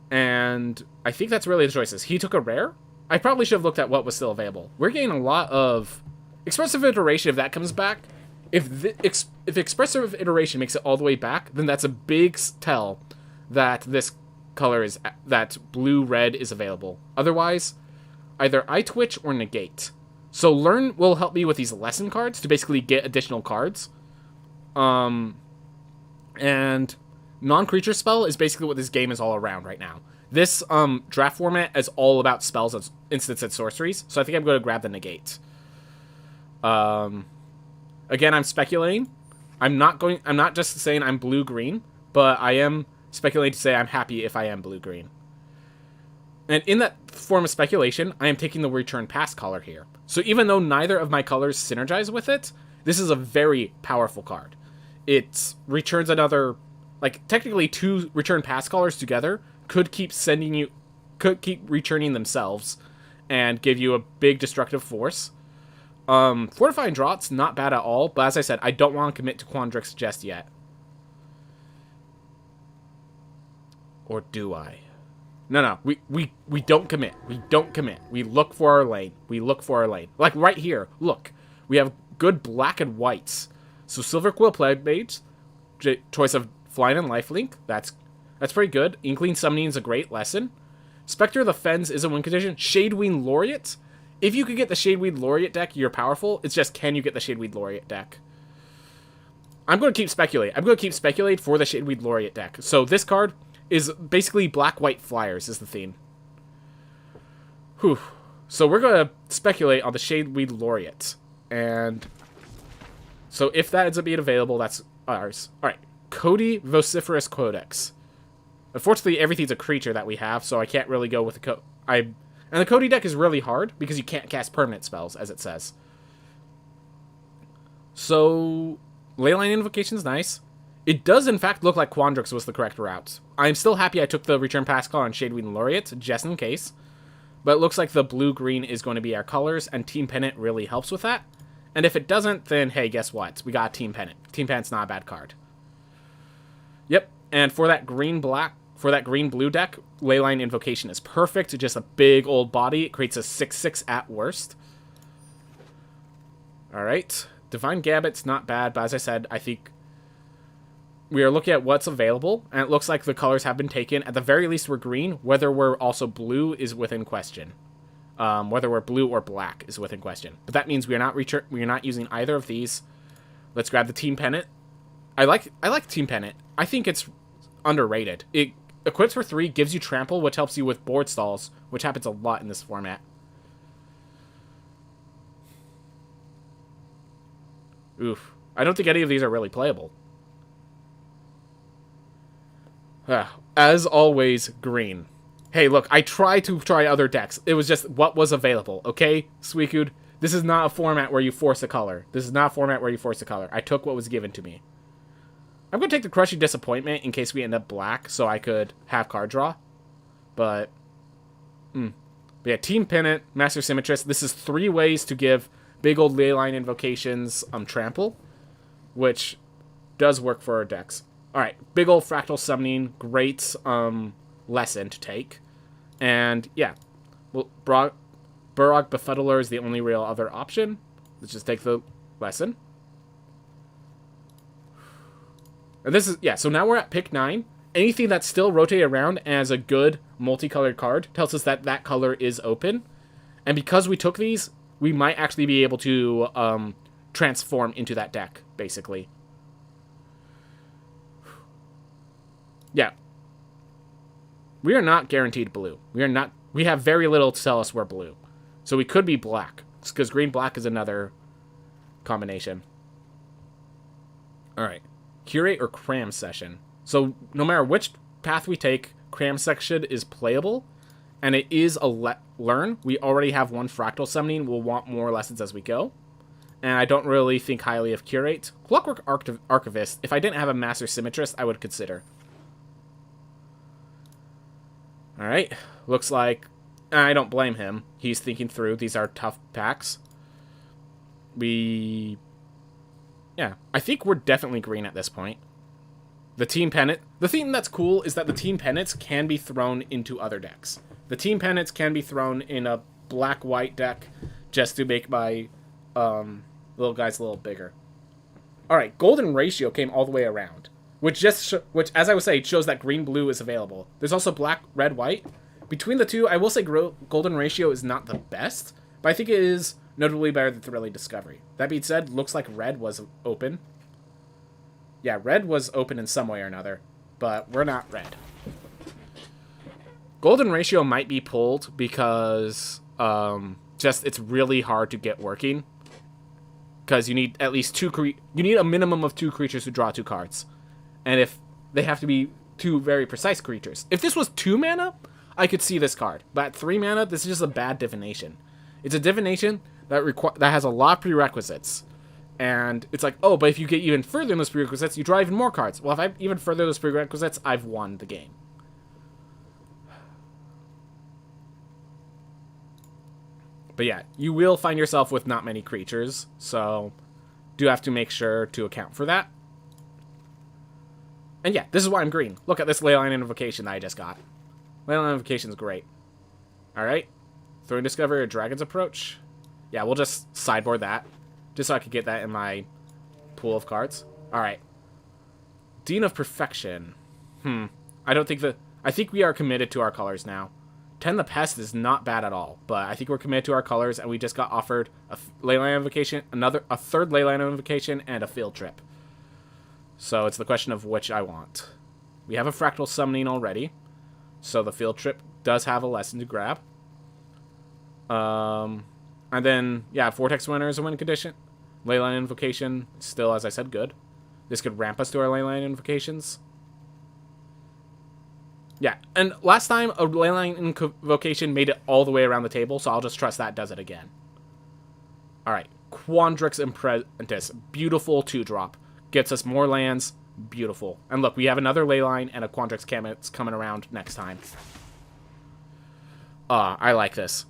and I think that's really the choices. He took a rare? I probably should have looked at what was still available. We're getting a lot of... Expressive Iteration, if that comes back, if Expressive Iteration makes it all the way back, then that's a big tell that this color is... that blue-red is available. Otherwise, either Eye Twitch or Negate. So, Learn will help me with these lesson cards to basically get additional cards. And... non-creature spell is basically what this game is all around right now. This draft format is all about spells, and instants, and sorceries. So I think I'm going to grab the negate. Again, I'm speculating. I'm not just saying I'm blue-green, but I am speculating to say I'm happy if I am blue-green. And in that form of speculation, I am taking the return pass color here. So even though neither of my colors synergize with it, this is a very powerful card. It returns another, like, technically 2 return pass colors together could keep returning themselves and give you a big destructive force. Fortifying Draught's not bad at all, but as I said, I don't want to commit to Quandrix just yet. Or do I? No, we don't commit. We don't commit. We look for our lane. Like right here, look. We have good black and whites. So Silver Quill Plaguemage, choice of Flying and Lifelink, that's pretty good. Inkling Summoning is a great lesson. Spectre of the Fens is a win condition. Shadeweed Laureate. If you could get the Shadeweed Laureate deck, you're powerful. It's just, can you get the Shadeweed Laureate deck? I'm going to keep speculating. I'm going to keep speculating for the Shadeweed Laureate deck. So this card is basically black-white flyers is the theme. Whew. So we're going to speculate on the Shadeweed Laureate. And so if that ends up being available, that's ours. Alright. Cody Vociferous Codex. Unfortunately, everything's a creature that we have, so I can't really go with the and the Cody deck is really hard, because you can't cast permanent spells, as it says. So, Leyline Invocation is nice. It does, in fact, look like Quandrix was the correct route. I'm still happy I took the Return Pass call on Shadeweed Laureate, just in case. But it looks like the blue-green is going to be our colors, and Team Pennant really helps with that. And if it doesn't, then, hey, guess what? We got Team Pennant. Team Pennant's not a bad card. Yep, and for that green-blue deck, Leyline Invocation is perfect. Just a big old body. It creates a 6/6 at worst. Alright. Divine Gambit's not bad, but as I said, I think we are looking at what's available, and it looks like the colors have been taken. At the very least, we're green. Whether we're also blue is within question. Whether we're blue or black is within question. But that means we are not using either of these. Let's grab the Team Pennant. I like Team Pennant. I think it's underrated. It equips for 3, gives you trample, which helps you with board stalls, which happens a lot in this format. Oof. I don't think any of these are really playable. As always, green. Hey, look, I tried to try other decks. It was just what was available, okay, Suicune? This is not a format where you force a color. I took what was given to me. I'm going to take the Crushing Disappointment in case we end up black, so I could have card draw. But yeah, Team Pennant, Master Symmetrist. This is 3 ways to give big old Leyline Invocations trample, which does work for our decks. Alright, big old Fractal Summoning, great lesson to take. And yeah, well, Burrock Befuddler is the only real other option. Let's just take the lesson. And this is, yeah, so now we're at pick 9. Anything that's still rotated around as a good multicolored card tells us that that color is open. And because we took these, we might actually be able to transform into that deck, basically. Yeah. We are not guaranteed blue. We have very little to tell us we're blue. So we could be black, because green-black is another combination. Alright. Curate or Cram Session. So no matter which path we take, Cram Session is playable, and it is a learn. We already have 1 Fractal Summoning. We'll want more lessons as we go. And I don't really think highly of Curate. Clockwork Archivist, if I didn't have a Master Symmetrist, I would consider. Alright, looks like I don't blame him. He's thinking through. These are tough packs. Yeah, I think we're definitely green at this point. The Team Pennant. The thing that's cool is that the Team Pennants can be thrown into other decks. The Team Pennants can be thrown in a black-white deck just to make my little guys a little bigger. Alright, Golden Ratio came all the way around. Which, as I was saying, shows that green-blue is available. There's also black, red, white. Between the two, I will say Golden Ratio is not the best, but I think it is notably better than Thrilling Discovery. That being said, looks like red was open. Yeah, red was open in some way or another. but we're not red. Golden Ratio might be pulled because just it's really hard to get working. Because you need at least you need a minimum of 2 creatures to draw 2 cards. And if they have to be 2 very precise creatures. If this was 2 mana, I could see this card. But at 3 mana, this is just a bad divination. It's a divination that has a lot of prerequisites. And it's like, oh, but if you get even further in those prerequisites, you draw even more cards. Well, if I even further those prerequisites, I've won the game. But yeah, you will find yourself with not many creatures, so do have to make sure to account for that. And yeah, this is why I'm green. Look at this Leyline Invocation that I just got. Leyline Invocation is great. Alright. Throwing Discovery or Dragon's Approach. Yeah, we'll just sideboard that. Just so I could get that in my pool of cards. Alright. Dean of Perfection. I don't think I think we are committed to our colors now. 10 the Pest is not bad at all, but I think we're committed to our colors, and we just got offered a Leyline Invocation, a third Leyline Invocation, and a Field Trip. So it's the question of which I want. We have a Fractal Summoning already, so the Field Trip does have a lesson to grab. And then, yeah, Vortex Winner is a win condition. Leyline Invocation, still, as I said, good. This could ramp us to our Leyline Invocations. Yeah, and last time a Leyline Invocation made it all the way around the table, so I'll just trust that does it again. Alright, Quandrix Apprentice. Beautiful 2-drop. Gets us more lands. Beautiful. And look, we have another Leyline and a Quandrix Camet's coming around next time. I like this.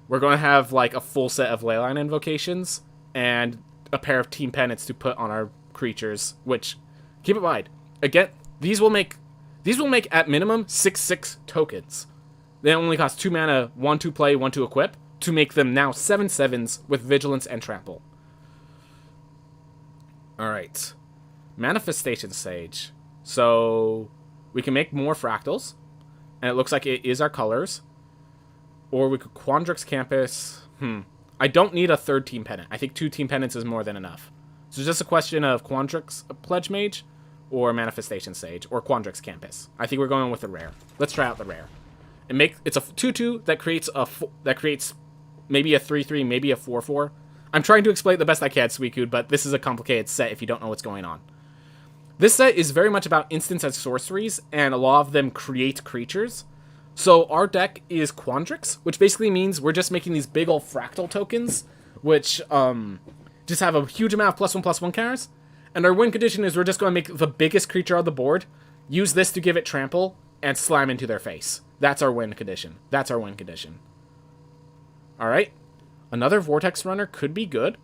We're going to have like a full set of Leyline Invocations and a pair of Team Pennants to put on our creatures, which, keep in mind, again, these will make at minimum 6/6 tokens. They only cost 2 mana, 1 to play, 1 to equip, to make them now 7/7s with Vigilance and Trample. Alright. Manifestation Sage. So, we can make more fractals, and it looks like it is our colors. Or we could Quandrix Campus. I don't need a 3rd Team Pennant. I think 2 Team Pennants is more than enough. So it's just a question of Quandrix Pledge Mage, or Manifestation Sage, or Quandrix Campus. I think we're going with the rare. Let's try out the rare. It's a 2/2 that creates maybe a 3/3, maybe a 4/4. I'm trying to explain it the best I can, Suicune, but this is a complicated set if you don't know what's going on. This set is very much about instants and sorceries, and a lot of them create creatures. So our deck is Quandrix, which basically means we're just making these big old fractal tokens, which just have a huge amount of +1/+1 counters. And our win condition is we're just going to make the biggest creature on the board, use this to give it trample, and slam into their face. That's our win condition. Alright. Another Vortex Runner could be good.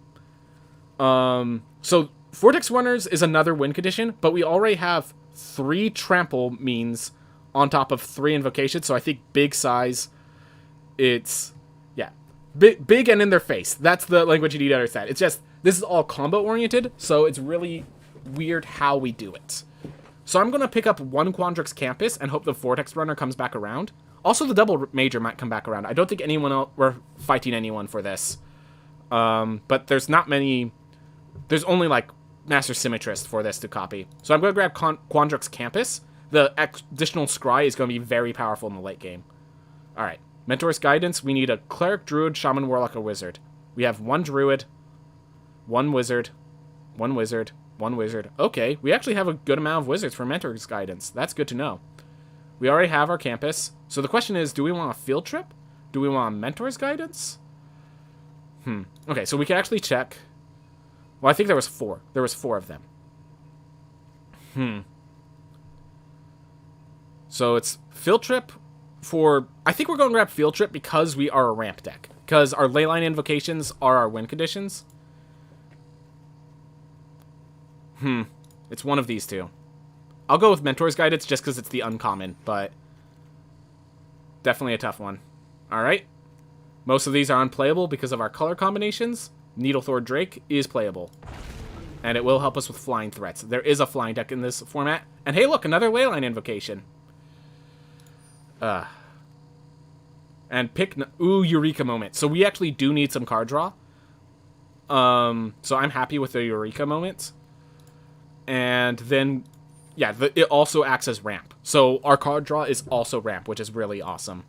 So, Vortex Runners is another win condition, but we already have 3 trample means on top of 3 invocations, so I think big size, it's, yeah, big and in their face. That's the language you need to understand. It's just, this is all combo-oriented, so it's really weird how we do it. So I'm going to pick up 1 Quandrix Campus and hope the Vortex Runner comes back around. Also, the Double Major might come back around. I don't think we're fighting anyone for this. But there's not many... There's only, like, Master Symmetrist for this to copy. So I'm going to grab Quandrix Campus. The additional Scry is going to be very powerful in the late game. Alright. Mentor's Guidance. We need a Cleric, Druid, Shaman, Warlock, or Wizard. We have 1 Druid, 1 Wizard, 1 Wizard, 1 Wizard. Okay, we actually have a good amount of Wizards for Mentor's Guidance. That's good to know. We already have our Campus. So the question is, do we want a Field Trip? Do we want a Mentor's Guidance? Okay, so we can actually check. Well, I think there was 4. There was 4 of them. So it's Field Trip for... I think we're going to grab Field Trip because we are a ramp deck. Because our Leyline Invocations are our win conditions. It's one of these 2. I'll go with Mentor's Guidance just because it's the uncommon, but definitely a tough one. Alright. Most of these are unplayable because of our color combinations. Needlethor Drake is playable. And it will help us with flying threats. There is a flying deck in this format. And hey, look, another Leyline Invocation. And pick... Ooh, Eureka Moment. So we actually do need some card draw. So I'm happy with the Eureka Moment. And then Yeah, it also acts as ramp. So our card draw is also ramp, which is really awesome.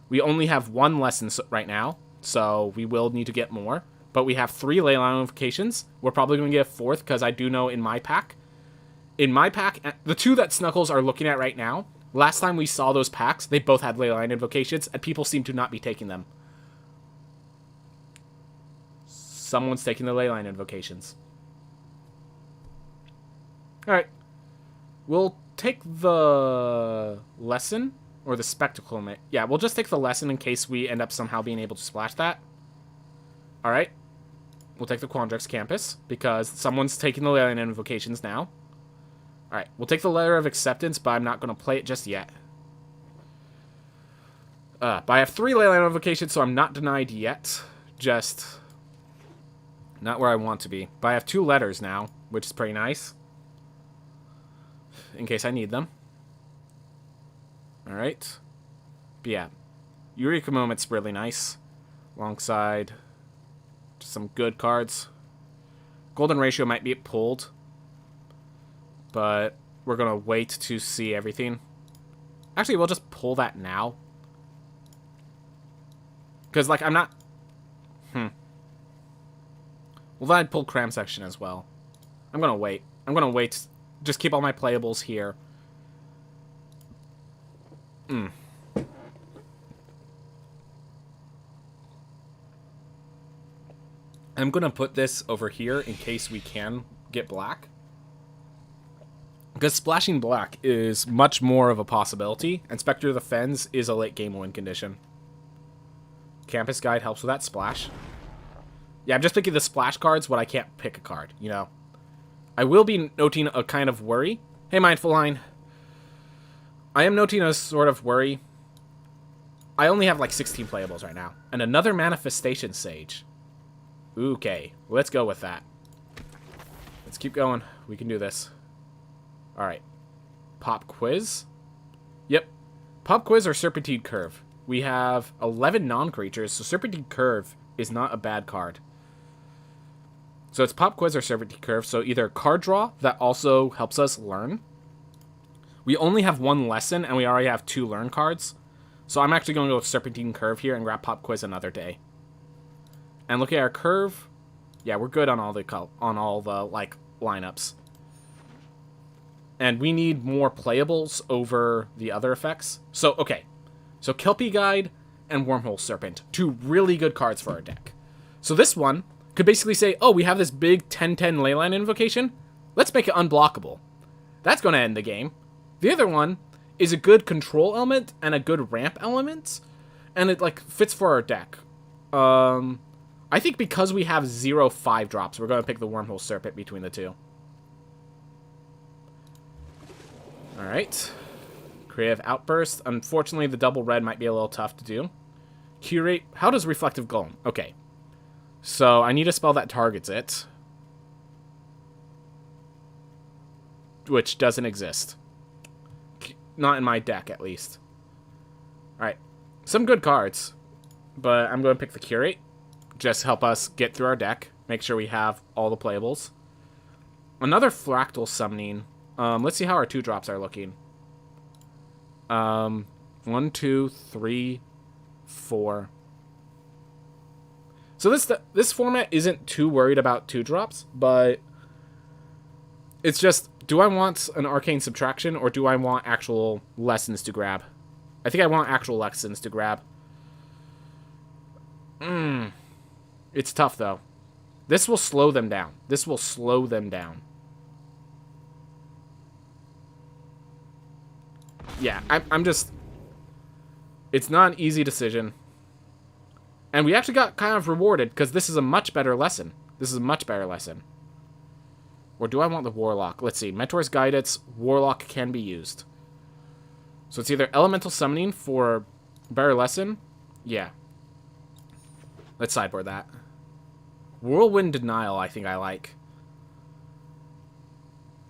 We only have 1 lesson right now, so we will need to get more. But we have 3 Leyline Invocations. We're probably going to get a 4th, because I do know in my pack, the 2 that Snuggles are looking at right now, last time we saw those packs, they both had Leyline Invocations, and people seem to not be taking them. Someone's taking the Leyline Invocations. Alright. We'll take the lesson, or the spectacle. Yeah, we'll just take the lesson in case we end up somehow being able to splash that. Alright. We'll take the Quandrix Campus, because someone's taking the Leyline Invocations now. Alright, we'll take the Letter of Acceptance, but I'm not going to play it just yet. But I have 3 Leyline Invocations, so I'm not denied yet. Just not where I want to be. But I have 2 letters now, which is pretty nice. In case I need them. Alright. But yeah. Eureka Moment's really nice. Alongside some good cards. Golden Ratio might be pulled. But we're going to wait to see everything. Actually, we'll just pull that now. Because, like, I'm not... Well, then I'd pull Cram Section as well. I'm going to wait. I'm going to wait. Just keep all my playables here. I'm going to put this over here in case we can get black. Because splashing black is much more of a possibility, and Spectre of the Fens is a late game win condition. Campus Guide helps with that splash. Yeah, I'm just picking the splash cards when I can't pick a card, you know. I will be noting a kind of worry. Hey, Mindful Line. I am noting a sort of worry. I only have like 16 playables right now. And another Manifestation Sage. Okay, let's go with that. Let's keep going. We can do this. Alright. Pop Quiz. Yep. Pop Quiz or Serpentine Curve. We have 11 non-creatures, so Serpentine Curve is not a bad card. So it's Pop Quiz or Serpentine Curve, so either card draw that also helps us learn. We only have 1 lesson, and we already have 2 learn cards. So I'm actually going to go with Serpentine Curve here and grab Pop Quiz another day. And look at our curve. Yeah, we're good on all the like lineups. And we need more playables over the other effects. So, okay. So, Kelpie Guide and Wormhole Serpent. 2 really good cards for our deck. So this one could basically say, oh, we have this big 10-10 Leyline Invocation. Let's make it unblockable. That's going to end the game. The other one is a good control element and a good ramp element. And it, like, fits for our deck. I think because we have 0 5-drops, we're going to pick the Wormhole Serpent between the 2. Alright. Creative Outburst. Unfortunately, the double red might be a little tough to do. Curate. How does Reflective Golem? Okay. So, I need to spell that targets it. Which doesn't exist. Not in my deck, at least. Alright. Some good cards. But I'm going to pick the Curate. Just help us get through our deck. Make sure we have all the playables. Another Fractal Summoning. Let's see how our 2-drops are looking. 1, 2, 3, 4. So this format isn't too worried about 2-drops, but it's just, do I want an Arcane Subtraction, or do I want actual lessons to grab? I think I want actual lessons to grab. It's tough, though. This will slow them down. This will slow them down. Yeah, I'm just... It's not an easy decision. And we actually got kind of rewarded, because this is a much better lesson. This is a much better lesson. Or do I want the Warlock? Let's see. Mentor's Guidance, Warlock can be used. So it's either Elemental Summoning for better lesson. Yeah. Let's sideboard that. Whirlwind Denial, I think I like.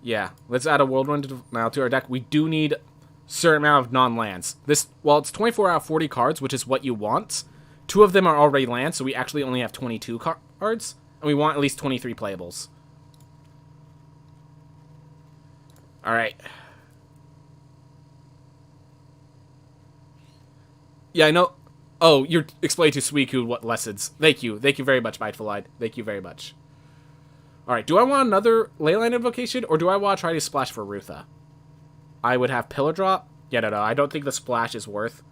Yeah, let's add a Whirlwind Denial to our deck. We do need a certain amount of non-lands. This, well, it's 24 out of 40 cards, which is what you want. 2 of them are already lands, so we actually only have 22 cards. And we want at least 23 playables. Alright. Yeah, I know. Oh, you're explaining to Suiku what lessons. Thank you. Thank you very much, Mindful Eyed. Thank you very much. Alright, do I want another Leyline Invocation, or do I want to try to splash for Rutha? I would have Pillar Drop. Yeah, no, I don't think the splash is worth.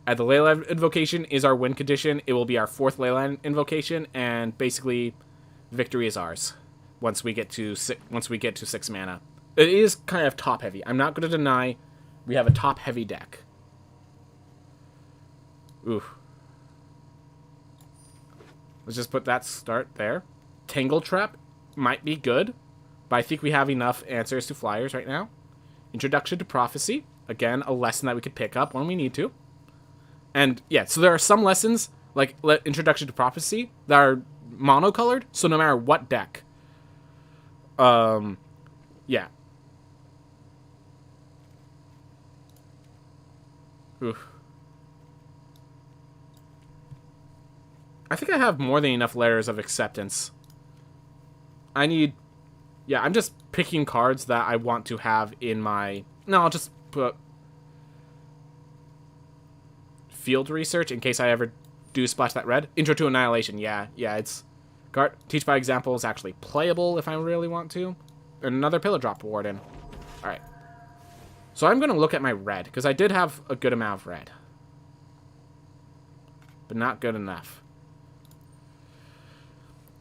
And the Leyline Invocation is our win condition. It will be our 4th Leyline Invocation, and basically, victory is ours once we get to 6 mana. It is kind of top heavy. I'm not going to deny we have a top heavy deck. Ooh. Let's just put that start there. Tangle Trap might be good, but I think we have enough answers to flyers right now. Introduction to Prophecy. Again, a lesson that we could pick up when we need to. And, yeah, so there are some lessons, like Introduction to Prophecy, that are monocolored, so no matter what deck. Yeah. Oof. I think I have more than enough layers of acceptance. I need... Yeah, I'm just picking cards that I want to have in my... No, I'll just put... Field Research, in case I ever do splash that red. Intro to Annihilation, yeah, it's... Teach by Example is actually playable if I really want to. And another Pillar Drop Warden. Alright. So I'm going to look at my red, because I did have a good amount of red. But not good enough.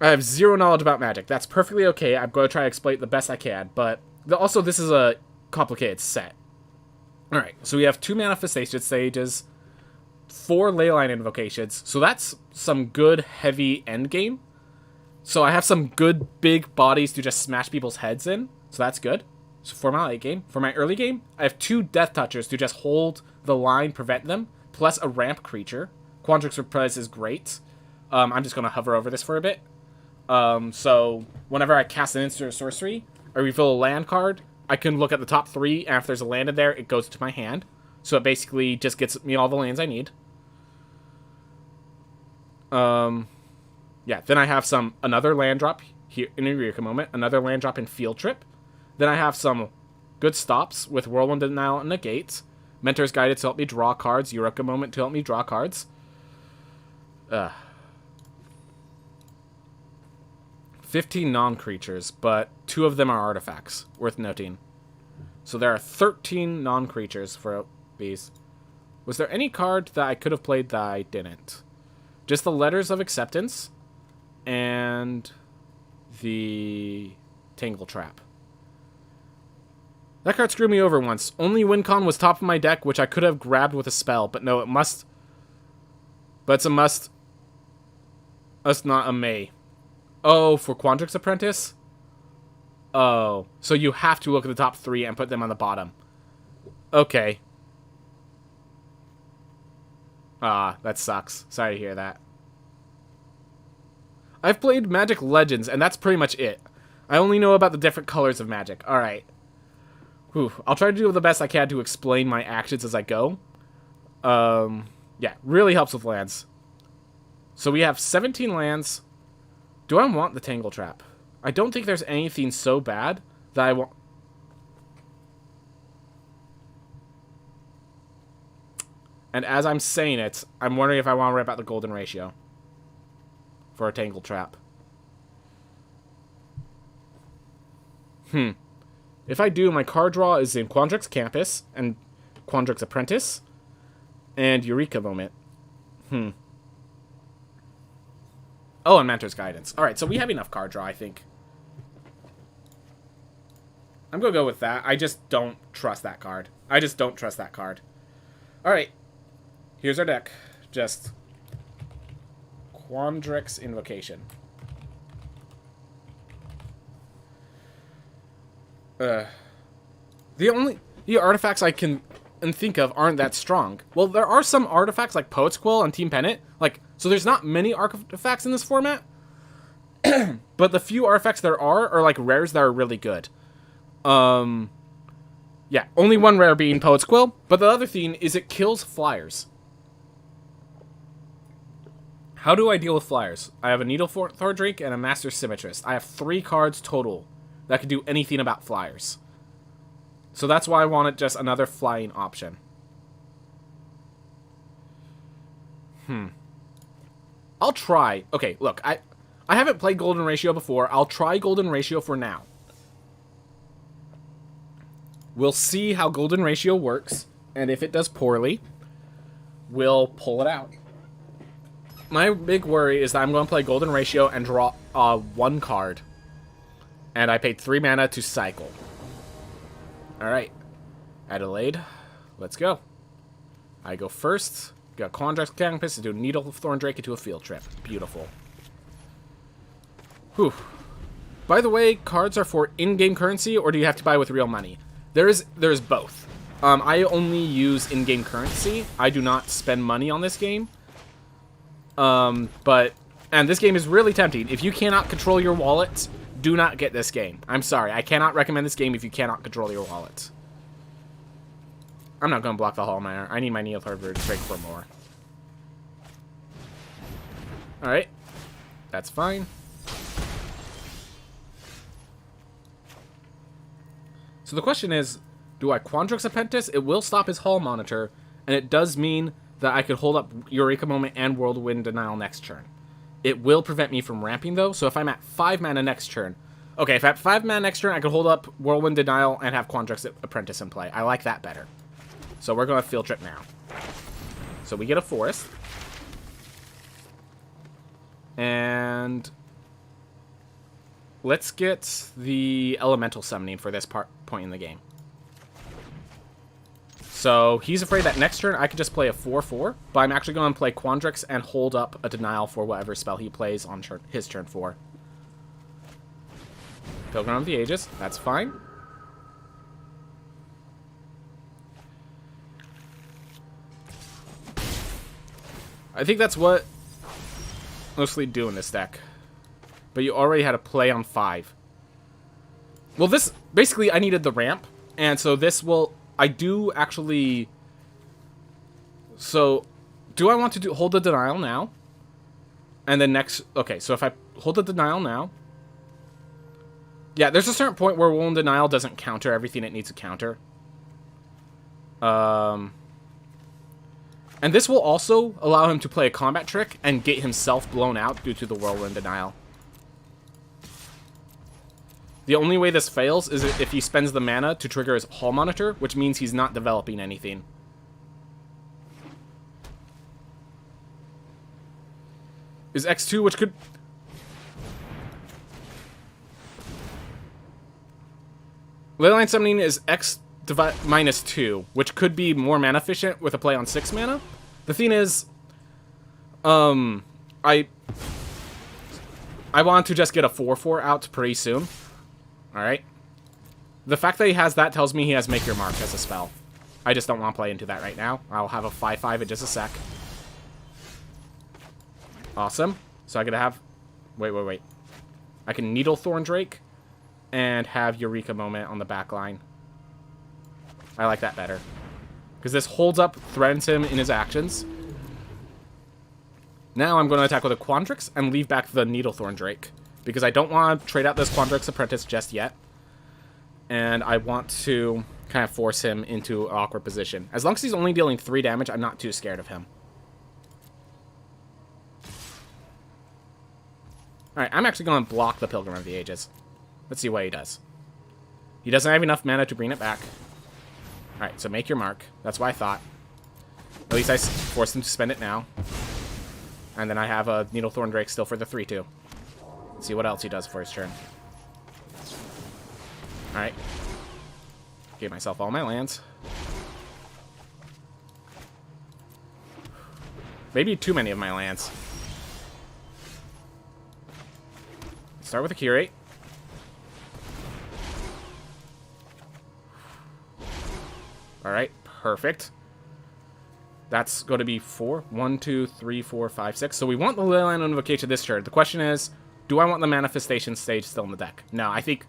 I have zero knowledge about Magic. That's perfectly okay. I'm going to try to explain it the best I can. But also, this is a complicated set. Alright, so we have 2 Manifestation Stages, 4 Leyline Invocations. So that's some good, heavy endgame. So I have some good, big bodies to just smash people's heads in. So that's good. So for my late game. For my early game, I have 2 Death Touchers to just hold the line, prevent them, plus a ramp creature. Quandrix Surprise is great. I'm just going to hover over this for a bit. So whenever I cast an instant or sorcery, I reveal a land card, I can look at the top 3, and if there's a land in there, it goes to my hand. So it basically just gets me all the lands I need. Yeah, then I have another land drop here in Eureka Moment, another land drop in Field Trip. Then I have some good stops with Whirlwind Denial and Negate. Mentor's Guided to help me draw cards, Eureka Moment to help me draw cards. 15 non-creatures, but 2 of them are artifacts, worth noting. So there are 13 non-creatures for these. Was there any card that I could have played that I didn't? Just the Letters of Acceptance and the Tangle Trap. That card screwed me over once. Only WinCon was top of my deck, which I could have grabbed with a spell, but no, it must... But it's a must... It's not a may. Oh, for Quandrix Apprentice? Oh, so you have to look at the top 3 and put them on the bottom. Okay. Ah, that sucks. Sorry to hear that. I've played Magic Legends, and that's pretty much it. I only know about the different colors of Magic. Alright. I'll try to do the best I can to explain my actions as I go. Yeah, really helps with lands. So we have 17 lands. Do I want the Tangle Trap? I don't think there's anything so bad that I want... And as I'm saying it, I'm wondering if I want to rip out the Golden Ratio for a Tangle Trap. If I do, my card draw is in Quandrix Campus and Quandrix Apprentice and Eureka Moment. Oh, and Mentor's Guidance. Alright, so we have enough card draw, I think. I'm going to go with that. I just don't trust that card. Alright. Here's our deck. Just Quandrix Invocation. The artifacts I can think of aren't that strong. Well, there are some artifacts like Poet's Quill and Team Pennant. So there's not many artifacts in this format. But the few artifacts there are like rares that are really good. Yeah, only one rare being Poet's Quill. But the other thing is it kills flyers. How do I deal with flyers? I have a Needle Thordrake and a Master Symmetrist. I have 3 cards total that can do anything about flyers. So that's why I wanted just another flying option. I'll try. Okay, look, I haven't played Golden Ratio before. I'll try Golden Ratio for now. We'll see how Golden Ratio works, and if it does poorly, we'll pull it out. My big worry is that I'm going to play Golden Ratio and draw 1 card. And I paid 3 mana to cycle. Alright. Adelaide. Let's go. I go first. Got Quandrex Campus to do Needle Thorn Drake into a field trip. Beautiful. Whew. By the way, cards are for in-game currency, or do you have to buy with real money? There's both. I only use in-game currency. I do not spend money on this game. And this game is really tempting. If you cannot control your wallet, do not get this game. I'm sorry. I cannot recommend this game if you cannot control your wallet. I'm not going to block the Hallmire. I need my Needle Thorn Drake for more. Alright. That's fine. So the question is, do I Quandrix Apprentice? It will stop his Hall Monitor, and it does mean that I could hold up Eureka Moment and Whirlwind Denial next turn. It will prevent me from ramping, though, so if I'm at 5 mana next turn... Okay, if I'm at 5 mana next turn, I could hold up Whirlwind Denial and have Quandrix Apprentice in play. I like that better. So we're going to Field Trip now. So we get a Forest. And... let's get the Elemental Summoning for this point in the game. So he's afraid that next turn I could just play a 4/4, but I'm actually going to play Quandrix and hold up a Denial for whatever spell he plays on his turn 4. Pilgrim of the Ages, that's fine. I think that's what mostly do in this deck. But you already had a play on 5. Well, this... basically, I needed the ramp. And so this will... I do actually... So, do I want to hold the Denial now? And then next... Okay, so if I hold the Denial now... Yeah, there's a certain point where Whirlwind Denial doesn't counter everything it needs to counter. And this will also allow him to play a combat trick and get himself blown out due to the Whirlwind Denial. The only way this fails is if he spends the mana to trigger his Hall Monitor, which means he's not developing anything. Is X2, which could... Leyline Summoning is X -2, which could be more mana efficient with a play on 6 mana. The thing is, I want to just get a 4/4 out pretty soon. Alright. The fact that he has that tells me he has Make Your Mark as a spell. I just don't want to play into that right now. I'll have a 5/5 in just a sec. Awesome. So I could have... Wait. I can Needle Thorn Drake and have Eureka Moment on the back line. I like that better. Because this holds up, threatens him in his actions. Now I'm going to attack with a Quandrix and leave back the Needle Thorn Drake. Because I don't want to trade out this Quandrix Apprentice just yet. And I want to kind of force him into an awkward position. As long as he's only dealing 3 damage, I'm not too scared of him. Alright, I'm actually going to block the Pilgrim of the Ages. Let's see what he does. He doesn't have enough mana to bring it back. Alright, so Make Your Mark. That's what I thought. At least I forced him to spend it now. And then I have a Needle Thorn Drake still for the 3/2. Let's see what else he does for his turn. Alright. Gave myself all my lands. Maybe too many of my lands. Start with a Curate. Alright, perfect. That's going to be 4. 1, 2, 3, 4, 5, 6. So we want the Leyline Invocation this turn. The question is, do I want the Manifestation stage still in the deck? No, I think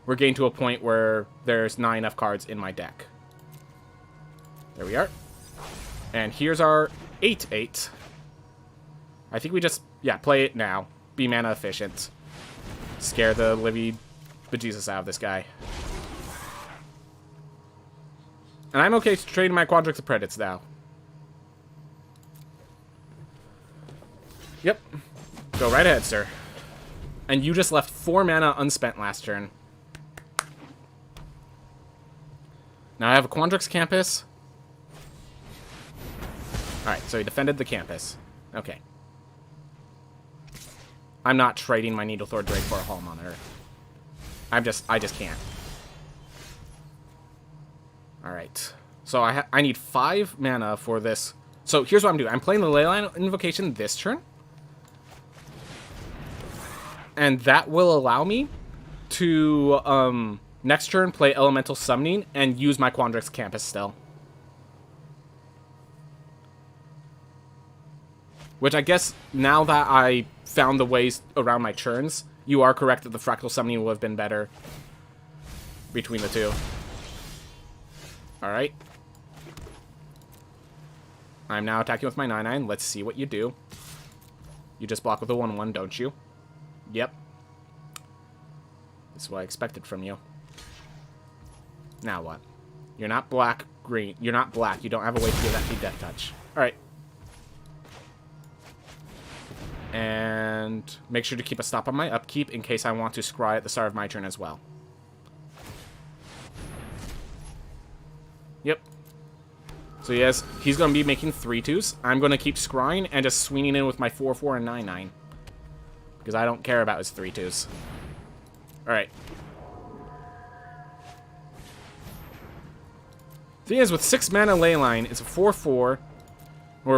we're getting to a point where there's not enough cards in my deck. There we are. And here's our 8/8. I think we just, yeah, play it now. Be mana efficient. Scare the livy bejesus out of this guy. And I'm okay trading my Quadrix of Predates now. Yep. Go right ahead, sir. And you just left 4 mana unspent last turn. Now I have a Quandrix Campus. Alright, so he defended the campus. Okay. I'm not trading my Needlethor Drake for a Hall Monitor. I just can't. Alright. So I need 5 mana for this. So here's what I'm doing. I'm playing the Leyline Invocation this turn. And that will allow me to, next turn, play Elemental Summoning and use my Quandrix Campus still. Which I guess, now that I found the ways around my turns, you are correct that the Fractal Summoning would have been better between the two. Alright. I'm now attacking with my 9/9. Let's see what you do. You just block with a 1/1, don't you? Yep. This is what I expected from you. Now what? You're not black, green. You're not black. You don't have a way to give that feed Death Touch. Alright. And make sure to keep a stop on my upkeep in case I want to scry at the start of my turn as well. Yep. So he's going to be making 3/2s. I'm going to keep scrying and just swinging in with my 4/4 and 9/9. Because I don't care about his 3/2s. Alright. Thing is, with 6 mana Leyline, it's a 4/4,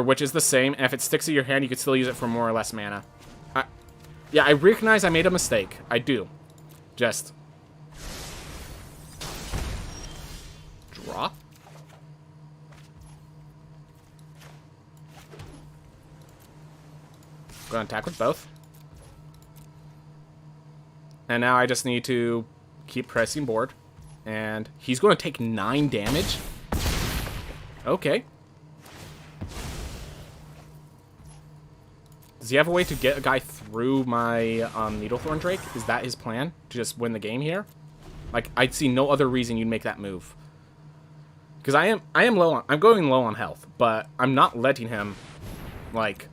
which is the same, and if it sticks to your hand, you can still use it for more or less mana. Yeah, I recognize I made a mistake. I do. Just... draw? Go and attack with both. And now I just need to keep pressing board. And he's going to take 9 damage. Okay. Does he have a way to get a guy through my Needlethorn Drake? Is that his plan? To just win the game here? Like, I'd see no other reason you'd make that move. Because I am low on... I'm going low on health. But I'm not letting him, like,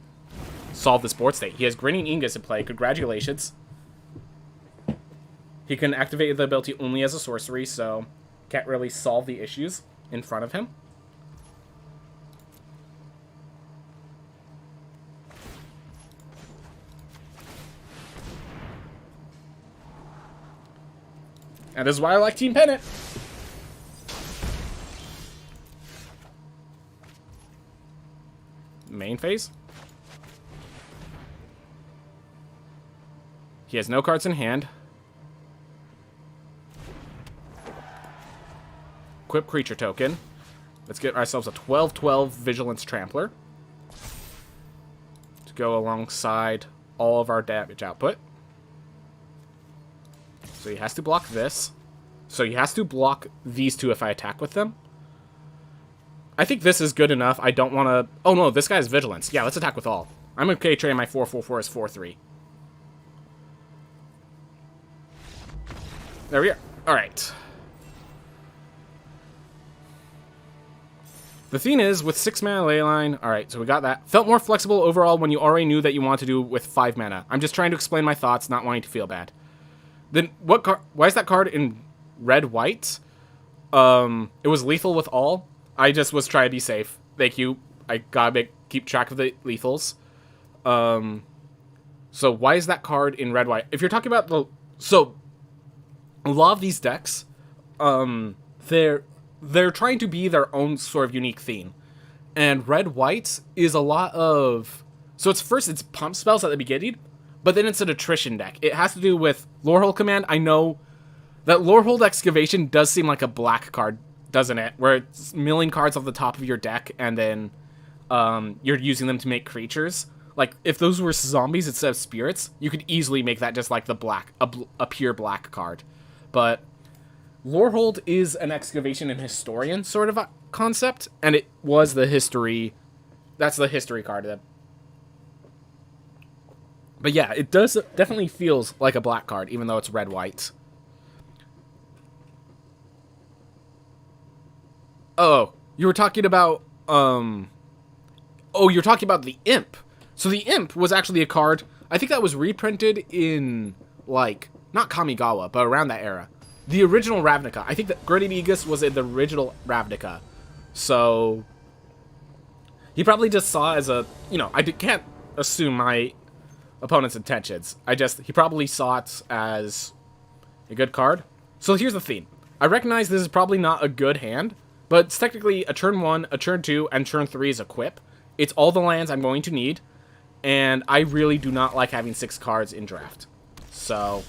solve this board state. He has Grinning Ingus in play. Congratulations. He can activate the ability only as a sorcery, so can't really solve the issues in front of him. And this is why I like Team Pennant. Main phase. He has no cards in hand. Equip creature token. Let's get ourselves a 12/12 Vigilance Trampler to go alongside all of our damage output. So he has to block this. So he has to block these two if I attack with them. I think this is good enough. I don't want to... Oh no, this guy has Vigilance. Yeah, let's attack with all. I'm okay trading my 4/4 as 4/3. There we are. Alright. The thing is, with 6 mana Leyline... Alright, so we got that. Felt more flexible overall when you already knew that you wanted to do with 5 mana. I'm just trying to explain my thoughts, not wanting to feel bad. Then, what card... Why is that card in red-white? It was lethal with all. I just was trying to be safe. Thank you. I gotta keep track of the lethals. So why is that card in red-white? If you're talking about the... So, a lot of these decks, they're trying to be their own sort of unique theme. And red-white is a lot of... So it's pump spells at the beginning, but then it's an attrition deck. It has to do with Lorehold Command. I know that Lorehold Excavation does seem like a black card, doesn't it? Where it's milling cards off the top of your deck, and then you're using them to make creatures. Like, if those were zombies instead of spirits, you could easily make that just like the black, a pure black card. But Lorehold is an Excavation and Historian sort of a concept, and it was the history... That's the history card of them. But yeah, it definitely feels like a black card, even though it's red-white. Oh, you were talking about, oh, you're talking about the Imp. So the Imp was actually a card, I think that was reprinted in, like, not Kamigawa, but around that era. The original Ravnica. I think that Gritty Negus was in the original Ravnica. So, he probably just saw as a, you know, can't assume my opponent's intentions. He probably saw it as a good card. So here's the theme. I recognize this is probably not a good hand, but it's technically a turn 1, a turn 2, and turn 3 is equip. It's all the lands I'm going to need, and I really do not like having 6 cards in draft. So,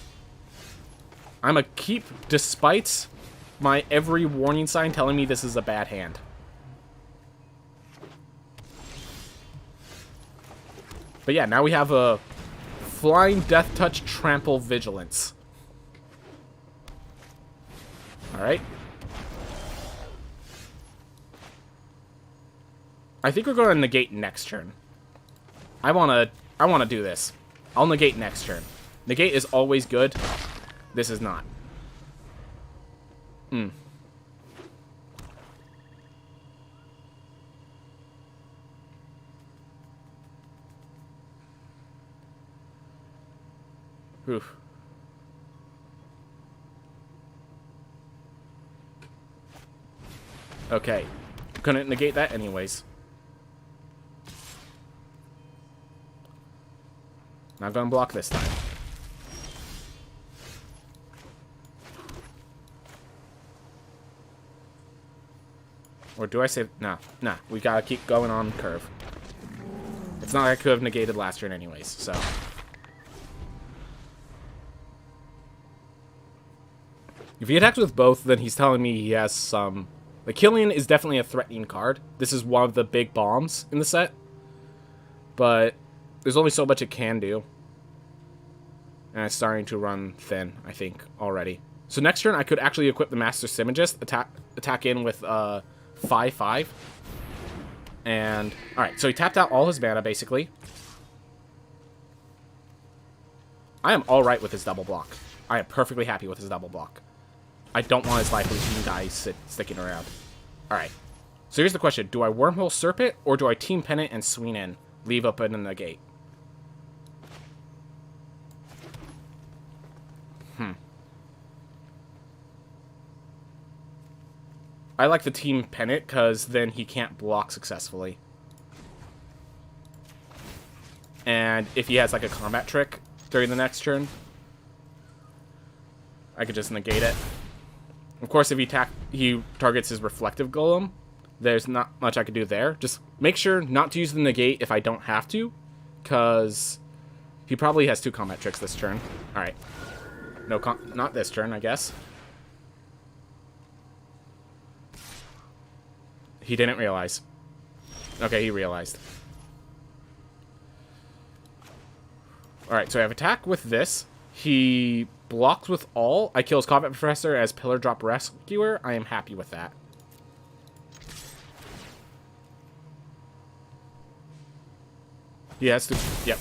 I'm a keep despite my every warning sign telling me this is a bad hand. But yeah, now we have a Flying Death Touch Trample Vigilance. Alright. I think we're going to negate next turn. I wanna do this. I'll negate next turn. Negate is always good. This is not. Oof. Okay. Couldn't negate that anyways. Not gonna block this time. Or do I say... Nah. We gotta keep going on curve. It's not like I could have negated last turn anyways, so... If he attacks with both, then he's telling me he has some... Like, Killian is definitely a threatening card. This is one of the big bombs in the set. But there's only so much it can do. And it's starting to run thin, I think, already. So next turn, I could actually equip the Master Simagist, attack in with 5/5. And, alright, so he tapped out all his mana, basically. I am alright with his double block. I am perfectly happy with his double block. I don't want his Life Leeching guy sticking around. Alright. So here's the question. Do I Wormhole Serpent, or do I Team Pennant and swing in? Leave open in the gate. I like the Team Pennant, because then he can't block successfully. And if he has, like, a combat trick during the next turn, I could just negate it. Of course, if he targets his Reflective Golem, there's not much I could do there. Just make sure not to use the negate if I don't have to, because he probably has 2 combat tricks this turn. Alright. Not this turn, I guess. He didn't realize. Okay, he realized. Alright, so I have attack with this. He blocks with all. I kill his Combat Professor as Pillar Drop Rescuer. I am happy with that. He has to... Yep.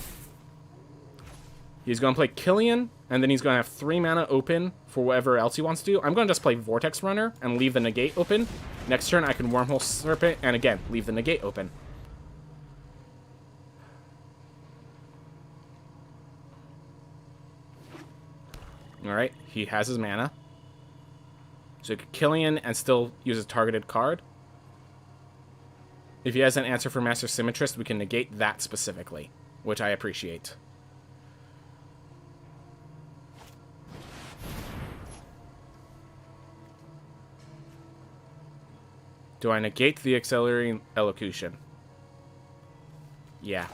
He's going to play Killian, and then he's going to have 3 mana open for whatever else he wants to do. I'm going to just play Vortex Runner and leave the negate open. Next turn, I can Wormhole Serpent, and again, leave the negate open. Alright, he has his mana. So he could Killian and still use a targeted card. If he has an answer for Master Symmetrist, we can negate that specifically, which I appreciate. Do I negate the Accelerating Elocution? Yeah.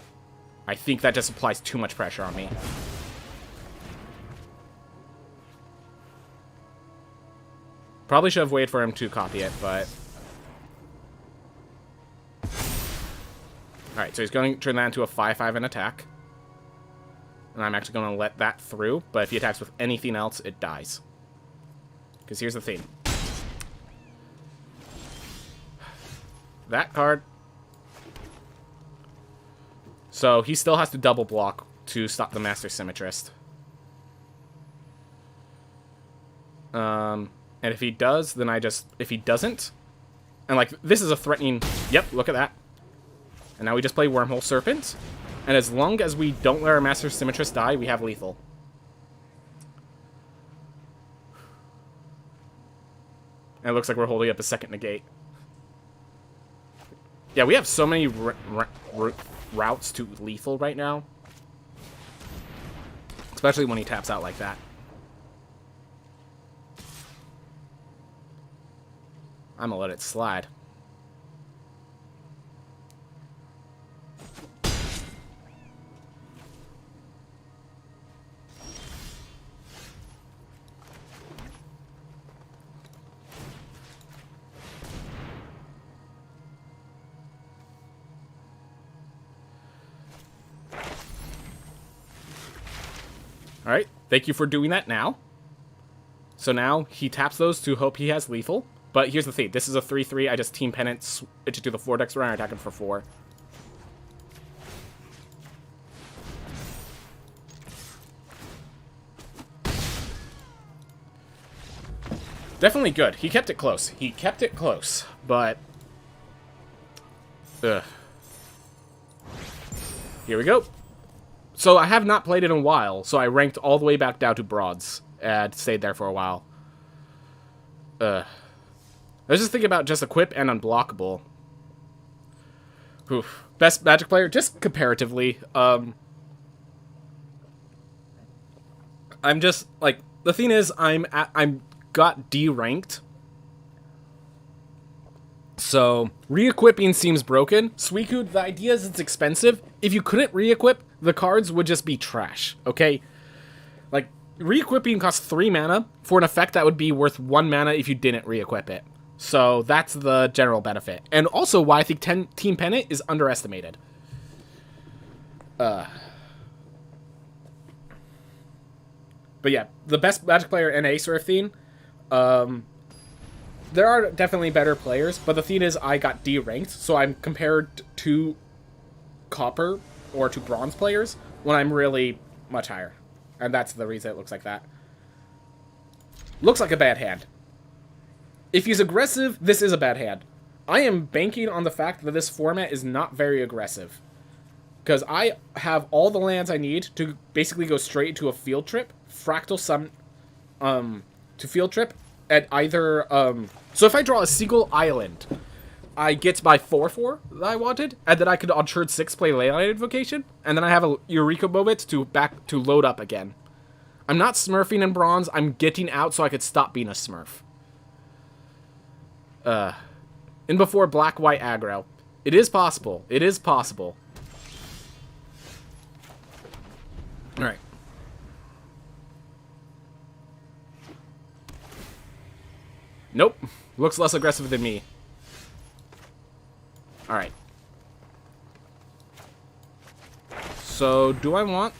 I think that just applies too much pressure on me. Probably should have waited for him to copy it, but... Alright, so he's going to turn that into a 5/5 and attack. And I'm actually going to let that through, but if he attacks with anything else, it dies. Because here's the thing. That card. So he still has to double block to stop the Master Symmetrist. And if he does, then if he doesn't, And, like, this is a threatening... Yep, look at that. And now we just play Wormhole Serpent. And as long as we don't let our Master Symmetrist die, we have lethal. And it looks like we're holding up a second negate. Yeah, we have so many routes to lethal right now. Especially when he taps out like that. I'm gonna let it slide. Alright, thank you for doing that now. So now he taps those to hope he has lethal. But here's the thing, this is a 3-3, I just Team Pennant, switch it to the Vortex Runner, attack him for 4. Definitely good, he kept it close. He kept it close, but... Ugh. Here we go. So I have not played it in a while, so I ranked all the way back down to Bronze and stayed there for a while. I was just thinking about just Equip and Unblockable. Oof. Best Magic player, just comparatively. I'm just, like, the thing is, I'm got D ranked. So, re-equipping seems broken. Suicune, the idea is it's expensive. If you couldn't re-equip, the cards would just be trash, okay? Like, re-equipping costs 3 mana for an effect that would be worth 1 mana if you didn't re-equip it. So, that's the general benefit. And also why I think Team Pennant is underestimated. But yeah, the best Magic player NA sort of thing, there are definitely better players, but the thing is I got D ranked, so I'm compared to Copper or to Bronze players when I'm really much higher. And that's the reason it looks like that. Looks like a bad hand. If he's aggressive, this is a bad hand. I am banking on the fact that this format is not very aggressive. Because I have all the lands I need to basically go straight into a field trip, Fractal Summon, to field trip, at either, so if I draw a single island, I get my 4/4 that I wanted, and then I could on turn 6 play Leyline Invocation, and then I have a Eureka moment to load up again. I'm not smurfing in Bronze, I'm getting out so I could stop being a smurf. And before black-white aggro. It is possible. It is possible. Alright. Nope. Looks less aggressive than me. Alright. So, do I want...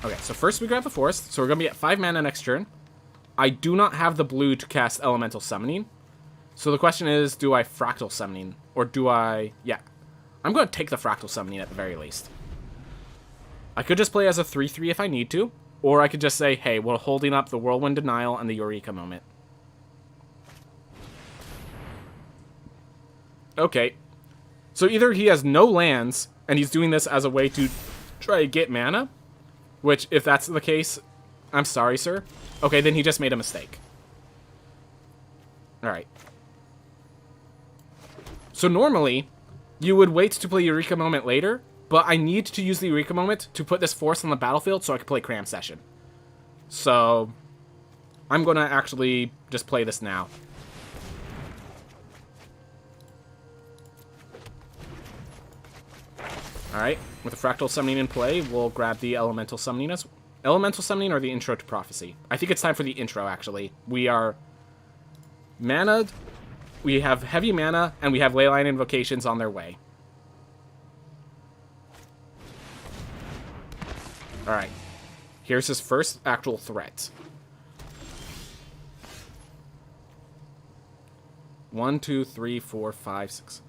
Okay, so first we grab the Forest. So we're going to be at 5 mana next turn. I do not have the blue to cast Elemental Summoning. So the question is, do I Fractal Summoning? Or do I... Yeah. I'm going to take the Fractal Summoning at the very least. I could just play as a 3/3 if I need to. Or I could just say, hey, we're holding up the Whirlwind Denial and the Eureka moment. Okay. So either he has no lands, and he's doing this as a way to try to get mana. Which, if that's the case, I'm sorry, sir. Okay, then he just made a mistake. Alright. So normally, you would wait to play Eureka Moment later, but I need to use the Eureka Moment to put this force on the battlefield so I can play Cram Session. So, I'm going to actually just play this now. Alright, with the Fractal Summoning in play, we'll grab the Elemental Summoning as... Elemental Summoning or the Intro to Prophecy? I think it's time for the intro, actually. We are mana, we have heavy mana, and we have Leyline Invocations on their way. Alright. Here's his first actual threat. 1, 2, 3, 4, 5, 6...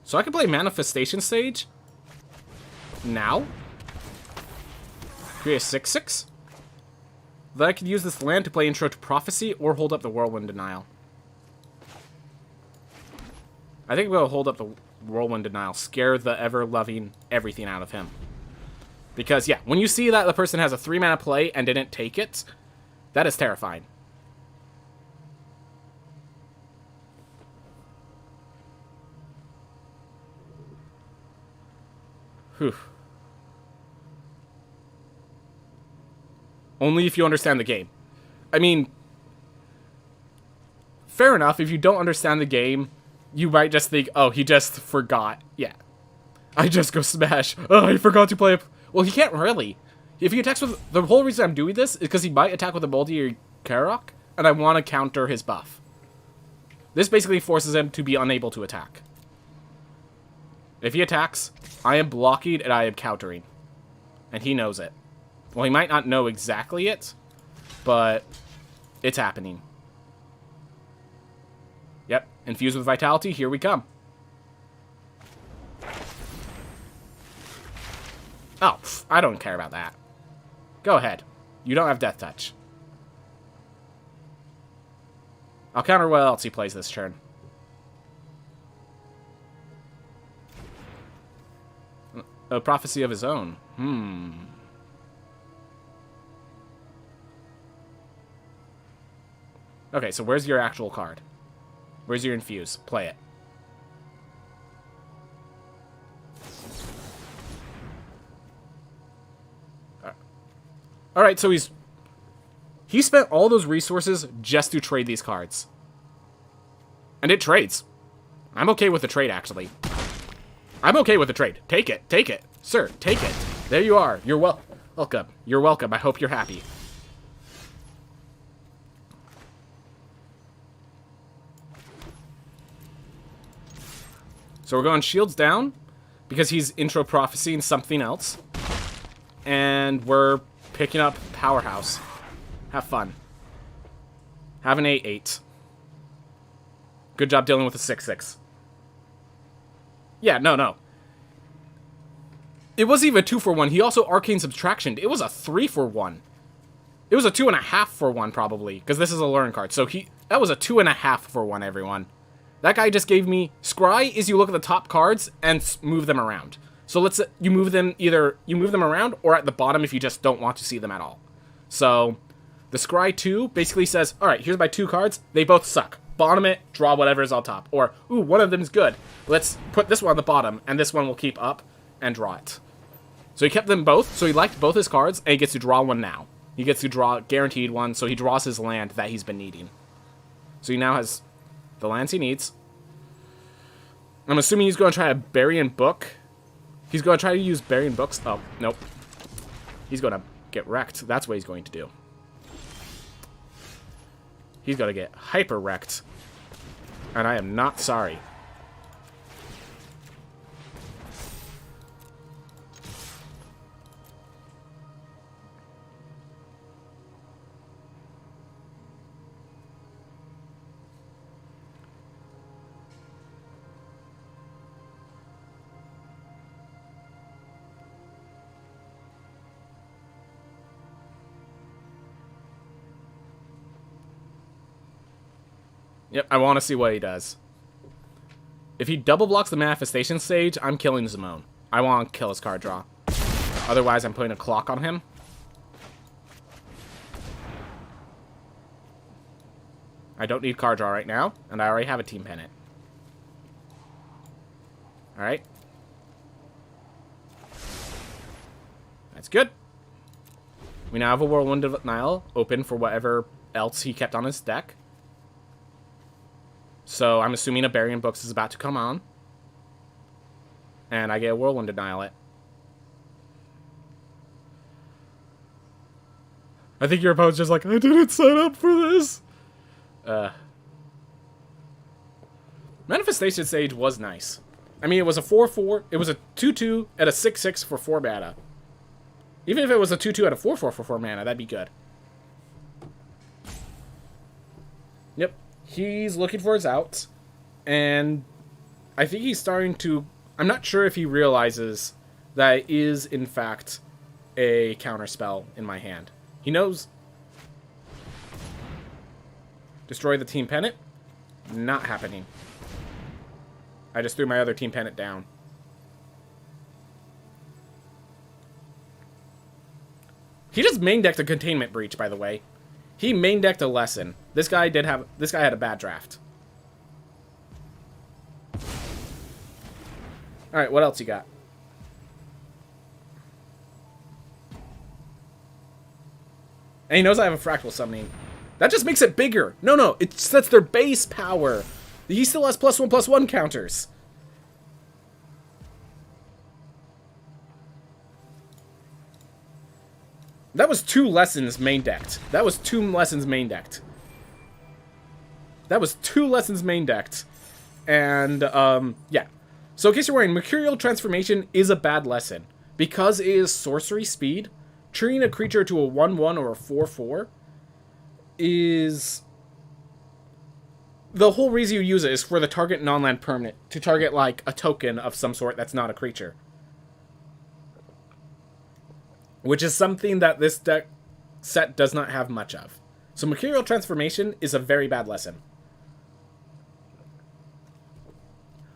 So I can play Manifestation Stage now. Create a 6/6. that I could use this land to play Intro to Prophecy or hold up the Whirlwind Denial. I think we'll hold up the Whirlwind Denial. Scare the ever-loving everything out of him. Because, yeah, when you see that the person has a 3-mana play and didn't take it, that is terrifying. Whew. Only if you understand the game. I mean, fair enough, if you don't understand the game, you might just think, oh, he just forgot. Yeah. I just go smash. Oh, he forgot to play a... Well, he can't really. If he attacks with... The whole reason I'm doing this is because he might attack with a Moldy or Karok, and I want to counter his buff. This basically forces him to be unable to attack. If he attacks, I am blocking and I am countering. And he knows it. Well, he might not know exactly it, but it's happening. Yep, infused with Vitality, here we come. Oh, I don't care about that. Go ahead. You don't have Death Touch. I'll counter what else he plays this turn. A Prophecy of his own. Okay, so where's your actual card? Where's your Infuse? Play it. Alright, so he spent all those resources just to trade these cards. And it trades. I'm okay with the trade, actually. I'm okay with the trade. Take it. Take it. Sir, take it. There you are. You're welcome. You're welcome. I hope you're happy. So we're going shields down because he's intro prophecying something else. And we're picking up Powerhouse. Have fun. Have an 8-8. Good job dealing with a 6-6. Yeah, no. It wasn't even a 2-for-1. He also Arcane Subtraction. It was a 3-for-1. It was a 2.5-for-1, probably, because this is a learn card. So that was a 2.5-for-1, everyone. That guy just gave me... Scry is you look at the top cards and move them around. So let's you move them around or at the bottom if you just don't want to see them at all. So the Scry 2 basically says, all right, here's my 2 cards. They both suck. Bottom it, draw whatever is on top. Or, ooh, one of them is good. Let's put this one on the bottom, and this one will keep up and draw it. So he kept them both, so he liked both his cards, and he gets to draw one now. He gets to draw guaranteed one, so he draws his land that he's been needing. So he now has the lands he needs. I'm assuming he's going to try a Bury and Book. He's going to try to use Bury and Books. Oh, nope. He's going to get wrecked. That's what he's going to do. He's going to get hyper wrecked. And I am not sorry. Yep, I want to see what he does. If he double blocks the Manifestation stage, I'm killing Zimone. I want to kill his card draw. Otherwise, I'm putting a clock on him. I don't need card draw right now, and I already have a Team Pennant. Alright. That's good. We now have a Whirlwind Denial open for whatever else he kept on his deck. So I'm assuming a Bury and Books is about to come on. And I get a Whirlwind Denial it. I think your opponent's just like, I didn't sign up for this. Manifestation Stage was nice. I mean, it was a 4-4. It was a 2-2 and a 6-6 for 4 mana. Even if it was a 2-2 and a 4-4 for 4 mana, that'd be good. Yep. He's looking for his outs, and I think he's starting to... I'm not sure if he realizes that it is, in fact, a counterspell in my hand. He knows Destroy the team pennant. Not happening. I just threw my other team pennant down. He just main decked a containment breach, by the way. He main decked a lesson. This guy had a bad draft. Alright, what else you got? And he knows I have a fractal summoning. That just makes it bigger. No, that's their base power. He still has +1/+1 counters. That was 2 lessons main decked. That was 2 lessons main decked. And, yeah. So in case you're wondering, Mercurial Transformation is a bad lesson. Because it is sorcery speed, turning a creature to a 1/1 or a 4/4 is... The whole reason you use it is for the target non-land permanent, to target, like, a token of some sort that's not a creature. Which is something that this deck set does not have much of. So Mercurial Transformation is a very bad lesson.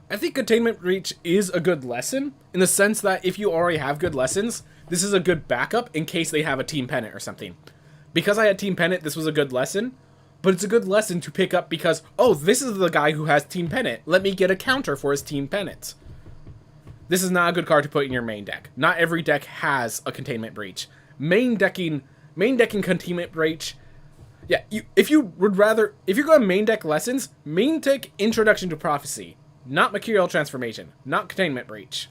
I think Containment Breach is a good lesson, in the sense that if you already have good lessons, this is a good backup in case they have a Team Pennant or something. Because I had Team Pennant, this was a good lesson, but it's a good lesson to pick up because, oh, this is the guy who has Team Pennant. Let me get a counter for his Team Pennant. This is not a good card to put in your main deck. Not every deck has a Containment Breach. Main decking Containment Breach. Yeah, if you're going main deck lessons, main deck Introduction to Prophecy. Not Mercurial Transformation. Not Containment Breach.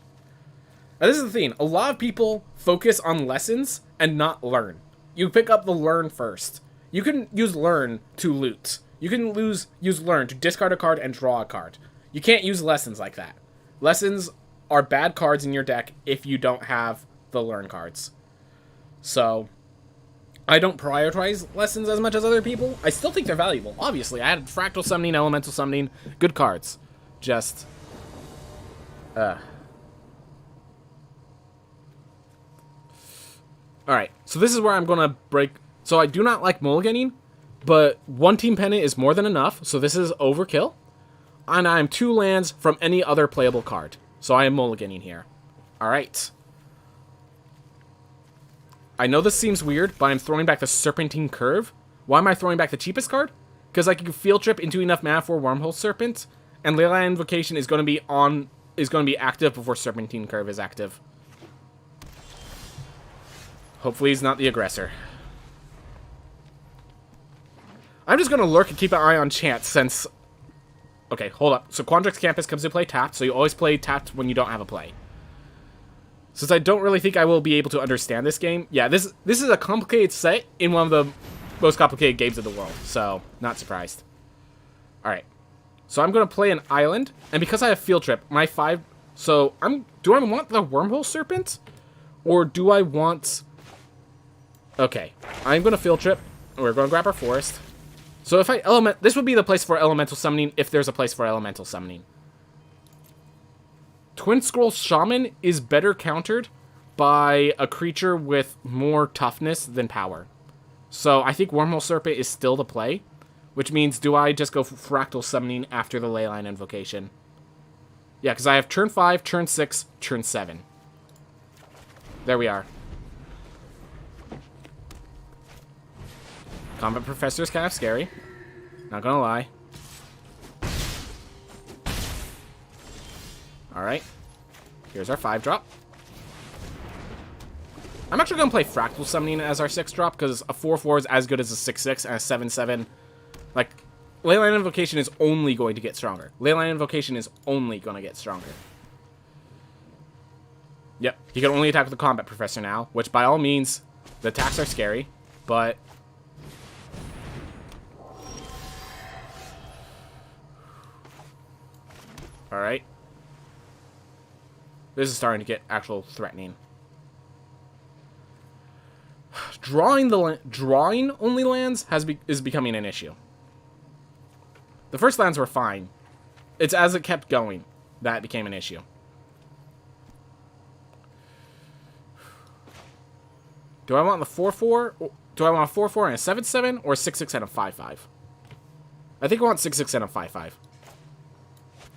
Now, this is the thing. A lot of people focus on lessons and not learn. You pick up the learn first. You can use learn to loot. You can use learn to discard a card and draw a card. You can't use lessons like that. Lessons are bad cards in your deck if you don't have the learn cards. So, I don't prioritize lessons as much as other people. I still think they're valuable. Obviously, I had Fractal Summoning, Elemental Summoning, good cards. Just, Alright, so this is where I'm gonna break. So I do not like mulliganing, but 1 Team Pennant is more than enough, so this is overkill. And I am 2 lands from any other playable card. So I am mulliganing here. Alright. I know this seems weird, but I'm throwing back the Serpentine Curve. Why am I throwing back the cheapest card? Because I can Field Trip into enough mana for Wormhole Serpent, and Leyline Invocation is going to be active before Serpentine Curve is active. Hopefully he's not the aggressor. I'm just going to lurk and keep an eye on chance since... Okay, hold up. So Quandrix Campus comes to play tapped, so you always play tapped when you don't have a play. Since I don't really think I will be able to understand this game, yeah, this is a complicated set in one of the most complicated games in the world, so not surprised. Alright. So I'm going to play an island, and because I have Field Trip, my 5... So, do I want the Wormhole Serpent? Or do I want... Okay, I'm going to Field Trip, and we're going to grab our Forest. So if this would be the place for Elemental Summoning, if there's a place for Elemental Summoning. Twin Scroll Shaman is better countered by a creature with more toughness than power. So I think Wormhole Serpent is still the play, which means do I just go Fractal Summoning after the Leyline Invocation? Yeah, because I have turn 5, turn 6, turn 7. There we are. Combat Professor is kind of scary. Not gonna lie. Alright. Here's our 5-drop. I'm actually gonna play Fractal Summoning as our 6-drop, because a 4/4 is as good as a 6/6 and a 7/7. Like, Leyline Invocation is only going to get stronger. Leyline Invocation is only gonna get stronger. Yep, he can only attack with the Combat Professor now, which by all means, the attacks are scary, but... Alright. This is starting to get actual threatening. Drawing only lands is becoming an issue. The first lands were fine. It's as it kept going that it became an issue. Do I want the 4/4? Do I want a 4/4 and a 7/7 or a 6/6 and a 5/5? I think I want 6/6 and a 5/5.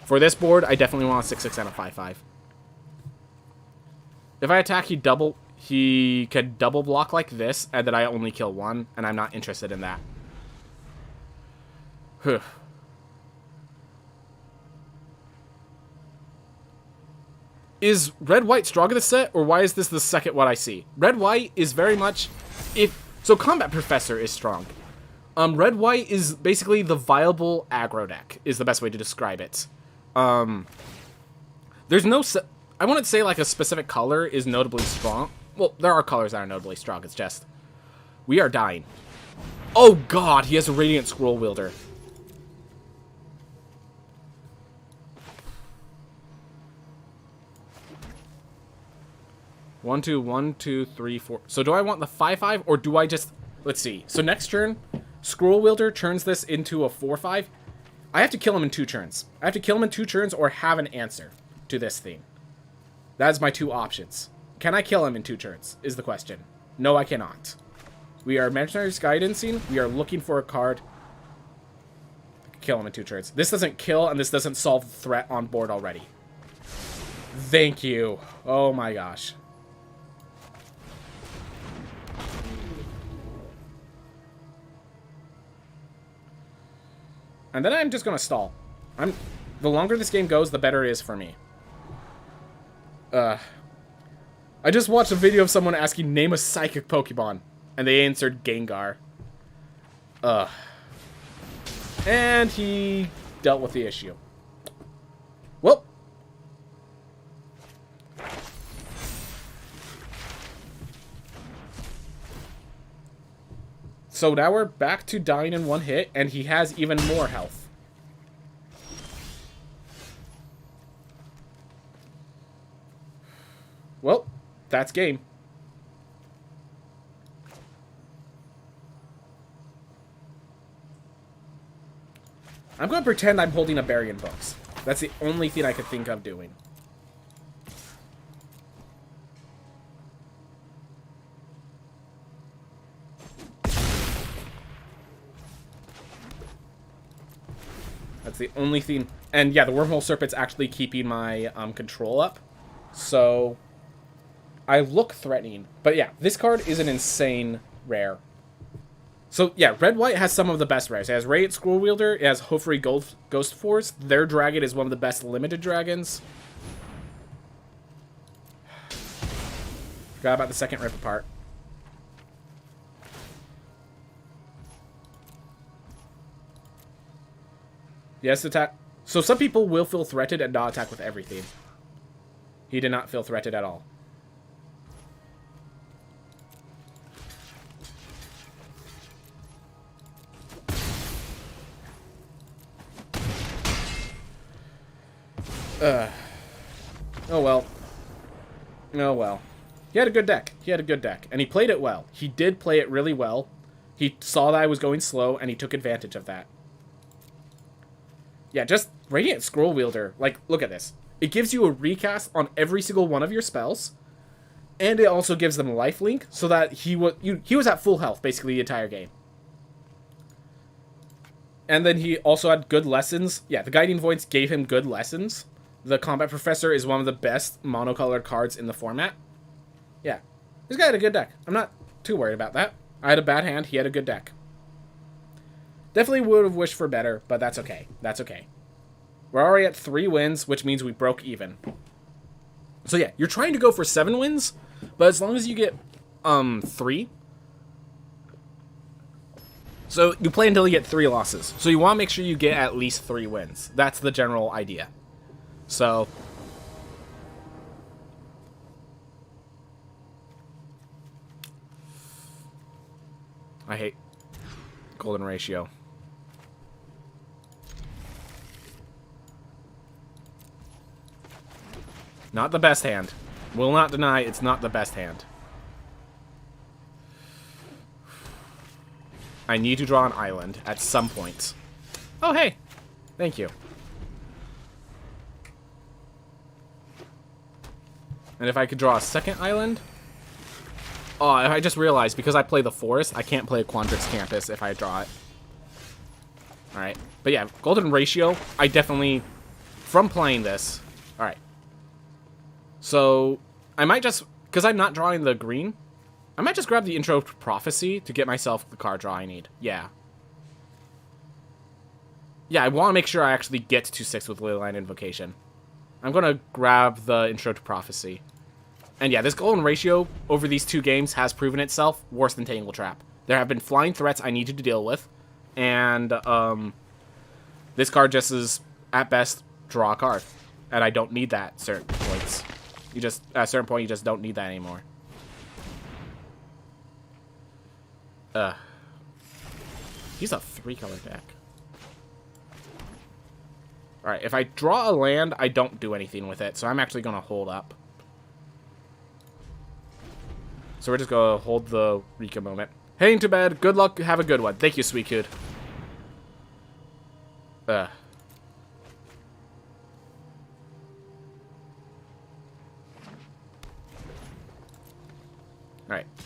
For this board, I definitely want a 6/6 and a 5/5. If I attack, he could double block like this, and then I only kill one, and I'm not interested in that. Is red-white strong in this set, or why is this the second one I see? Red-white is very much... So Combat Professor is strong. Red-white is basically the viable aggro deck, is the best way to describe it. There's no... I wouldn't say, like, a specific color is notably strong. Well, there are colors that are notably strong, it's just... We are dying. Oh, God, he has a Radiant Scroll Wielder. One, two, three, four. So do I want the 5/5, or do I just... Let's see. So next turn, Scroll Wielder turns this into a 4/5. I have to kill him in 2 turns. I have to kill him in 2 turns or have an answer to this thing. That's my 2 options. Can I kill him in 2 turns, is the question. No, I cannot. We are Mercenary's Guidancing. We are looking for a card. Kill him in 2 turns. This doesn't kill, and this doesn't solve the threat on board already. Thank you. Oh my gosh. And then I'm just gonna stall. The longer this game goes, the better it is for me. I just watched a video of someone asking, name a psychic Pokemon. And they answered Gengar. And he dealt with the issue. Well. So now we're back to dying in 1 hit, and he has even more health. Well, that's game. I'm going to pretend I'm holding a Barian Books. That's the only thing I could think of doing. That's the only thing. And yeah, the Wormhole Serpent's actually keeping my control up. So I look threatening. But yeah, this card is an insane rare. So yeah, Red-White has some of the best rares. It has Radiant Scroll Wielder. It has Hofri Ghost Force. Their dragon is one of the best limited dragons. Forgot about the second Rip Apart. Yes, attack. So some people will feel threatened and not attack with everything. He did not feel threatened at all. Oh well. Oh well. He had a good deck. He had a good deck. And he played it well. He did play it really well. He saw that I was going slow, and he took advantage of that. Yeah, just Radiant Scroll Wielder. Like, look at this. It gives you a recast on every single one of your spells. And it also gives them lifelink, so that he was at full health, basically, the entire game. And then he also had good lessons. Yeah, the Guiding Voids gave him good lessons. The Combat Professor is one of the best monocolored cards in the format. Yeah, this guy had a good deck. I'm not too worried about that. I had a bad hand. He had a good deck. Definitely would have wished for better, but that's okay. That's okay. We're already at 3 wins, which means we broke even. So yeah, you're trying to go for 7 wins, but as long as you get 3. So you play until you get 3 losses. So you want to make sure you get at least 3 wins. That's the general idea. So I hate golden ratio. Not the best hand. Will not deny it's not the best hand. I need to draw an island at some point. Oh, hey. Thank you. And if I could draw a second island... Oh, I just realized, because I play the forest, I can't play Quandrix Campus if I draw it. Alright. But yeah, golden ratio, I definitely, from playing this, alright. So, I might just, because I'm not drawing the green, I might just grab the Intro to Prophecy to get myself the card draw I need. Yeah. Yeah, I want to make sure I actually get to 6 with Leyline Invocation. I'm going to grab the Intro to Prophecy. And yeah, this golden ratio over these 2 games has proven itself worse than Tangle Trap. There have been flying threats I needed to deal with. And this card just is, at best, draw a card. And I don't need that at certain points. You just, at a certain point, you just don't need that anymore. He's a 3-color deck. Alright, if I draw a land, I don't do anything with it. So I'm actually going to hold up. So we're just going to hold the Rika moment. Heading to bed. Good luck. Have a good one. Thank you, sweet kid. Alright.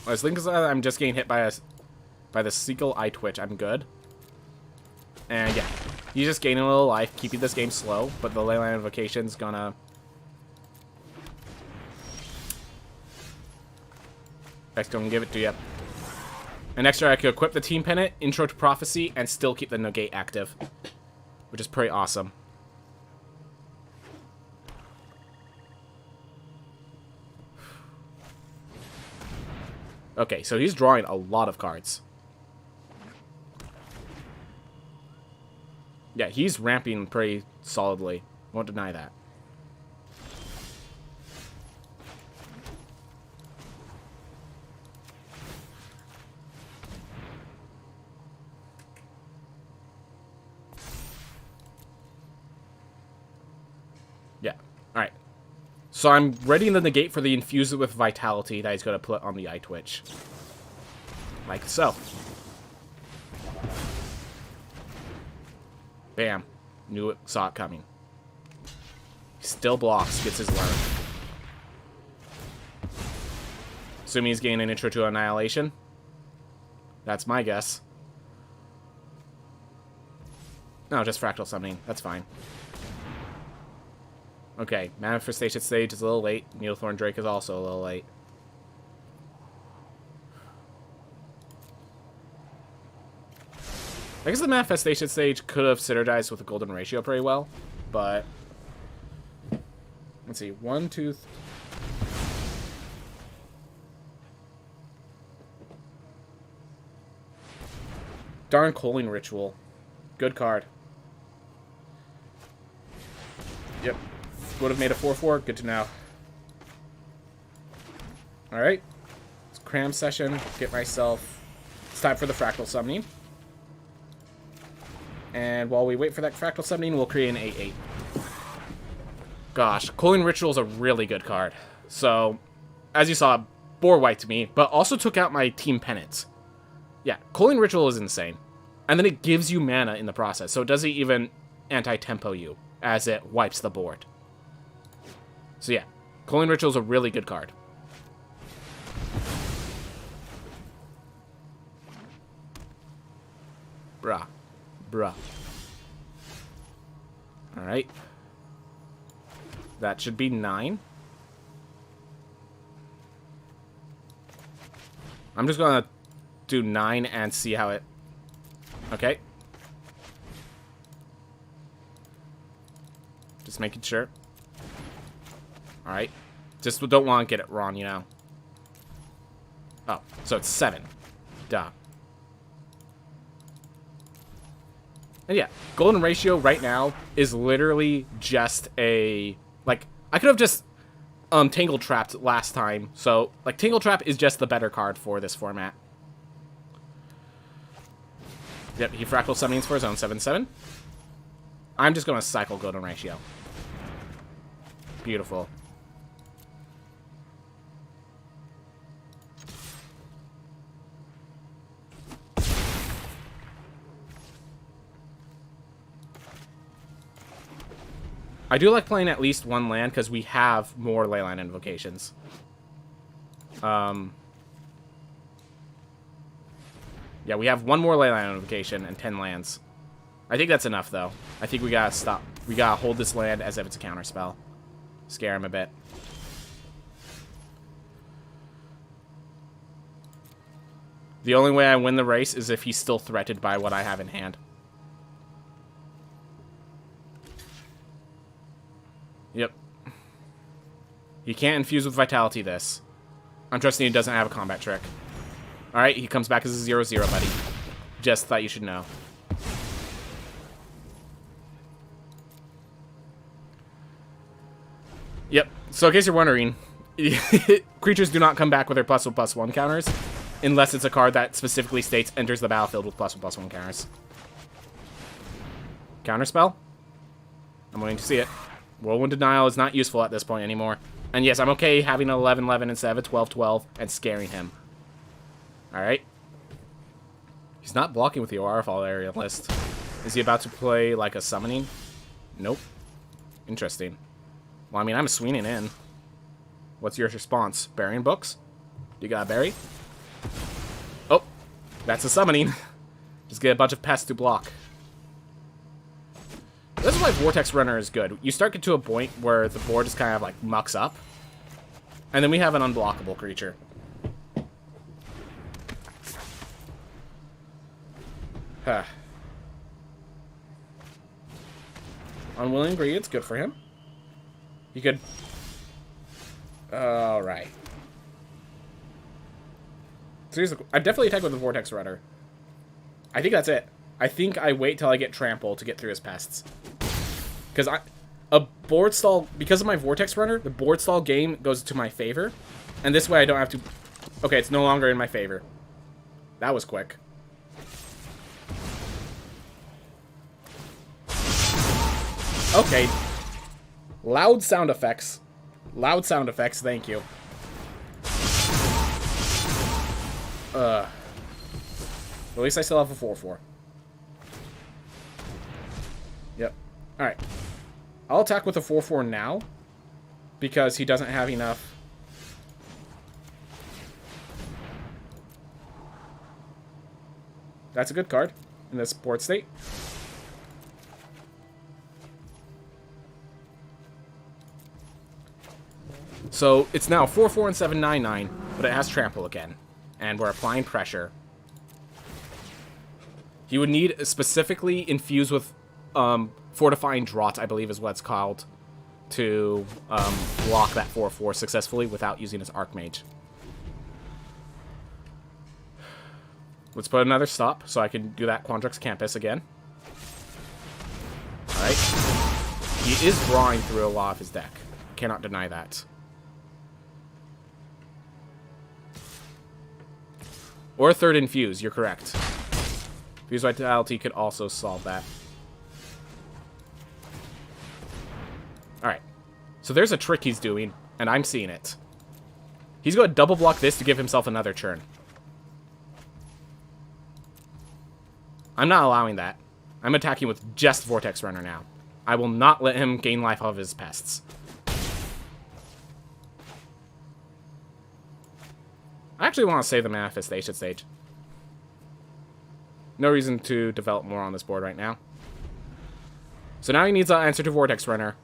As long as I'm just getting hit by the Seagull Eye Twitch, I'm good. And yeah, he's just gaining a little life, keeping this game slow, but the Leyline Invocation's gonna... That's gonna give it to you. And extra, I could equip the Team Pennant, Intro to Prophecy, and still keep the Negate active. Which is pretty awesome. Okay, so he's drawing a lot of cards. Yeah, he's ramping pretty solidly. Won't deny that. Yeah, alright. So I'm readying the negate for the Infuse It with Vitality that he's going to put on the Eye Twitch. Like so. Bam. Knew it, saw it coming. Still blocks, gets his learn. Assuming he's gaining an Intro to Annihilation. That's my guess. No, just Fractal Summoning. That's fine. Okay, Manifestation Stage is a little late. Needlethorn Drake is also a little late. I guess the Manifestation Stage could have synergized with the Golden Ratio pretty well, but... Let's see, 1, 2, 3... Darn Culling Ritual. Good card. Yep. Would have made a 4/4. Good to know. Alright. It's cram session. Get myself... It's time for the Fractal Summoning. And while we wait for that Fractal Summoning, we'll create an 8/8. Gosh, Culling Ritual is a really good card. So, as you saw, bore white to me, but also took out my Team Pennants. Yeah, Culling Ritual is insane. And then it gives you mana in the process, so it doesn't even anti-tempo you, as it wipes the board. So yeah, Culling Ritual is a really good card. Bruh. Bruh. Alright. That should be 9. I'm just gonna do 9 and see how it... Okay. Just making sure. Alright. Just don't want to get it wrong, you know. Oh, so it's 7. Duh. And yeah, Golden Ratio right now is literally just a... Like, I could have just Tangle Trapped last time. So, like, Tangle Trap is just the better card for this format. Yep, he Fractal Summonings for his own 7/7. I'm just going to cycle Golden Ratio. Beautiful. I do like playing at least one land because we have more Leyline Invocations. Yeah, we have one more Leyline Invocation and 10 lands. I think that's enough, though. I think we gotta stop. We gotta hold this land as if it's a counterspell. Scare him a bit. The only way I win the race is if he's still threatened by what I have in hand. Yep. He can't infuse with Vitality this. I'm trusting he doesn't have a combat trick. Alright, he comes back as a 0/0, buddy. Just thought you should know. Yep. So in case you're wondering, creatures do not come back with their +1/+1 counters unless it's a card that specifically states enters the battlefield with +1/+1 counters. Counterspell? I'm waiting to see it. Whirlwind Denial is not useful at this point anymore. And yes, I'm okay having an 11/11 instead of a 12/12 and scaring him. Alright. He's not blocking with the Aurafall area list. Is he about to play like a summoning? Nope. Interesting. Well, I mean, I'm swinging in. What's your response? Burying books? You got a berry? Oh, that's a summoning. Just get a bunch of pests to block. This is why Vortex Runner is good. You start get to a point where the board just kind of like mucks up. And then we have an unblockable creature. Huh. Unwilling Ingredients, good for him. He could... Alright. Seriously, I definitely attack with the Vortex Runner. I think that's it. I think I wait till I get Trample to get through his pests. Because a board stall... Because of my Vortex Runner, the board stall game goes to my favor. And this way I don't have to... Okay, it's no longer in my favor. That was quick. Okay. Loud sound effects. Loud sound effects, thank you. At least I still have a 4/4. Yep. Alright. I'll attack with a 4/4 now. Because he doesn't have enough. That's a good card in this board state. So it's now 4/4 and 7/9/9, but it has Trample again. And we're applying pressure. He would need specifically infuse with Fortifying Draught, I believe is what it's called, to block that 4/4 successfully without using his Archmage. Let's put another stop so I can do that Quandrix Campus again. Alright. He is drawing through a lot of his deck. Cannot deny that. Or a third Infuse, you're correct. Fuse Vitality could also solve that. Alright. So there's a trick he's doing, and I'm seeing it. He's going to double block this to give himself another turn. I'm not allowing that. I'm attacking with just Vortex Runner now. I will not let him gain life off of his pests. I actually want to save the Manifestation stage. No reason to develop more on this board right now. So now he needs an answer to Vortex Runner.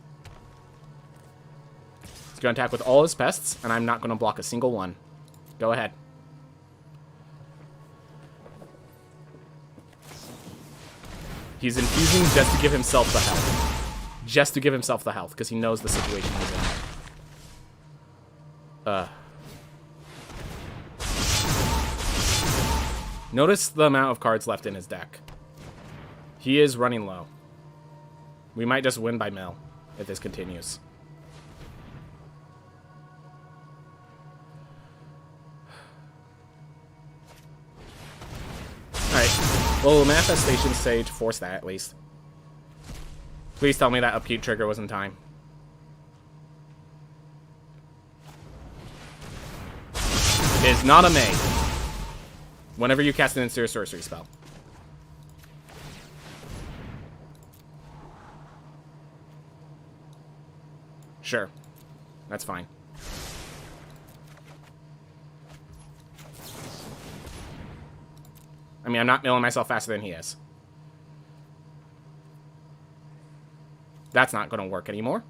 He's going to attack with all his pests, and I'm not going to block a single one. Go ahead. He's infusing just to give himself the health. Just to give himself the health, because he knows the situation he's in. Notice the amount of cards left in his deck. He is running low. We might just win by mill if this continues. Alright. Well, Manifestation Sage forced that at least. Please tell me that upkeep trigger was in time. It is not a May. Whenever you cast an Instant Sorcery spell. Sure. That's fine. I mean, I'm not milling myself faster than he is. That's not going to work anymore.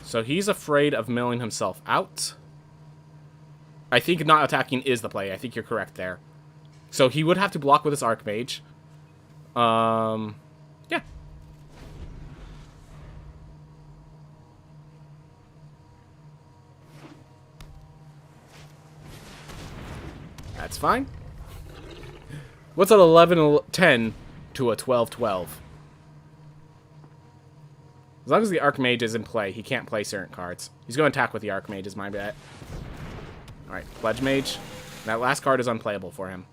So he's afraid of milling himself out. I think not attacking is the play. I think you're correct there. So he would have to block with his Archmage. Yeah. That's fine. What's an 11-10 to a 12-12? As long as the Archmage is in play, he can't play certain cards. He's going to attack with the Archmage, is my bet. Alright, Pledge Mage. That last card is unplayable for him.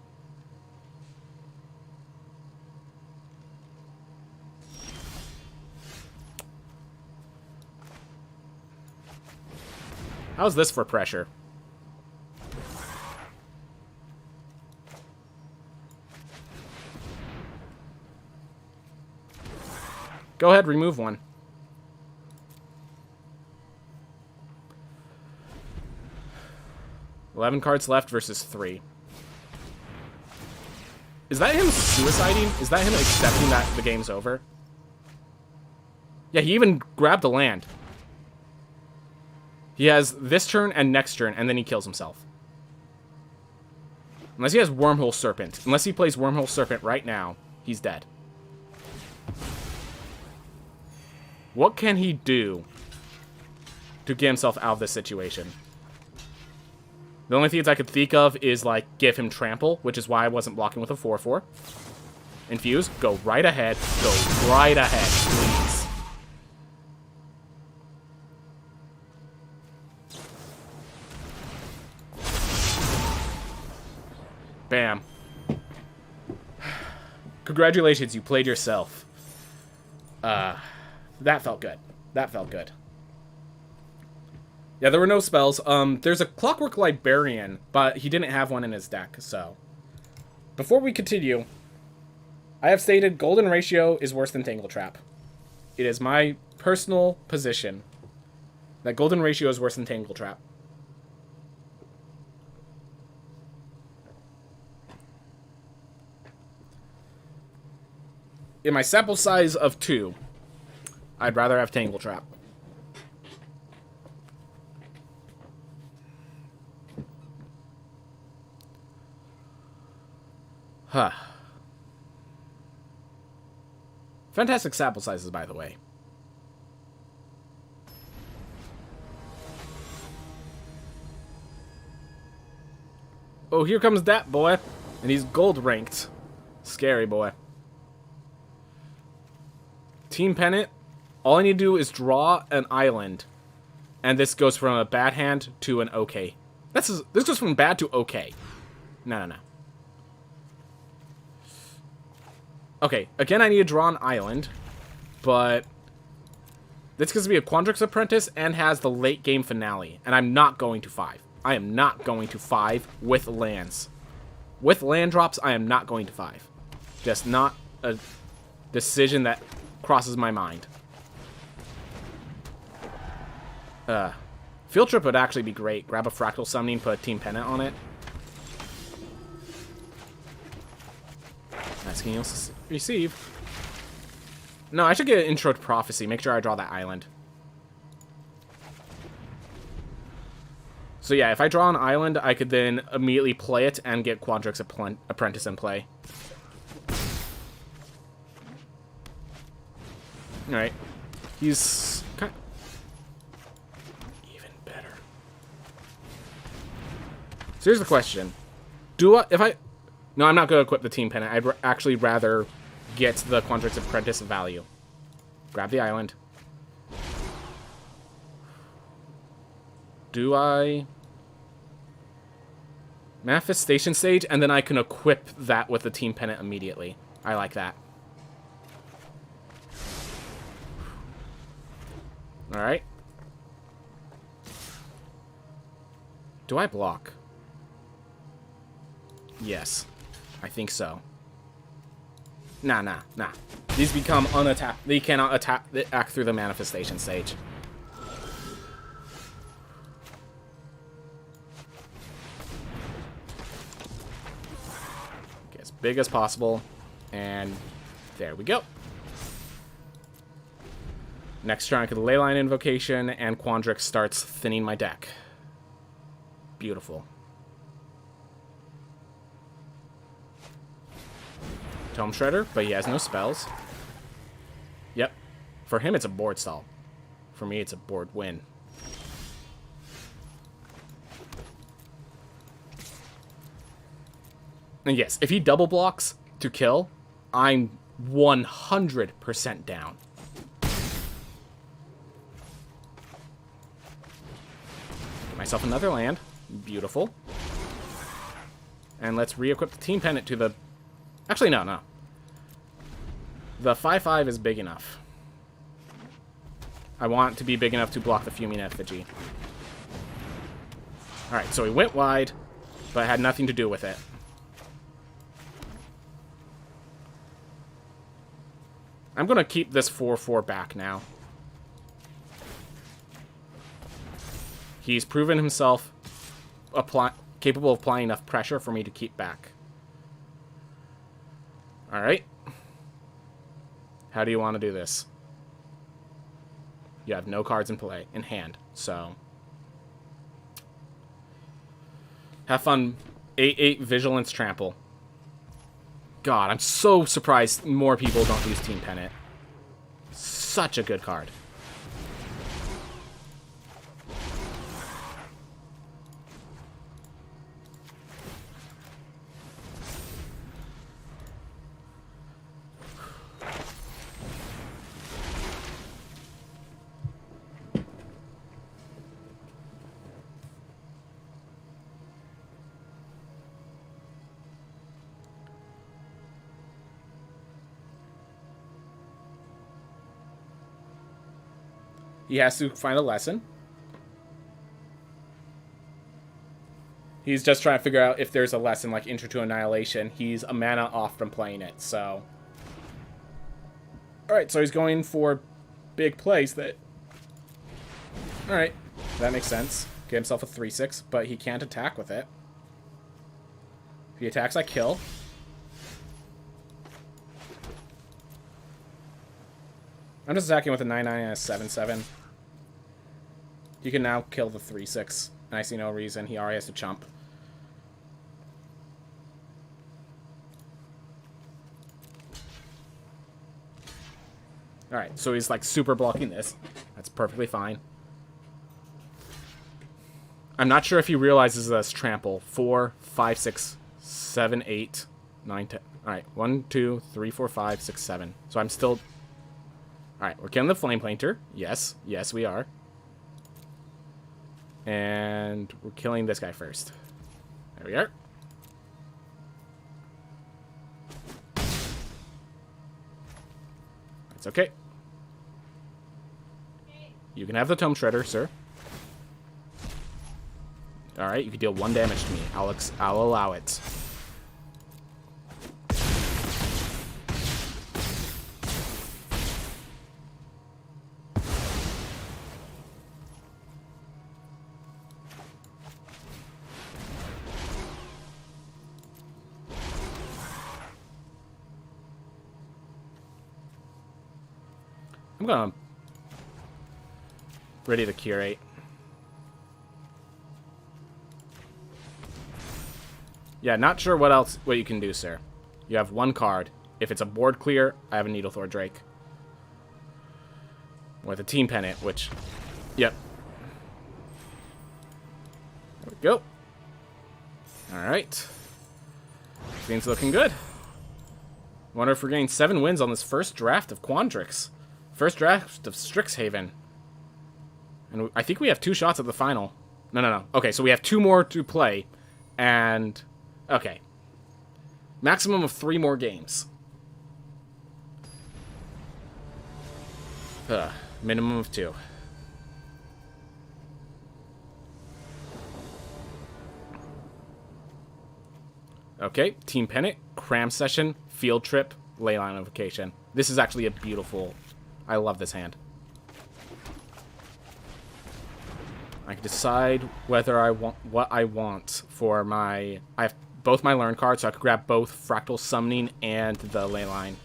How's this for pressure? Go ahead, remove one. $11 cards left versus 3. Is that him suiciding? Is that him accepting that the game's over? Yeah, he even grabbed a land. He has this turn and next turn, and then he kills himself. Unless he has Wormhole Serpent. Unless he plays Wormhole Serpent right now, he's dead. What can he do to get himself out of this situation? The only things I could think of is, like, give him Trample, which is why I wasn't blocking with a 4/4. Infuse, go right ahead. Go right ahead, please. Bam. Congratulations, you played yourself. That felt good. That felt good. Yeah, there were no spells. There's a Clockwork Librarian, but he didn't have one in his deck, so. Before we continue, I have stated Golden Ratio is worse than Tangle Trap. It is my personal position that Golden Ratio is worse than Tangle Trap. In my sample size of 2, I'd rather have Tangle Trap. Huh. Fantastic sample sizes, by the way. Oh, here comes that boy. And he's gold ranked. Scary boy. Team Pennant. All I need to do is draw an island. And this goes from a bad hand to an okay. This goes from bad to okay. No. Okay, again I need to draw an island. But this is going to be a Quandrix Apprentice and has the late game finale. And I'm not going to 5. I am not going to 5 with lands. With land drops, I am not going to 5. Just not a decision that crosses my mind. Field Trip would actually be great. Grab a Fractal Summoning, put a Team Pennant on it. Asking you to receive. No, I should get an Intro to Prophecy. Make sure I draw that island. So yeah, if I draw an island, I could then immediately play it and get Quandrix Apprentice in play. Alright. He's kind of even better. So here's the question. No, I'm not going to equip the Team Pennant. I'd actually rather get the Quandrix Apprentice value. Grab the island. Do I... Manifestation Stage, and then I can equip that with the Team Pennant immediately. I like that. Alright. Do I block? Yes. I think so. Nah. These become unattacked. They cannot act through the Manifestation Stage. Gets big as possible. And there we go. Next turn, I could Leyline Invocation, and Quandrix starts thinning my deck. Beautiful. Tome Shredder, but he has no spells. Yep. For him, it's a board stall. For me, it's a board win. And yes, if he double blocks to kill, I'm 100% down. Get myself another land. Beautiful. And let's re-equip the Team Pennant to the... Actually, no. The 5/5 is big enough. I want it to be big enough to block the Fuming Effigy. Alright, so he went wide, but had nothing to do with it. I'm going to keep this 4/4 back now. He's proven himself capable of applying enough pressure for me to keep back. Alright. How do you want to do this? You have no cards in hand, so... Have fun. 8/8 Vigilance Trample. God, I'm so surprised more people don't use Team Pennant. Such a good card. He has to find a lesson. He's just trying to figure out if there's a lesson like Intro to Annihilation. He's a mana off from playing it, so... Alright, so he's going for big plays that... Alright, that makes sense. Get himself a 3/6, but he can't attack with it. If he attacks, I kill. I'm just attacking with a 9/9 and a 7/7. You can now kill the 3/6, and I see no reason. He already has to chump. Alright, so he's like super blocking this. That's perfectly fine. I'm not sure if he realizes this trample. 4, 5, 6, 7, 8, 9, 10. Alright, 1, 2, 3, 4, 5, 6, 7. So I'm still... Alright, we're killing the Flame Painter. Yes, yes, we are. And we're killing this guy first. There we are. It's okay. You can have the Tome Shredder, sir. Alright, you can deal 1 damage to me. I'll allow it. I'm gonna ready to curate. Yeah, not sure what you can do, sir. You have 1 card. If it's a board clear, I have a Needlethor Drake. With a Team Pennant, which... Yep. There we go. Alright. Things looking good. Wonder if we're getting 7 wins on this first draft of Quandrix. First draft of Strixhaven. And I think we have 2 shots at the final. No. Okay, so we have 2 more to play. And... Okay. Maximum of 3 more games. Minimum of 2. Okay, Team Pennant, Cram Session, Field Trip, Leyline Invocation. This is actually a beautiful... I love this hand. I can decide whether I want what I want for my... I have both my learn cards, so I could grab both Fractal Summoning and the Ley Line.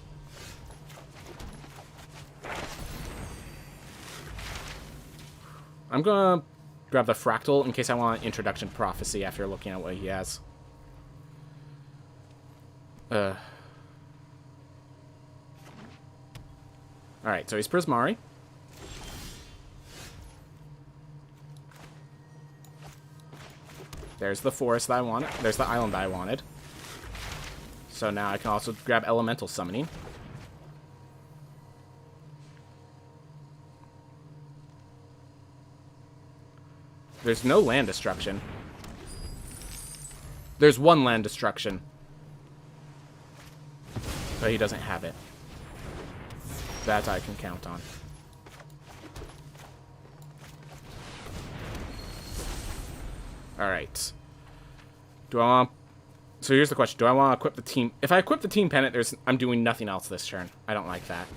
I'm going to grab the Fractal in case I want Introduction to Prophecy after looking at what he has. Alright, so he's Prismari. There's the forest that I wanted. There's the island that I wanted. So now I can also grab Elemental Summoning. There's no land destruction. There's one land destruction. But he doesn't have it. That I can count on. Alright. Do I want... So here's the question. Do I want to equip the team... If I equip the team pennant, I'm doing nothing else this turn. I don't like that.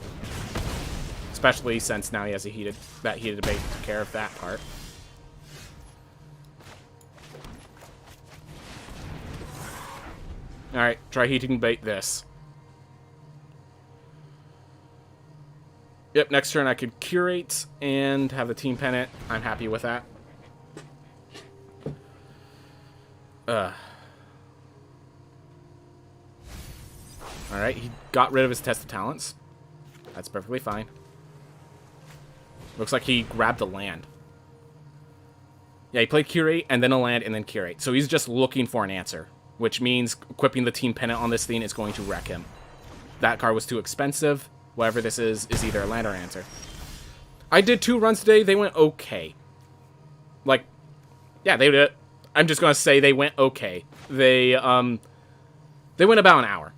Especially since now he has a heated debate to take care of that part. Alright, try heating bait this. Yep, next turn I could curate and have the team pennant. I'm happy with that. Alright, he got rid of his test of talents. That's perfectly fine. Looks like he grabbed a land. Yeah, he played curate and then a land and then curate. So he's just looking for an answer, which means equipping the team pennant on this thing is going to wreck him. That card was too expensive. Whatever this is either a land or answer. I did 2 runs today. They went okay. Like, yeah, they did. I'm just gonna say they went okay. They went about an hour.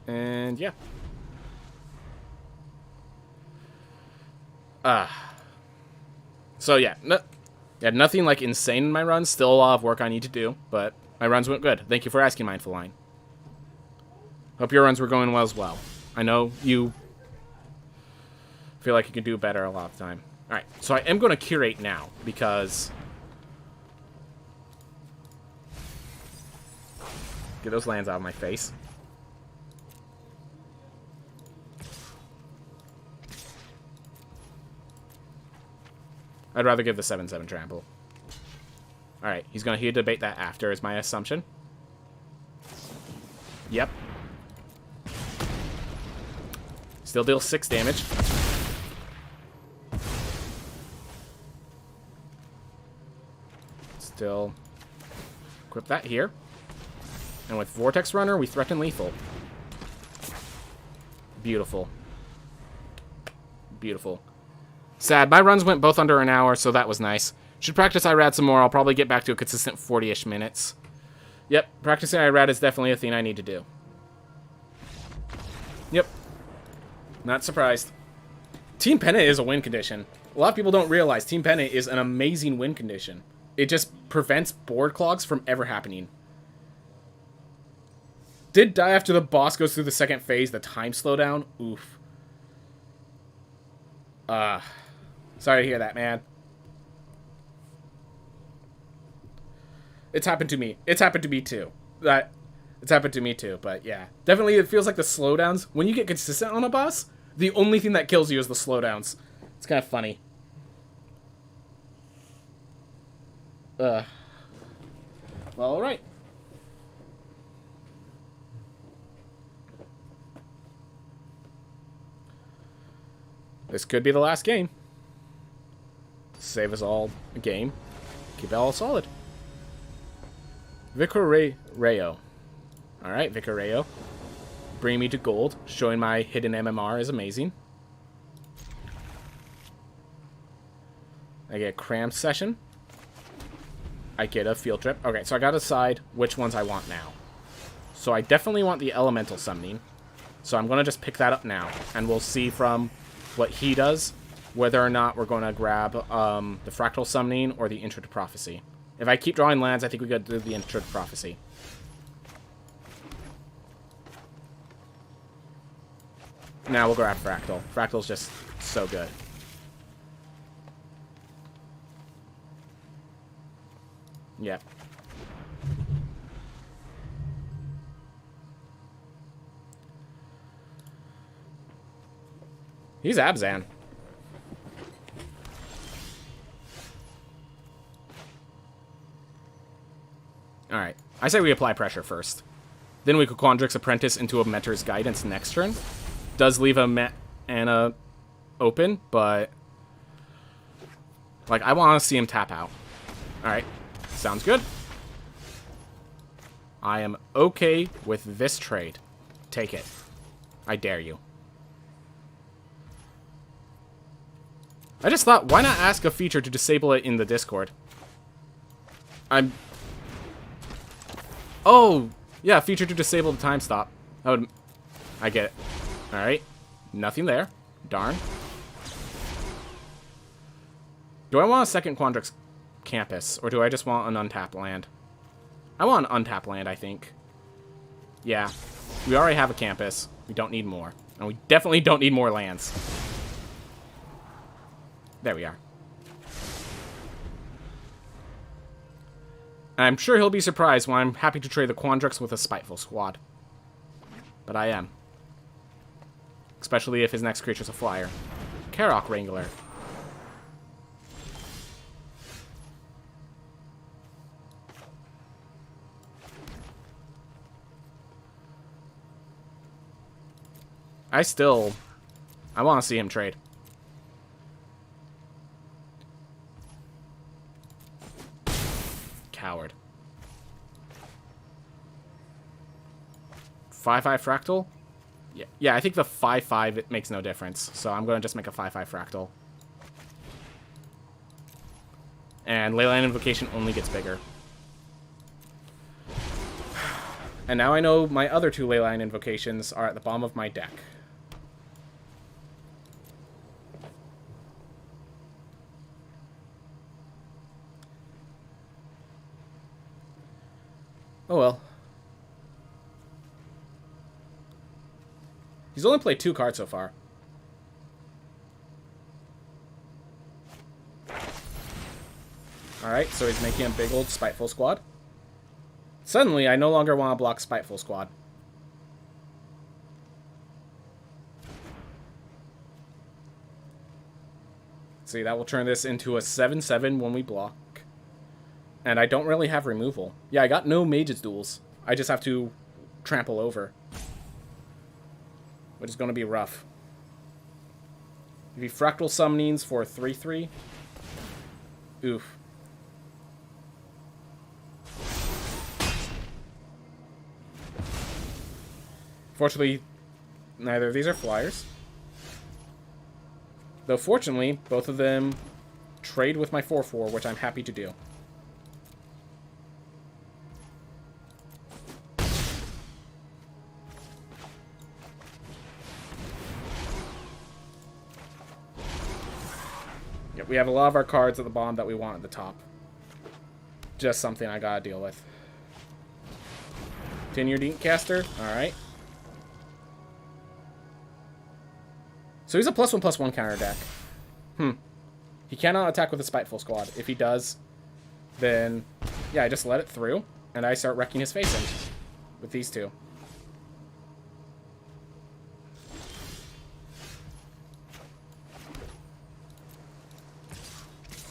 And yeah. So yeah, nothing like insane in my runs. Still a lot of work I need to do, but my runs went good. Thank you for asking, Mindful Line. Hope your runs were going well as well. I know you feel like you could do better a lot of the time. Alright, so I am going to curate now, because... Get those lands out of my face. I'd rather give the 7/7 trample. Alright, he's going to debate that after, is my assumption. Yep. Still deals 6 damage. Still equip that here. And with Vortex Runner, we threaten lethal. Beautiful. Beautiful. Sad. My runs went both under an hour, so that was nice. Should practice IRAD some more. I'll probably get back to a consistent 40-ish minutes. Yep, practicing IRAD is definitely a thing I need to do. Yep. Not surprised. Team Pennant is a win condition. A lot of people don't realize Team Pennant is an amazing win condition. It just prevents board clogs from ever happening. Did die after the boss goes through the second phase, the time slowdown. Oof. Sorry to hear that, man. It's happened to me. It's happened to me too. It's happened to me too, but yeah. Definitely it feels like the slowdowns. When you get consistent on a boss, the only thing that kills you is the slowdowns. It's kind of funny. Well, alright. This could be the last game. Save us all a game. Keep it all solid. Vicareo. Alright, Vicareo. Bring me to gold. Showing my hidden MMR is amazing. I get a cram session. I get a field trip. Okay, so I gotta decide which ones I want now. So I definitely want the elemental summoning. So I'm gonna just pick that up now. And we'll see from what he does whether or not we're going to grab the fractal summoning or the intro to prophecy. If I keep drawing lands, I think we got to do the Intro to Prophecy. Now we'll grab Fractal. Fractal's just so good. Yep. He's Abzan. Alright. I say we apply pressure first. Then we could Quandrix Apprentice into a Mentor's Guidance next turn. Does leave a mana open, but... like, I want to see him tap out. Alright. Sounds good. I am okay with this trade. Take it. I dare you. I just thought, why not ask a feature to disable it in the Discord? Oh! Yeah, feature to disable the time stop. I get it. Alright. Nothing there. Darn. Do I want a second Quandrix Campus, or do I just want an untapped land? I want an untapped land, I think. Yeah. We already have a campus. We don't need more. And we definitely don't need more lands. There we are. I'm sure he'll be surprised when I'm happy to trade the Quandrix with a Spiteful Squad. But I am. Especially if his next creature's a flyer. Karok Wrangler. I want to see him trade. Coward. 5/5 Fractal? Yeah, I think the 5/5, it makes no difference. So I'm going to just make a 5/5 Fractal. And Leyline Invocation only gets bigger. And now I know my other two Leyline Invocations are at the bottom of my deck. Oh well. He's only played 2 cards so far. Alright, so he's making a big old Spiteful Squad. Suddenly, I no longer want to block Spiteful Squad. See, that will turn this into a 7/7 when we block. And I don't really have removal. Yeah, I got no Mage's Duels. I just have to trample over. Which is going to be rough. If he Fractal Summonings for 3/3. Oof. Fortunately, neither of these are flyers. Though fortunately, both of them trade with my 4/4, which I'm happy to do. Yep, we have a lot of our cards at the bottom that we want at the top. Just something I gotta deal with. Tenured Inkcaster, alright. So he's a +1/+1 counter deck. He cannot attack with a Spiteful Squad. If he does, then yeah, I just let it through, and I start wrecking his face in with these two.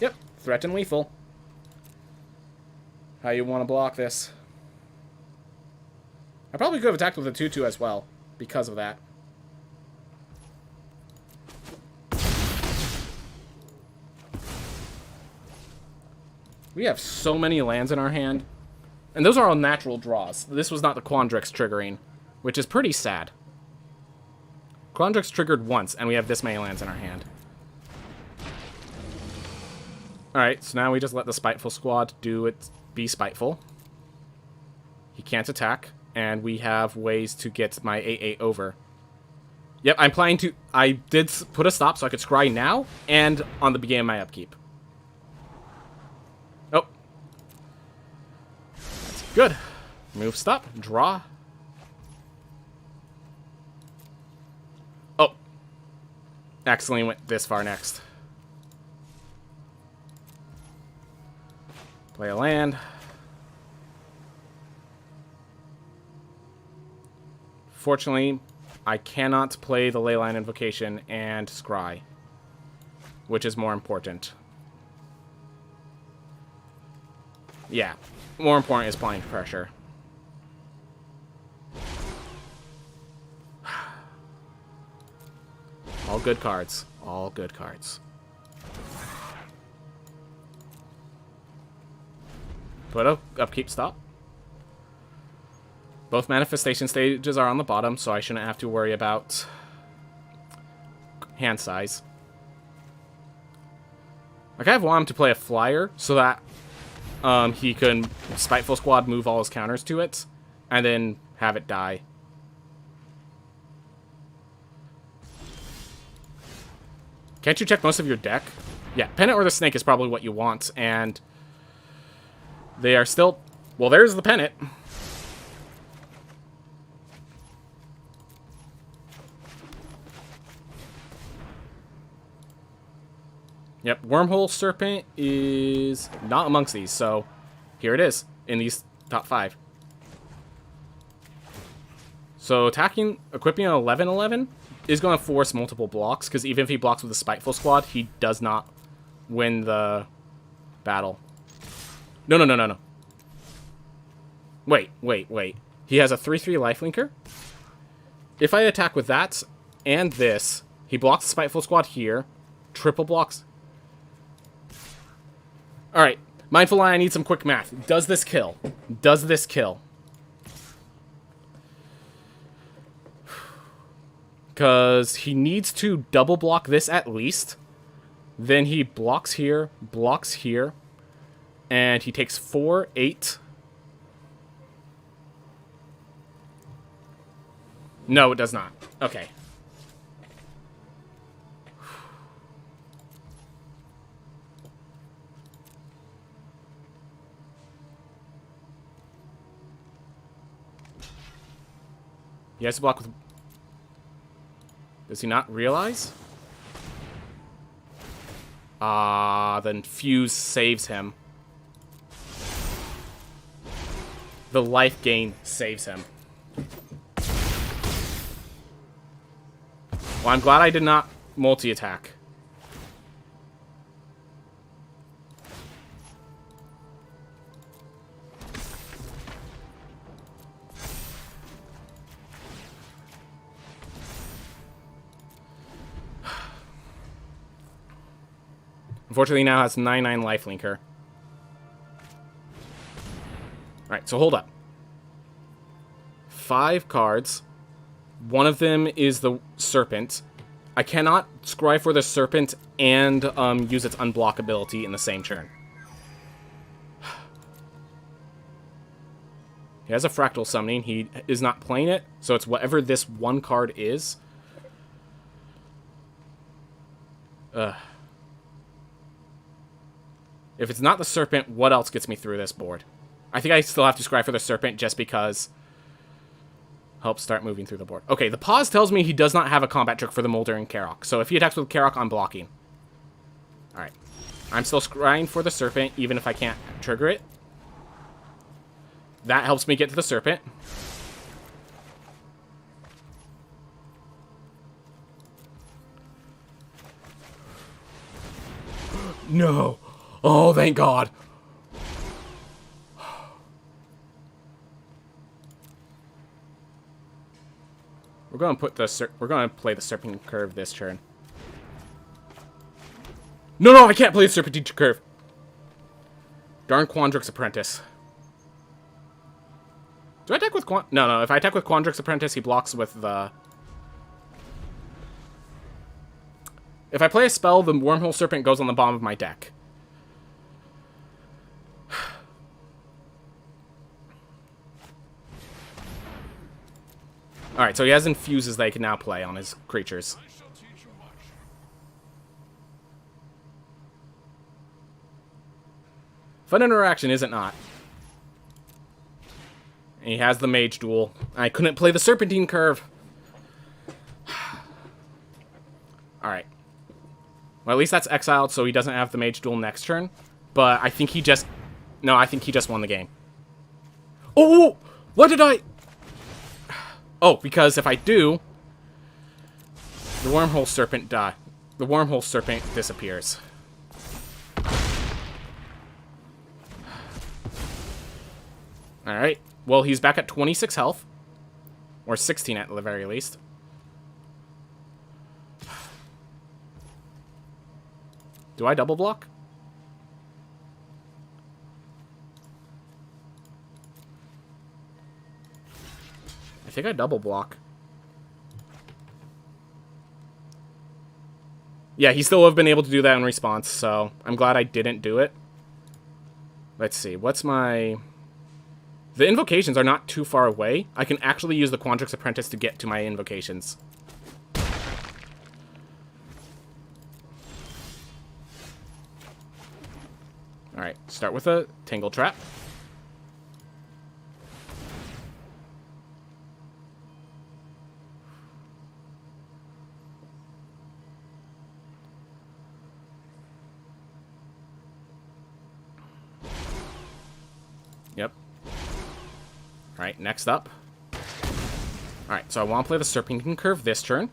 Yep, threaten lethal. How you want to block this? I probably could have attacked with a 2/2 as well, because of that. We have so many lands in our hand. And those are all natural draws. This was not the Quandrix triggering, which is pretty sad. Quandrix triggered once, and we have this many lands in our hand. Alright, so now we just let the Spiteful Squad be spiteful. He can't attack, and we have ways to get my 8/8 over. Yep, I'm planning to... I did put a stop so I could scry now, and on the beginning of my upkeep. Oh. Good. Move, stop, draw. Oh. Accidentally went this far next. Play a land. Fortunately, I cannot play the Leyline Invocation and Scry, which is more important. Yeah, more important is applying pressure. All good cards. All good cards. Put up, upkeep, stop. Both manifestation stages are on the bottom, so I shouldn't have to worry about hand size. I kind of want him to play a flyer so that he can Spiteful Squad, move all his counters to it, and then have it die. Can't you check most of your deck? Yeah, Pennant or the Snake is probably what you want, and they are still... Well, there's the Pennant. Yep, Wormhole Serpent is not amongst these, so here it is in these top 5. So attacking, equipping an 11/11 is going to force multiple blocks, because even if he blocks with a Spiteful Squad, he does not win the battle. No. Wait. He has a 3/3 lifelinker. If I attack with that and this, he blocks the Spiteful Squad here, triple blocks. Alright, Mindful Eye, I need some quick math. Does this kill? Does this kill? Because he needs to double block this at least. Then he blocks here, and he takes 4, 8. No, it does not. Okay. He has to block with... Does he not realize? Then Fuse saves him. The life gain saves him. Well, I'm glad I did not multi-attack. Unfortunately, now has 9/9 lifelinker. Alright, so hold up. 5 cards. One of them is the Serpent. I cannot scry for the Serpent and use its unblock ability in the same turn. He has a Fractal Summoning. He is not playing it, so it's whatever this one card is. If it's not the Serpent, what else gets me through this board? I think I still have to scry for the Serpent just because... Help start moving through the board. Okay, the pause tells me he does not have a combat trick for the Molder and Karok. So if he attacks with Karok, I'm blocking. Alright. I'm still scrying for the Serpent, even if I can't trigger it. That helps me get to the Serpent. No! Oh, thank God! We're going to put the we're going to play the Serpentine Curve this turn. No, I can't play the Serpentine Curve. Darn Quandrix Apprentice. Do I attack with No. If I attack with Quandrix Apprentice, he blocks with the... If I play a spell, the Wormhole Serpent goes on the bottom of my deck. Alright, so he has Infuses that he can now play on his creatures. Fun interaction, is it not? And he has the Mage Duel. I couldn't play the Serpentine Curve. Alright. Well, at least that's exiled, so he doesn't have the Mage Duel next turn. But I think he just... No, I think he just won the game. Oh! What did I... Oh, because if I do... The Wormhole Serpent die. The Wormhole Serpent disappears. Alright. Well, he's back at 26 health. Or 16 at the very least. Do I double block? I think I double block. Yeah, he still would have been able to do that in response, so I'm glad I didn't do it. Let's see, what's my... The invocations are not too far away. I can actually use the Quandrix Apprentice to get to my invocations. Alright, start with a Tangle Trap. Yep. Alright, next up. Alright, so I want to play the Serpentine Curve this turn.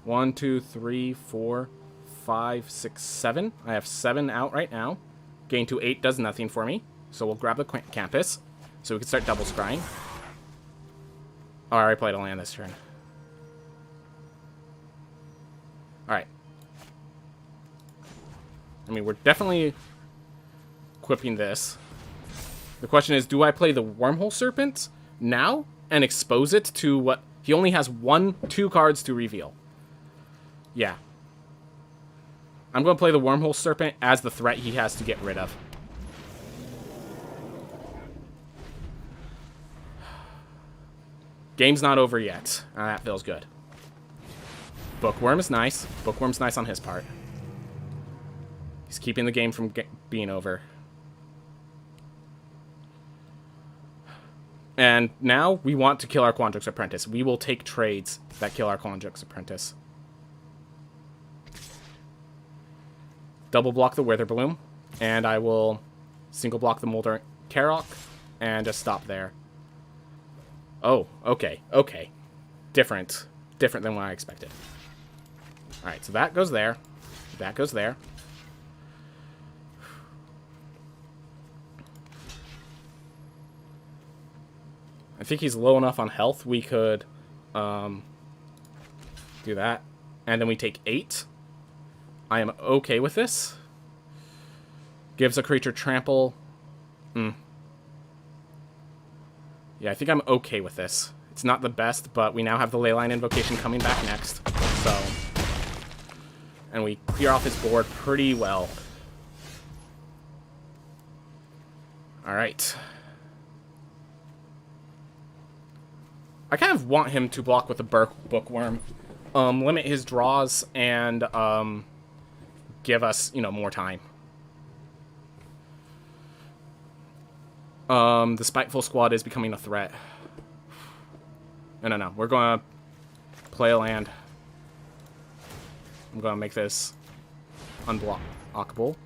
One, two, three, 4, 5, 6, 7. I have 7 out right now. Gain to 8 does nothing for me. So we'll grab the Campus. So we can start double scrying. Oh, I already played a land this turn. Alright. I mean, we're definitely equipping this. The question is, do I play the Wormhole Serpent now and expose it to what... He only has 2 cards to reveal. Yeah. I'm going to play the Wormhole Serpent as the threat he has to get rid of. Game's not over yet. That feels good. Bookworm is nice. Bookworm's nice on his part. He's keeping the game from being over. And now we want to kill our Quandrix Apprentice. We will take trades that kill our Quandrix Apprentice. Double block the Witherbloom, and I will single block the Molder Karok, and just stop there. Oh, okay, okay. Different than what I expected. Alright, so that goes there. That goes there. I think he's low enough on health, we could do that. And then we take 8. I am okay with this. Gives a creature trample. Yeah, I think I'm okay with this. It's not the best, but we now have the Leyline Invocation coming back next. So, and we clear off his board pretty well. Alright. I kind of want him to block with the Bookworm. Limit his draws and give us, you know, more time. The Spiteful Squad is becoming a threat. No. We're going to play a land. I'm going to make this unblockable.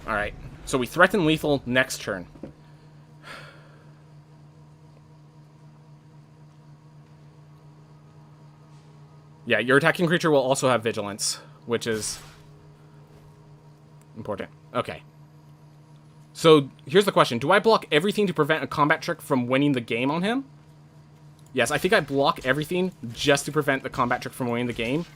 Alright, so we threaten lethal next turn. Yeah, your attacking creature will also have vigilance, which is important. Okay. So, here's the question. Do I block everything to prevent a combat trick from winning the game on him? Yes, I think I block everything just to prevent the combat trick from winning the game.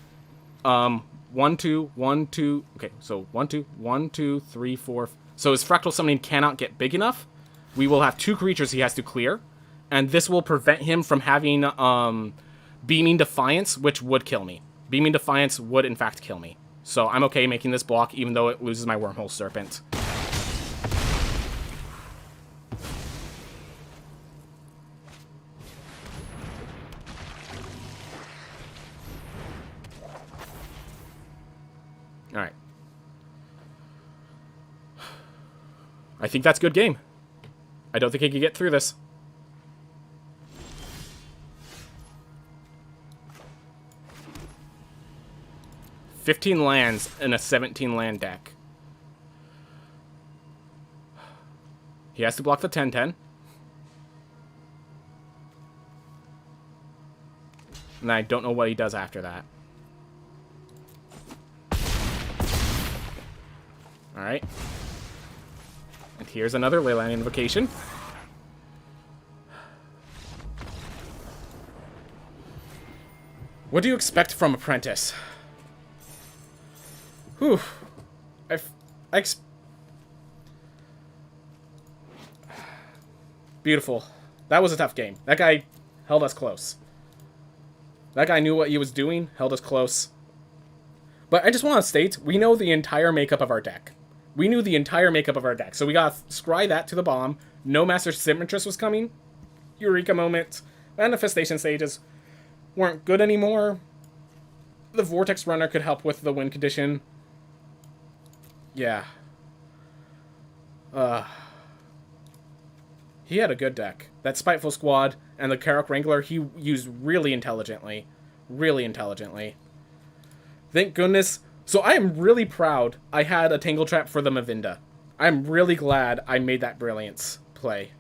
1, 2, 1, 2. Okay, so 1, 2, 1, 2, 3, 4. So his Fractal Summoning cannot get big enough. We will have 2 creatures he has to clear, and this will prevent him from having Beaming Defiance, which would kill me. Beaming Defiance would, in fact, kill me. So I'm okay making this block, even though it loses my Wormhole Serpent. Alright. I think that's a good game. I don't think I can get through this. $15 lands in a 17-land deck. He has to block the 10-10. And I don't know what he does after that. Alright. And here's another Leyline Invocation. What do you expect from Apprentice? Whew. Beautiful. That was a tough game. That guy held us close. That guy knew what he was doing, held us close. But I just want to state, we know the entire makeup of our deck. We knew the entire makeup of our deck. So we got to scry that to the bomb. No Master Symmetrist was coming. Eureka moment. Manifestation stages weren't good anymore. The Vortex Runner could help with the win condition. Yeah. He had a good deck. That Spiteful Squad and the Karok Wrangler he used really intelligently. Really intelligently. Thank goodness. So I am really proud I had a Tangle Trap for the Mavinda. I'm really glad I made that Brilliance play.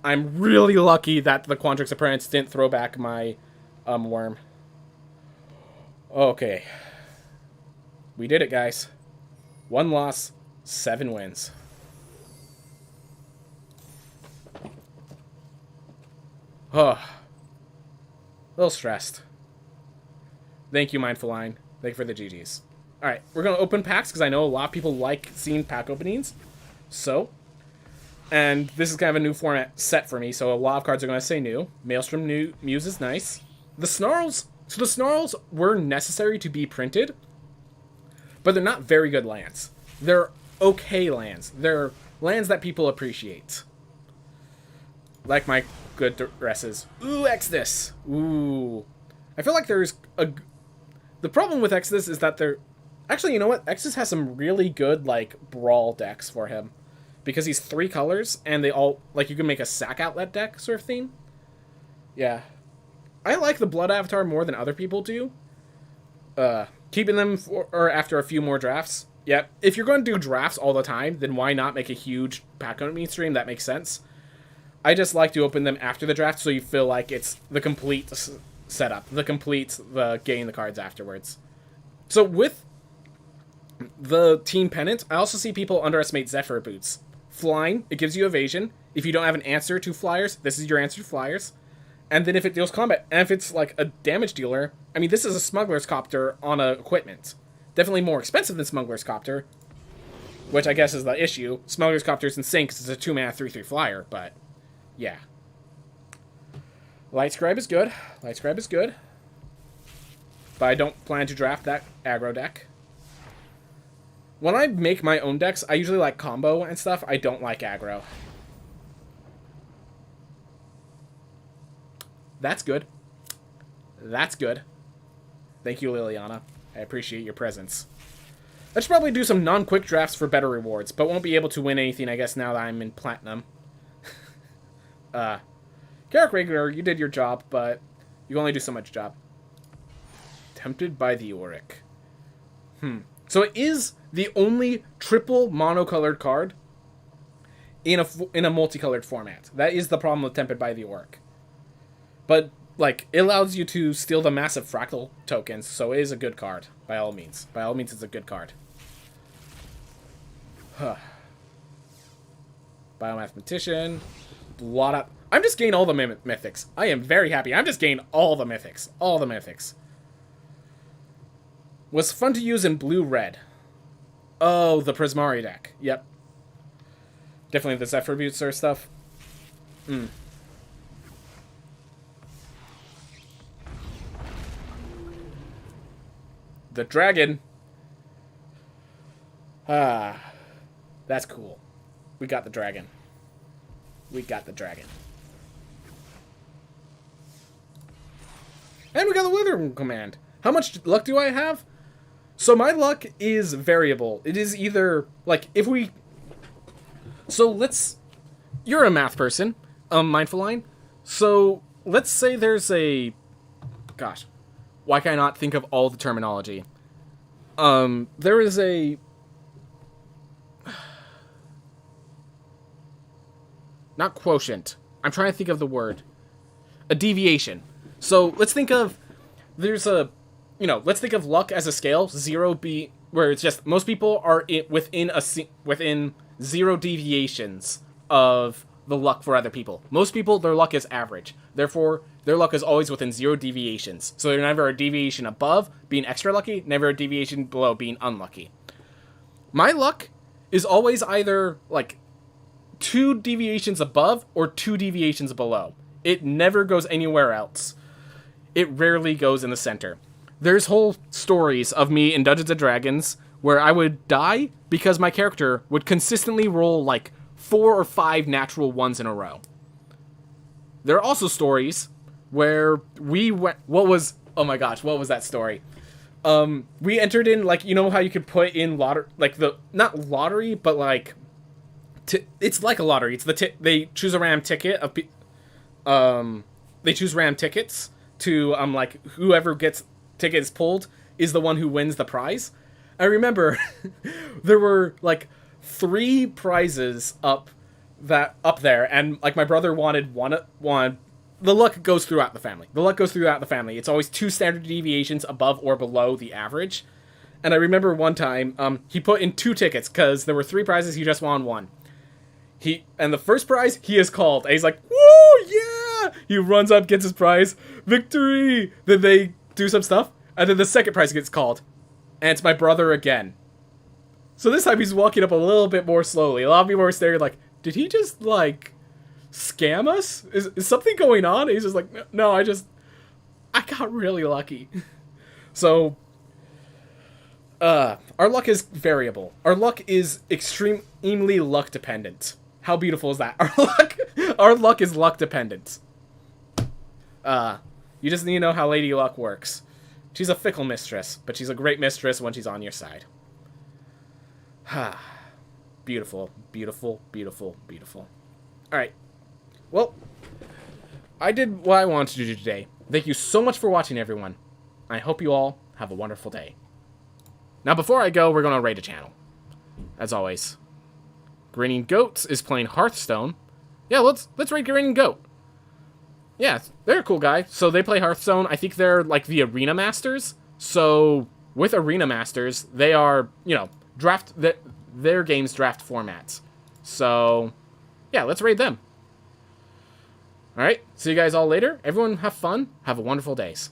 I'm really lucky that the Quandrix Apprentice didn't throw back my worm. Okay. We did it, guys. 1 loss, 7 wins. Oh. A little stressed. Thank you, Mindful Line. Thank you for the GGs. Alright, we're going to open packs because I know a lot of people like seeing pack openings. So, and this is kind of a new format set for me, so a lot of cards are going to say new. Maelstrom Muse is nice. The Snarls, so the Snarls were necessary to be printed, but they're not very good lands. They're okay lands. They're lands that people appreciate. Like my good dresses. Ooh, Exodus. Ooh. I feel like there's a... The problem with Exodus is that they're... Actually, you know what? Exodus has some really good, like, brawl decks for him. Because he's 3 colors, and they all... Like, you can make a sack outlet deck sort of thing. Yeah. I like the Blood Avatar more than other people do. Keeping them for after a few more drafts. Yeah, if you're going to do drafts all the time, then why not make a huge pack opening stream? That makes sense. I just like to open them after the draft so you feel like it's the complete setup. The getting the cards afterwards. So with the Team Pennant, I also see people underestimate Zephyr Boots. Flying, it gives you evasion. If you don't have an answer to flyers, this is your answer to flyers. And then if it deals combat, and if it's like a damage dealer, I mean, this is a Smuggler's Copter on a equipment. Definitely more expensive than Smuggler's Copter, which I guess is the issue. Smuggler's Copter is insane because it's a 2-mana 3/3 flyer, but yeah. Light Scribe is good. Light Scribe is good. But I don't plan to draft that aggro deck. When I make my own decks, I usually like combo and stuff. I don't like aggro. That's good. That's good. Thank you, Liliana. I appreciate your presence. I should probably do some non-quick drafts for better rewards, but won't be able to win anything, I guess, now that I'm in Platinum. Karok Regular, you did your job, but you only do so much job. Tempted by the Auric. So it is the only triple monocolored card in a multicolored format. That is the problem with Tempted by the Auric. But, like, it allows you to steal the massive fractal tokens, so it is a good card, by all means. By all means, it's a good card. Biomathematician. I'm just getting all the mythics. I am very happy. I'm just getting all the mythics. All the mythics. Was fun to use in blue-red. Oh, the Prismari deck. Yep. Definitely the Zephyr Boots or stuff. The dragon. Ah, that's cool. We got the dragon. We got the dragon. And we got the Wither command. How much luck do I have? So my luck is variable. It is either, like, if we... So let's... You're a math person, Mindful Line. So let's say there's a... Gosh. Why can I not think of all the terminology? There is a... Not quotient. I'm trying to think of the word. A deviation. So let's think of... There's a... You know, let's think of luck as a scale. 0 be... Where it's just... Most people are within 0 deviations of the luck for other people. Most people, their luck is average. Therefore, their luck is always within 0 deviations. So they're never a deviation above being extra lucky, never a deviation below being unlucky. My luck is always either, like, 2 deviations above or 2 deviations below. It never goes anywhere else. It rarely goes in the center. There's whole stories of me in Dungeons & Dragons where I would die because my character would consistently roll, like, 4 or 5 natural ones in a row. There are also stories where we went... What was... Oh my gosh, what was that story? We entered in, like, you know how you could put in lottery... Like, the... Not lottery, but, like... It's like a lottery. It's they choose a random ticket of... They choose random tickets to, like, whoever gets tickets pulled is the one who wins the prize. I remember there were, like... 3 prizes up there, and like my brother wanted one. The luck goes throughout the family. It's always 2 standard deviations above or below the average. And I remember one time he put in 2 tickets because there were 3 prizes. He just won 1. And the first prize he is called, and he's like, "Woo, yeah!" He runs up, gets his prize, victory. Then they do some stuff, and then the second prize gets called, and it's my brother again. So this time he's walking up a little bit more slowly. A lot of people were staring like, did he just, like, scam us? Is something going on? And he's just like, no, I got really lucky. So, our luck is variable. Our luck is extremely luck dependent. How beautiful is that? Our luck is luck dependent. You just need to know how Lady Luck works. She's a fickle mistress, but she's a great mistress when she's on your side. Beautiful, beautiful, beautiful, beautiful. Alright. Well, I did what I wanted to do today. Thank you so much for watching, everyone. I hope you all have a wonderful day. Now, before I go, we're going to raid a channel. As always. Grinning Goats is playing Hearthstone. Yeah, let's raid Grinning Goat. Yeah, they're a cool guy. So they play Hearthstone. I think they're, like, the Arena Masters. So, with Arena Masters, they are, you know... their games draft formats. So, yeah, let's raid them. Alright, see you guys all later. Everyone have fun. Have a wonderful days.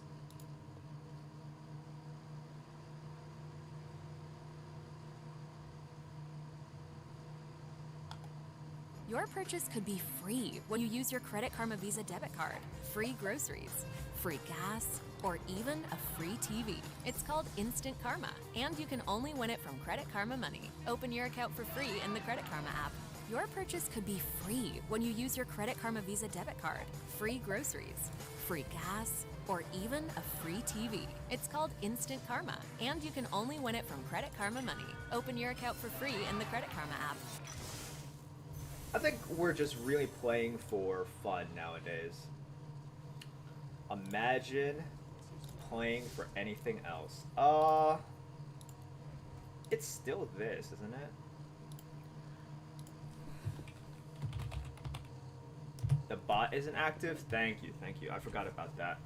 Your purchase could be free when you use your Credit Karma Visa debit card. Free groceries, free gas, or even a free TV. It's called Instant Karma, and you can only win it from Credit Karma Money. Open your account for free in the Credit Karma app. Your purchase could be free when you use your Credit Karma Visa debit card. Free groceries, free gas, or even a free TV. It's called Instant Karma, and you can only win it from Credit Karma Money. Open your account for free in the Credit Karma app. I think we're just really playing for fun nowadays. Imagine playing for anything else. It's still this, isn't it? The bot isn't active? Thank you. I forgot about that.